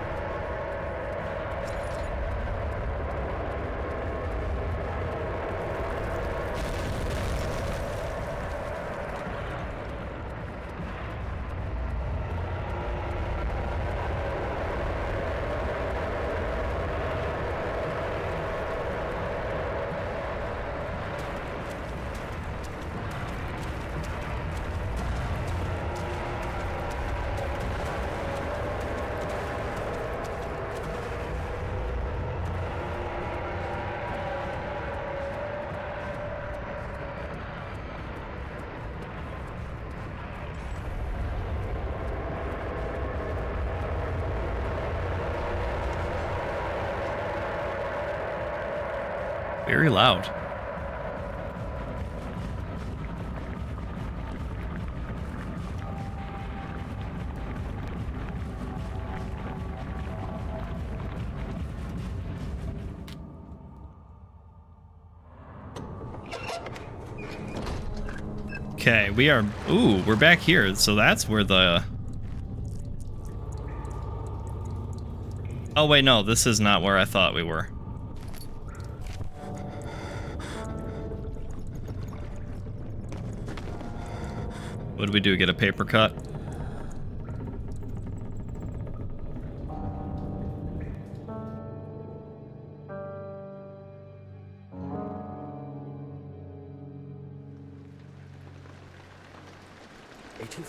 Very loud. Okay, we are... Ooh, we're back here. So that's where the... Oh, wait, no. This is not where I thought we were. What did we do? Get a paper cut?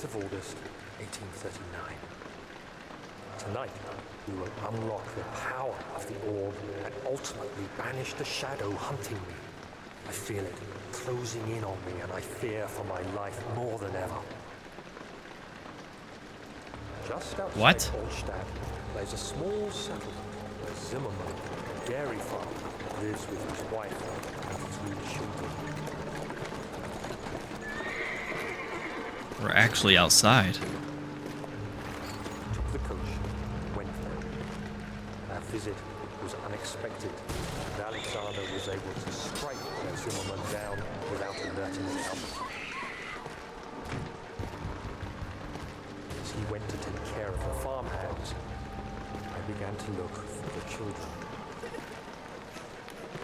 Of August, 1839. Tonight, we will unlock the power of the orb and ultimately banish the shadow hunting me. I feel it closing in on me, and I fear for my life more than ever. Just outside What? Olstadt, there's a small settlement where Zimmerman, a dairy farmer, lives with his wife and 3 children. We're actually outside. Took the coach, went there. Our visit was unexpected, and Alexander was able to strike Zimmerman down without alerting the others. As he went to take care of the farmhands, I began to look for the children.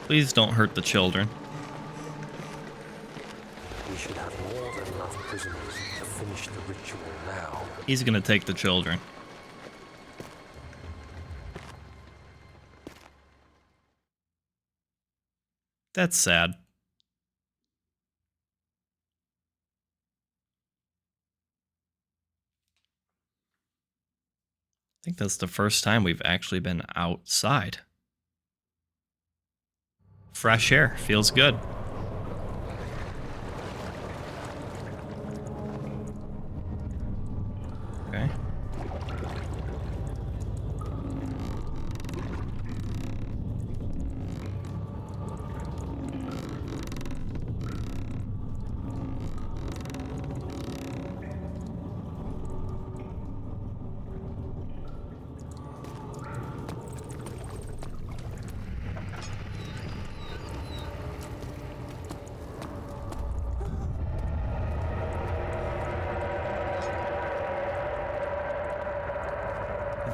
Please don't hurt the children. We should have more than enough prisoners to finish the ritual now. He's gonna take the children. That's sad. I think that's the first time we've actually been outside. Fresh air feels good. Okay.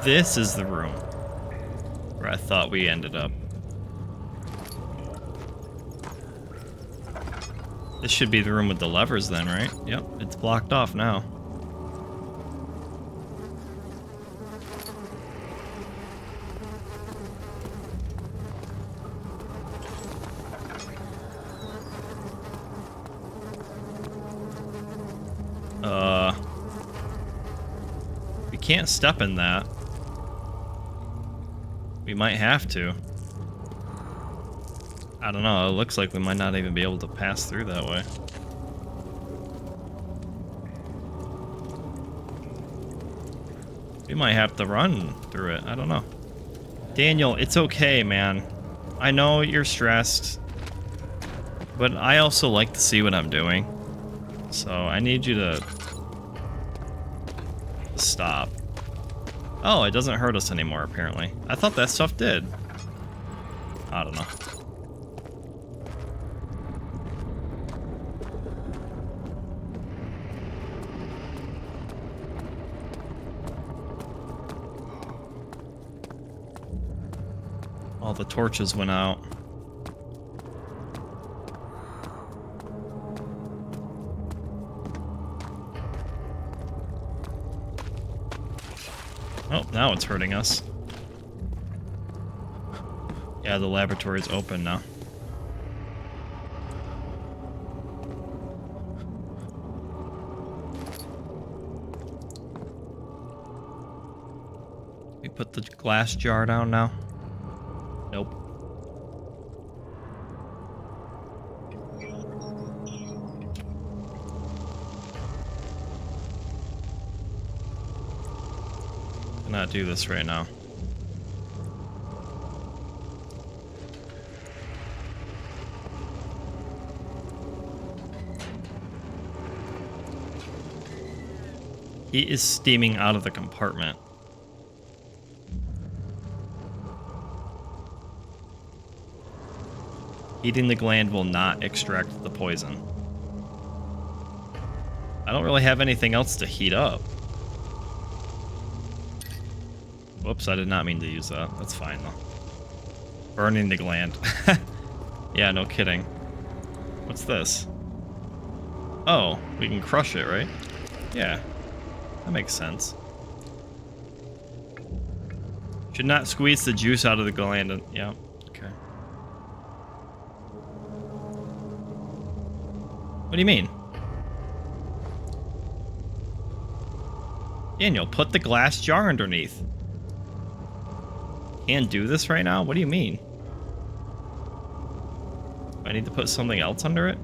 This is the room where I thought we ended up. This should be the room with the levers then, right? Yep, it's blocked off now. We can't step in that. We might have to. I don't know, it looks like we might not even be able to pass through that way. We might have to run through it, I don't know. Daniel, it's okay, man. I know you're stressed, but I also like to see what I'm doing. So I need you to stop. Oh, it doesn't hurt us anymore, apparently. I thought that stuff did. I don't know. All the torches went out. Oh, now it's hurting us. Yeah, the laboratory's open now. We put the glass jar down now? Nope. Cannot do this right now. Heat is steaming out of the compartment. Heating the gland will not extract the poison. I don't really have anything else to heat up. Whoops, I did not mean to use that. That's fine though. Burning the gland. Yeah, no kidding. What's this? Oh, we can crush it, right? Yeah, that makes sense. Should not squeeze the juice out of the gland. Yeah, okay. What do you mean? Daniel, put the glass jar underneath. Can't do this right now? What do you mean? Do I need to put something else under it?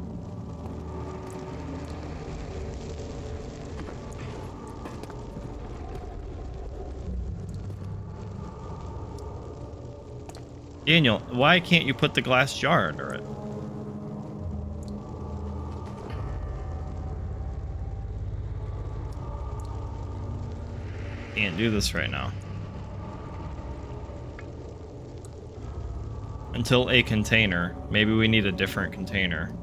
Daniel, why can't you put the glass jar under it? Can't do this right now. Until a container. Maybe we need a different container.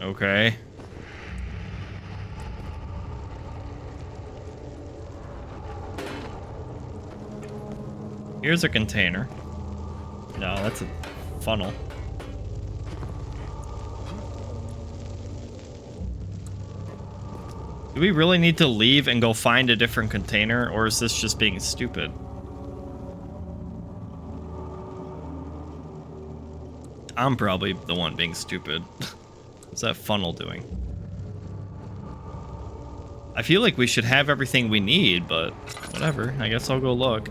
Okay. Here's a container. No, that's a funnel. Do we really need to leave and go find a different container, or is this just being stupid? I'm probably the one being stupid. What's that funnel doing? I feel like we should have everything we need, but whatever. I guess I'll go look.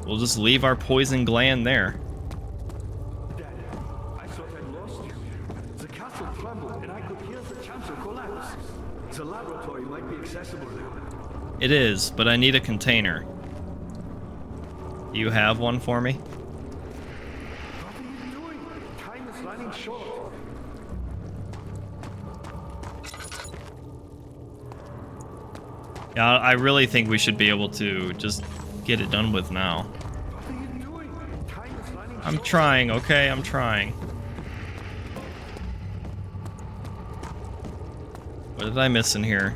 We'll just leave our poison gland there. Dad, I thought I'd lost you. The castle crumbled and I could hear the chancel collapse. The laboratory might be accessible now. It is, but I need a container. Do you have one for me? What are you doing? Time is running short. Yeah, I really think we should be able to just get it done with now. What are you doing? Time is running I'm short. trying, okay? I'm trying. What did I miss in here?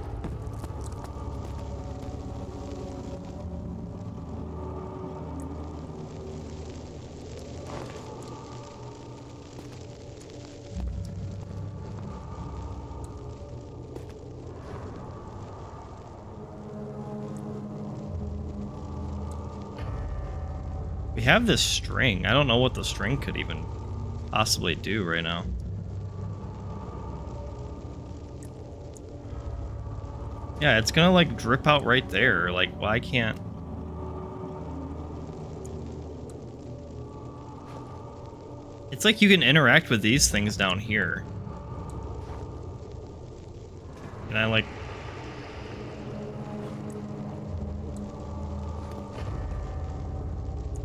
We have this string. I don't know what the string could even possibly do right now. Yeah, it's gonna like drip out right there. Like, why can't... It's like you can interact with these things down here. And I like...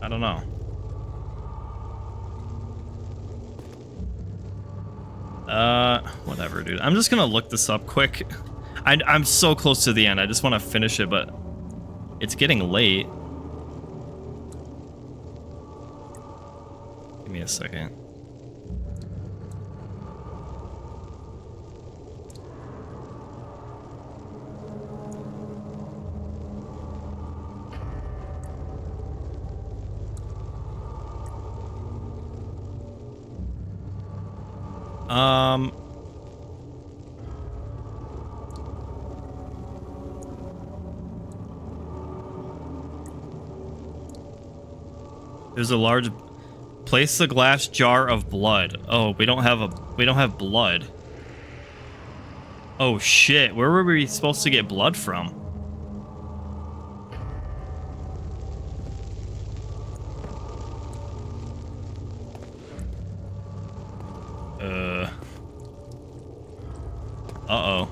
I don't know. Whatever, dude. I'm just gonna look this up quick. I'm so close to the end. I just want to finish it, but it's getting late. Give me a second. There's a large... Place the glass jar of blood. Oh, we don't have blood. Oh shit, where were we supposed to get blood from? Uh-oh.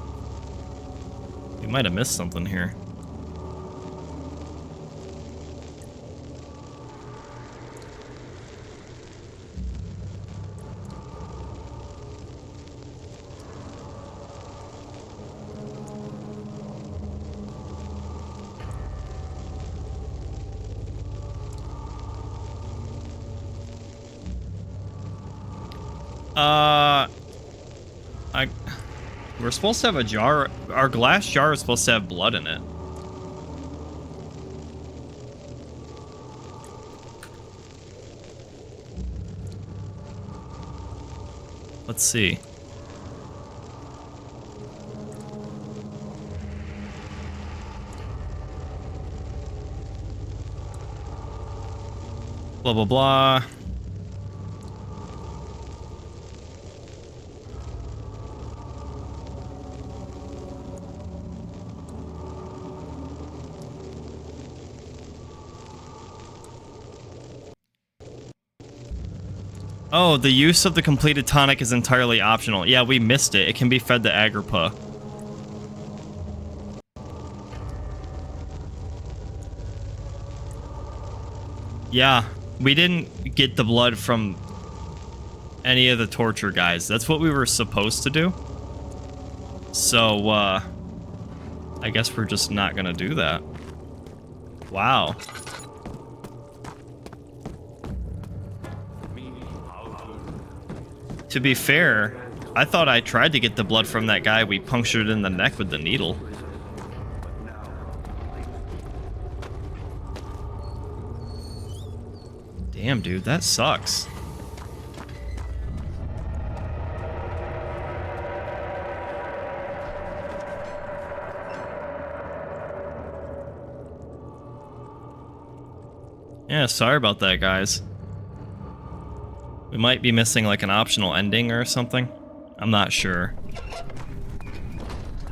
We might have missed something here. We're supposed to have a jar. Our glass jar is supposed to have blood in it. Let's see. Blah, blah, blah. Oh, the use of the completed tonic is entirely optional. Yeah, we missed it. It can be fed to Agrippa. Yeah, we didn't get the blood from any of the torture guys. That's what we were supposed to do. So, I guess we're just not gonna do that. Wow. To be fair, I thought I tried to get the blood from that guy we punctured in the neck with the needle. Damn, dude, that sucks. Yeah, sorry about that, guys. We might be missing like an optional ending or something. I'm not sure.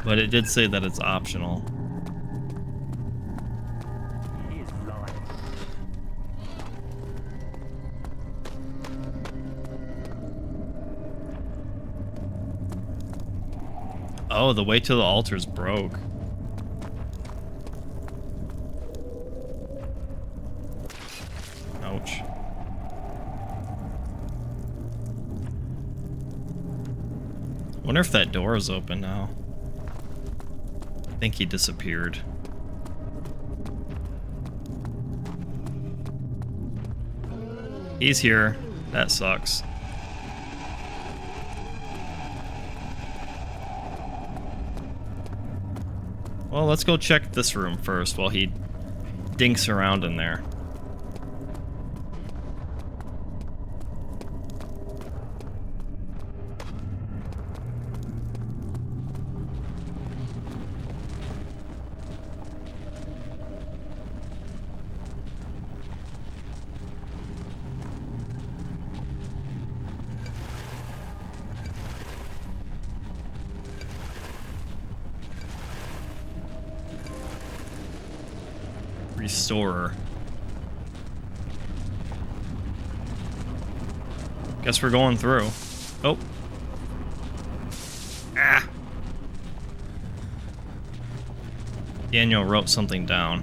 But it did say that it's optional. Oh, the way to the altar's broke. Ouch. Wonder if that door is open now. I think he disappeared. He's here. That sucks. Well, let's go check this room first while he dinks around in there. Restorer. Guess we're going through. Oh. Ah. Daniel wrote something down.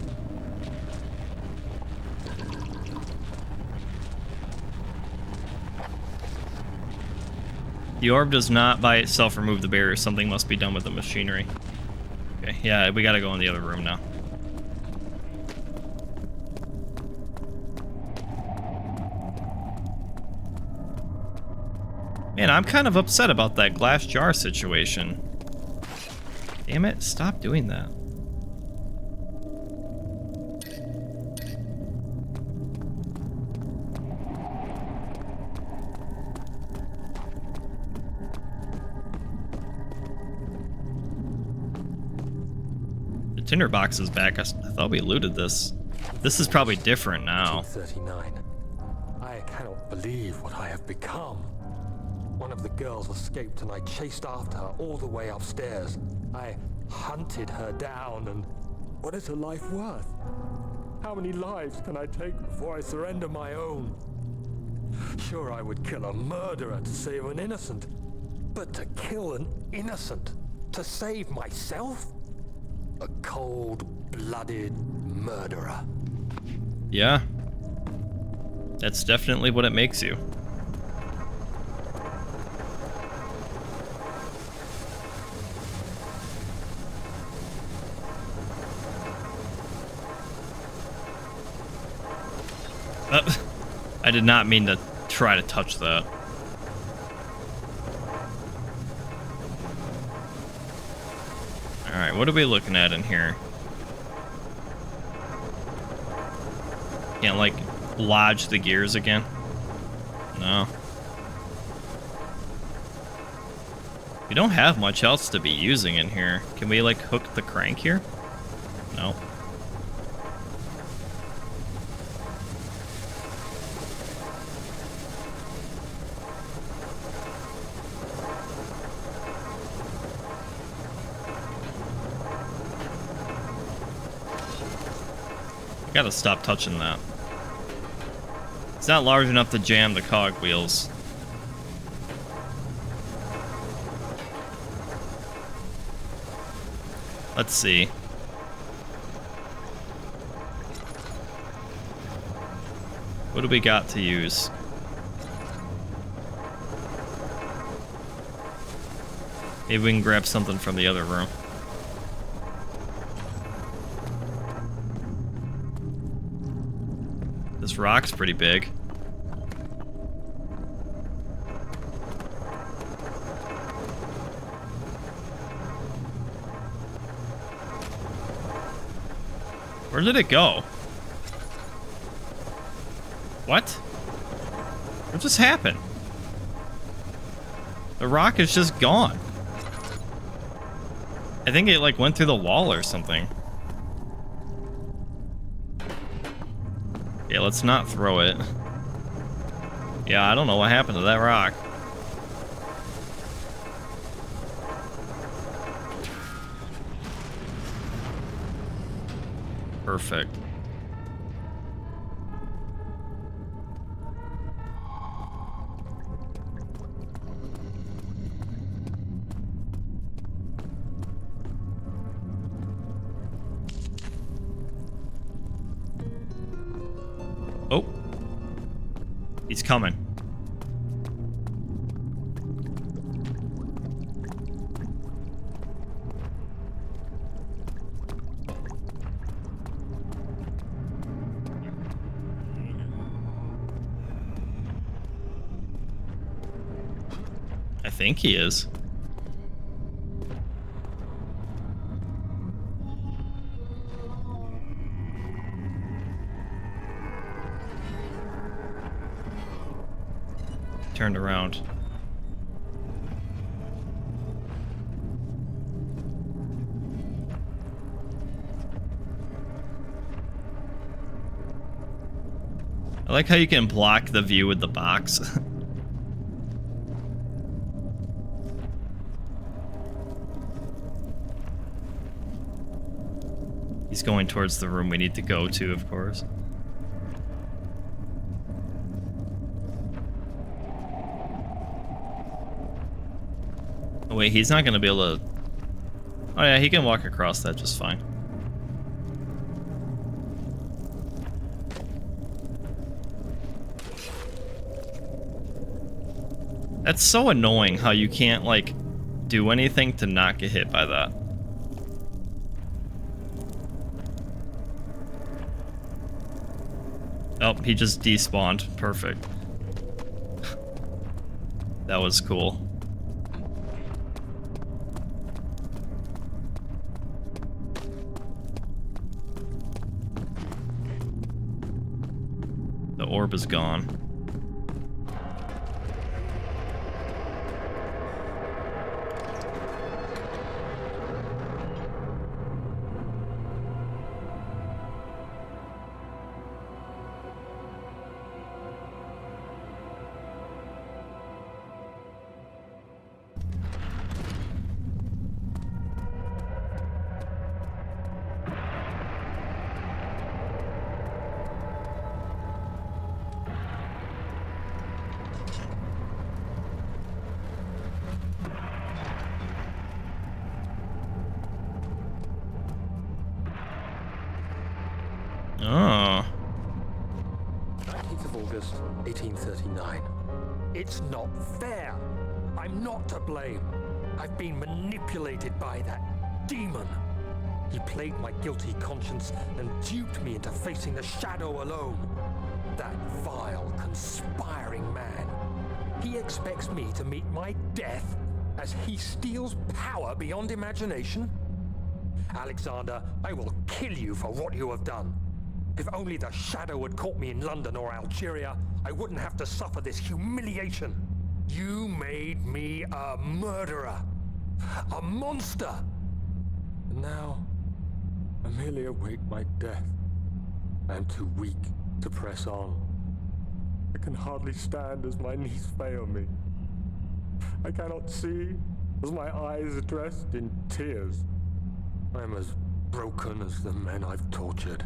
The orb does not by itself remove the barrier. Something must be done with the machinery. Okay, yeah, we gotta go in the other room now. Man, I'm kind of upset about that glass jar situation. Damn it, stop doing that. The tinderbox is back. I thought we looted this. This is probably different now. 1939. I cannot believe what I have become. One of the girls escaped and I chased after her all the way upstairs. I hunted her down and... What is her life worth? How many lives can I take before I surrender my own? Sure, I would kill a murderer to save an innocent. But to kill an innocent to save myself? A cold-blooded murderer. Yeah. That's definitely what it makes you. I did not mean to try to touch that. Alright, what are we looking at in here? Can't, like, lodge the gears again? No. We don't have much else to be using in here. Can we, like, hook the crank here? No. Gotta stop touching that. It's not large enough to jam the cogwheels. Let's see. What do we got to use? Maybe we can grab something from the other room. This rock's pretty big. Where did it go? What? What just happened? The rock is just gone. I think it like went through the wall or something. Yeah, let's not throw it. Yeah, I don't know what happened to that rock. Perfect. Oh. He's coming. I think he is. Turned around. I like how you can block the view with the box. He's going towards the room we need to go to, of course. Oh wait, he's not gonna be able to... Oh yeah, he can walk across that just fine. That's so annoying how you can't, like, do anything to not get hit by that. Oh, he just despawned. Perfect. That was cool. The orb is gone. Oh. 19th of August, 1839. It's not fair. I'm not to blame. I've been manipulated by that demon. He played my guilty conscience and duped me into facing the shadow alone. That vile, conspiring man. He expects me to meet my death as he steals power beyond imagination. Alexander, I will kill you for what you have done. If only the shadow had caught me in London or Algeria, I wouldn't have to suffer this humiliation. You made me a murderer. A monster. And now, I merely await my death. I am too weak to press on. I can hardly stand as my knees fail me. I cannot see as my eyes are dressed in tears. I am as broken as the men I've tortured.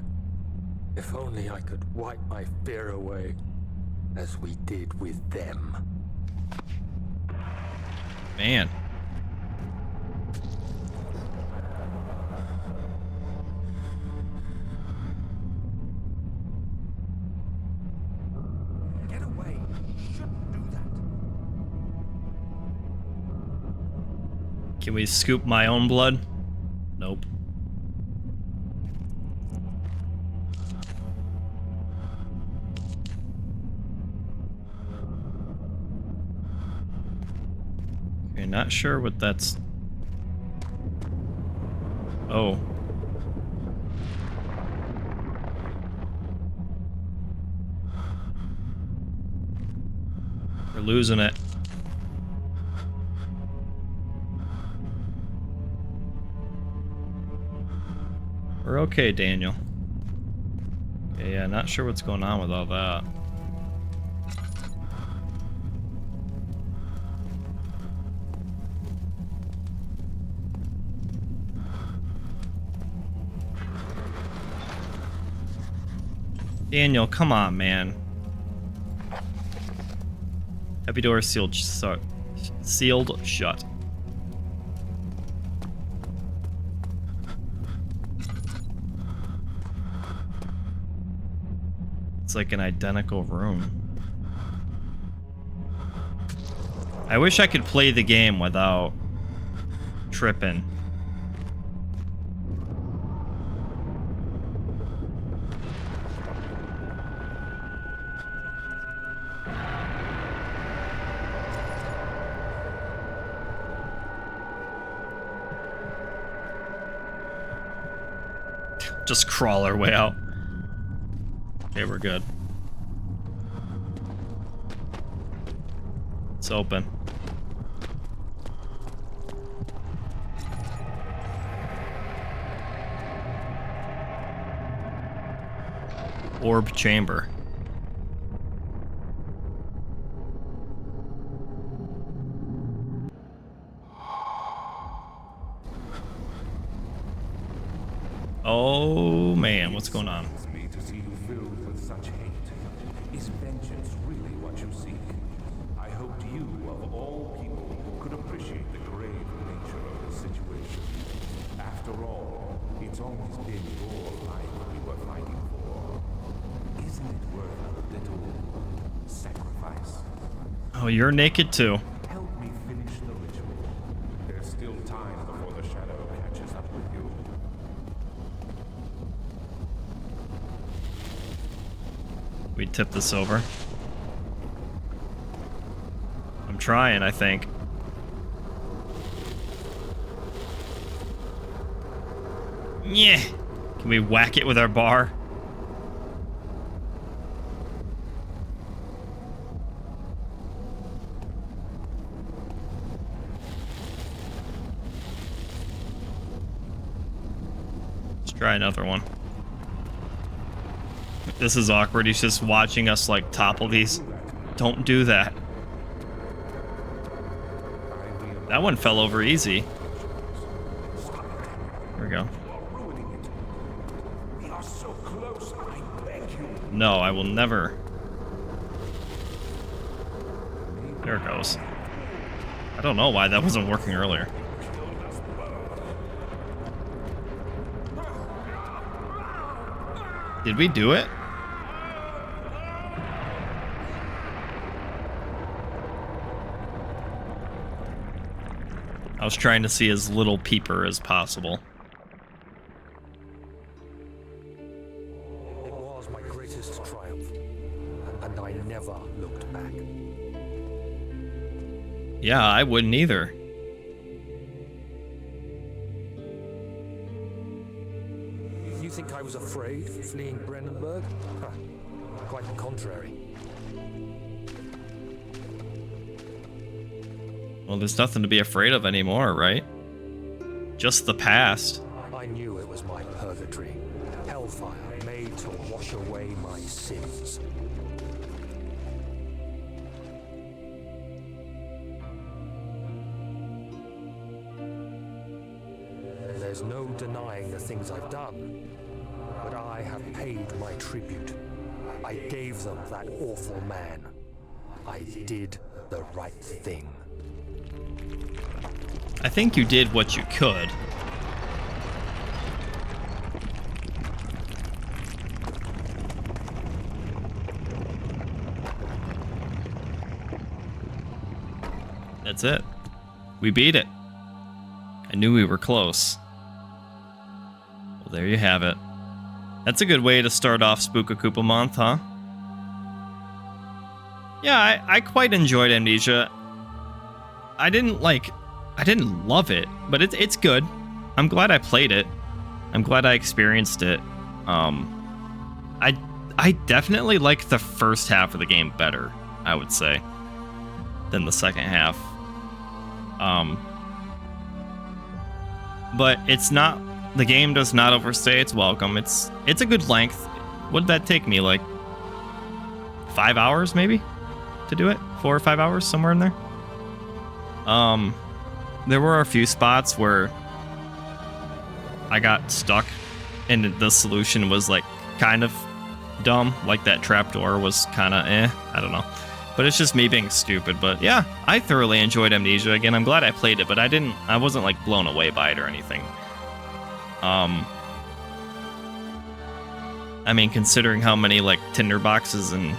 If only I could wipe my fear away, as we did with them. Man. Get away. You shouldn't do that. Can we scoop my own blood? Nope. Okay, not sure what that's... Oh. We're losing it. We're okay, Daniel. Okay, yeah, not sure what's going on with all that. Daniel, come on, man. Heavy door sealed shut. Sealed shut. It's like an identical room. I wish I could play the game without tripping. Just crawl our way out. Okay, we're good. It's open. Orb chamber. Oh man, what's going on? It's me to see you filled with such hate. Is vengeance really what you seek? I hoped you, of all people, could appreciate the grave nature of the situation. After all, it's always been your life we were fighting for. Isn't it worth a little sacrifice? Oh, you're naked too. Help me finish the ritual. There's still time before the shadow catches up with you. We tip this over. I'm trying, I think. Yeah. Can we whack it with our bar? Let's try another one. This is awkward. He's just watching us like topple these. Don't do that. That one fell over easy. There we go. We are so close, I beg you. No, I will never. There it goes. I don't know why that wasn't working earlier. Did we do it? I was trying to see as little peeper as possible. It was my greatest triumph, and I never looked back. Yeah, I wouldn't either. You think I was afraid fleeing Brennenburg? Huh. Quite the contrary. Well, there's nothing to be afraid of anymore, right? Just the past. I knew it was my purgatory. Hellfire made to wash away my sins. There's no denying the things I've done, but I have paid my tribute. I gave them that awful man. I did the right thing. I think you did what you could. That's it. We beat it. I knew we were close. Well, there you have it. That's a good way to start off Spook-A-Koopa month, huh? Yeah, I quite enjoyed Amnesia. I didn't love it, but it's good. I'm glad I played it. I'm glad I experienced it. I definitely like the first half of the game better, I would say, than the second half. But it's not, the game does not overstay its welcome. It's a good length. What did that take me, like 5 hours maybe to do it? 4 or 5 hours, somewhere in there. There were a few spots where I got stuck and the solution was like kind of dumb, like that trapdoor was kind of I don't know. But it's just me being stupid. But yeah, I thoroughly enjoyed Amnesia. Again, I'm glad I played it, but I wasn't like blown away by it or anything. I mean, considering how many like tinder boxes and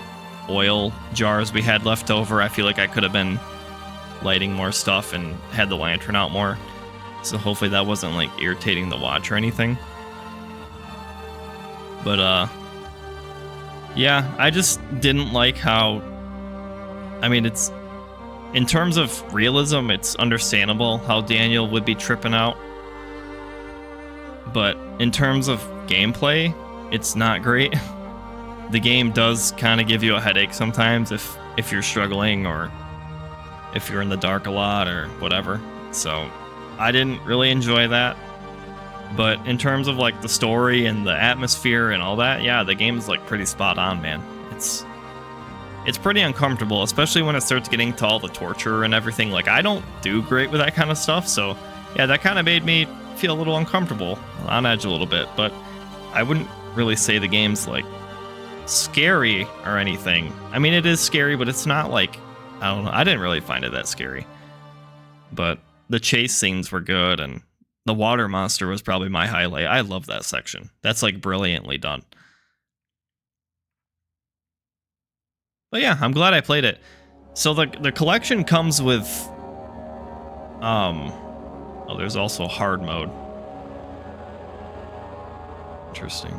oil jars we had left over, I feel like I could have been lighting more stuff and had the lantern out more. So hopefully that wasn't like irritating the watch or anything. But yeah, I just didn't like how, I mean, it's, in terms of realism, it's understandable how Daniel would be tripping out. But in terms of gameplay, it's not great. The game does kind of give you a headache sometimes if you're struggling or if you're in the dark a lot or whatever. So I didn't really enjoy that. But in terms of like the story and the atmosphere and all that, yeah, the game's like pretty spot on, man. It's pretty uncomfortable, especially when it starts getting to all the torture and everything. Like, I don't do great with that kind of stuff, so yeah, that kind of made me feel a little uncomfortable, on edge a little bit. But I wouldn't really say the game's like scary or anything. I mean, it is scary, but it's not like, I don't know, I didn't really find it that scary. But the chase scenes were good, and the water monster was probably my highlight. I love that section. That's like brilliantly done. But yeah, I'm glad I played it. So the collection comes with oh, there's also hard mode. Interesting.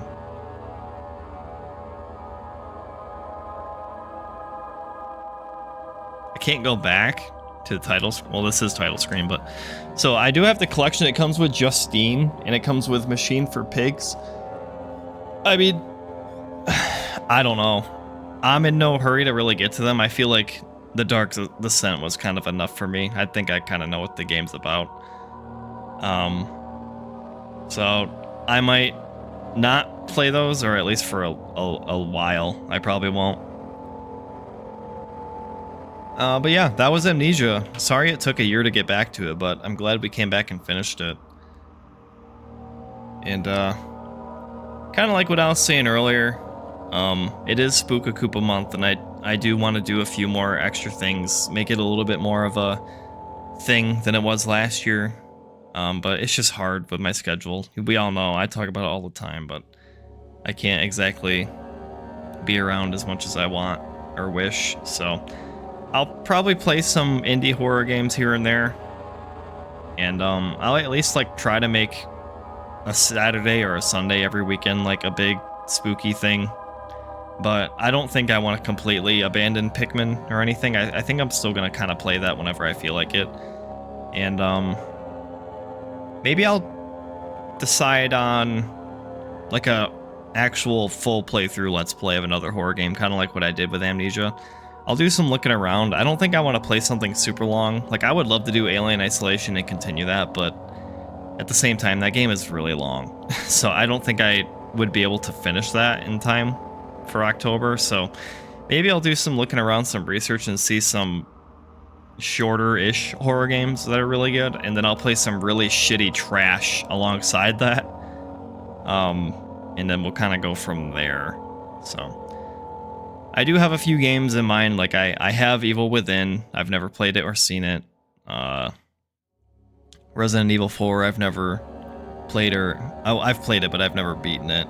I can't go back to the titles. Well, this is title screen, but so I do have the collection. It comes with Justine, and it comes with Machine for Pigs. I mean, I don't know. I'm in no hurry to really get to them. I feel like The Dark Descent was kind of enough for me. I think I kind of know what the game's about. So I might not play those, or at least for a while. I probably won't. But yeah, that was Amnesia. Sorry it took a year to get back to it, but I'm glad we came back and finished it. And kind of like what I was saying earlier, it is Spook-A-Koopa month, and I do want to do a few more extra things, make it a little bit more of a thing than it was last year. But it's just hard with my schedule. We all know, I talk about it all the time, but I can't exactly be around as much as I want or wish. So I'll probably play some indie horror games here and there, and I'll at least like try to make a Saturday or a Sunday every weekend like a big spooky thing. But I don't think I want to completely abandon Pikmin or anything. I think I'm still gonna kind of play that whenever I feel like it, and maybe I'll decide on like a actual full playthrough let's play of another horror game, kind of like what I did with Amnesia. I'll do some looking around. I don't think I want to play something super long. Like, I would love to do Alien Isolation and continue that, but at the same time, that game is really long. So I don't think I would be able to finish that in time for October. So maybe I'll do some looking around, some research, and see some shorter-ish horror games that are really good, and then I'll play some really shitty trash alongside that. And then we'll kind of go from there. So I do have a few games in mind. Like I have Evil Within. I've never played it or seen it. Resident Evil 4. I've never played I've played it, but I've never beaten it.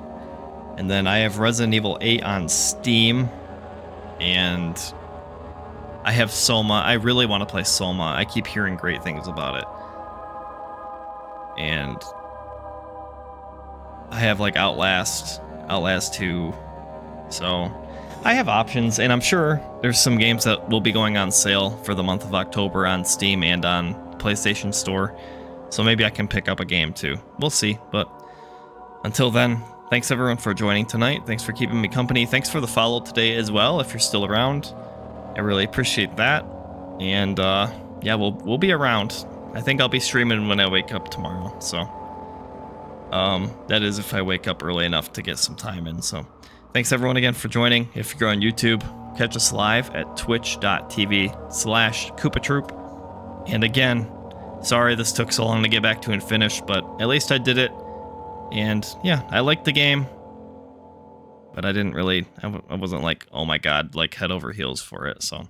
And then I have Resident Evil 8 on Steam, and I have Soma. I really want to play Soma. I keep hearing great things about it. And I have like Outlast 2. So I have options, and I'm sure there's some games that will be going on sale for the month of October on Steam and on PlayStation Store. So maybe I can pick up a game too. We'll see. But until then, thanks everyone for joining tonight. Thanks for keeping me company. Thanks for the follow today as well, if you're still around. I really appreciate that. And yeah, we'll be around. I think I'll be streaming when I wake up tomorrow. So that is if I wake up early enough to get some time in. So thanks everyone again for joining. If you're on YouTube, catch us live at twitch.tv/KoopaTroop. And again, sorry this took so long to get back to and finish, but at least I did it. And yeah, I liked the game, but I didn't really, I wasn't like, oh my god, like head over heels for it. So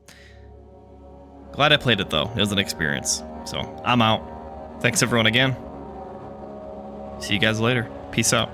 glad I played it though. It was an experience. So I'm out. Thanks everyone again. See you guys later. Peace out.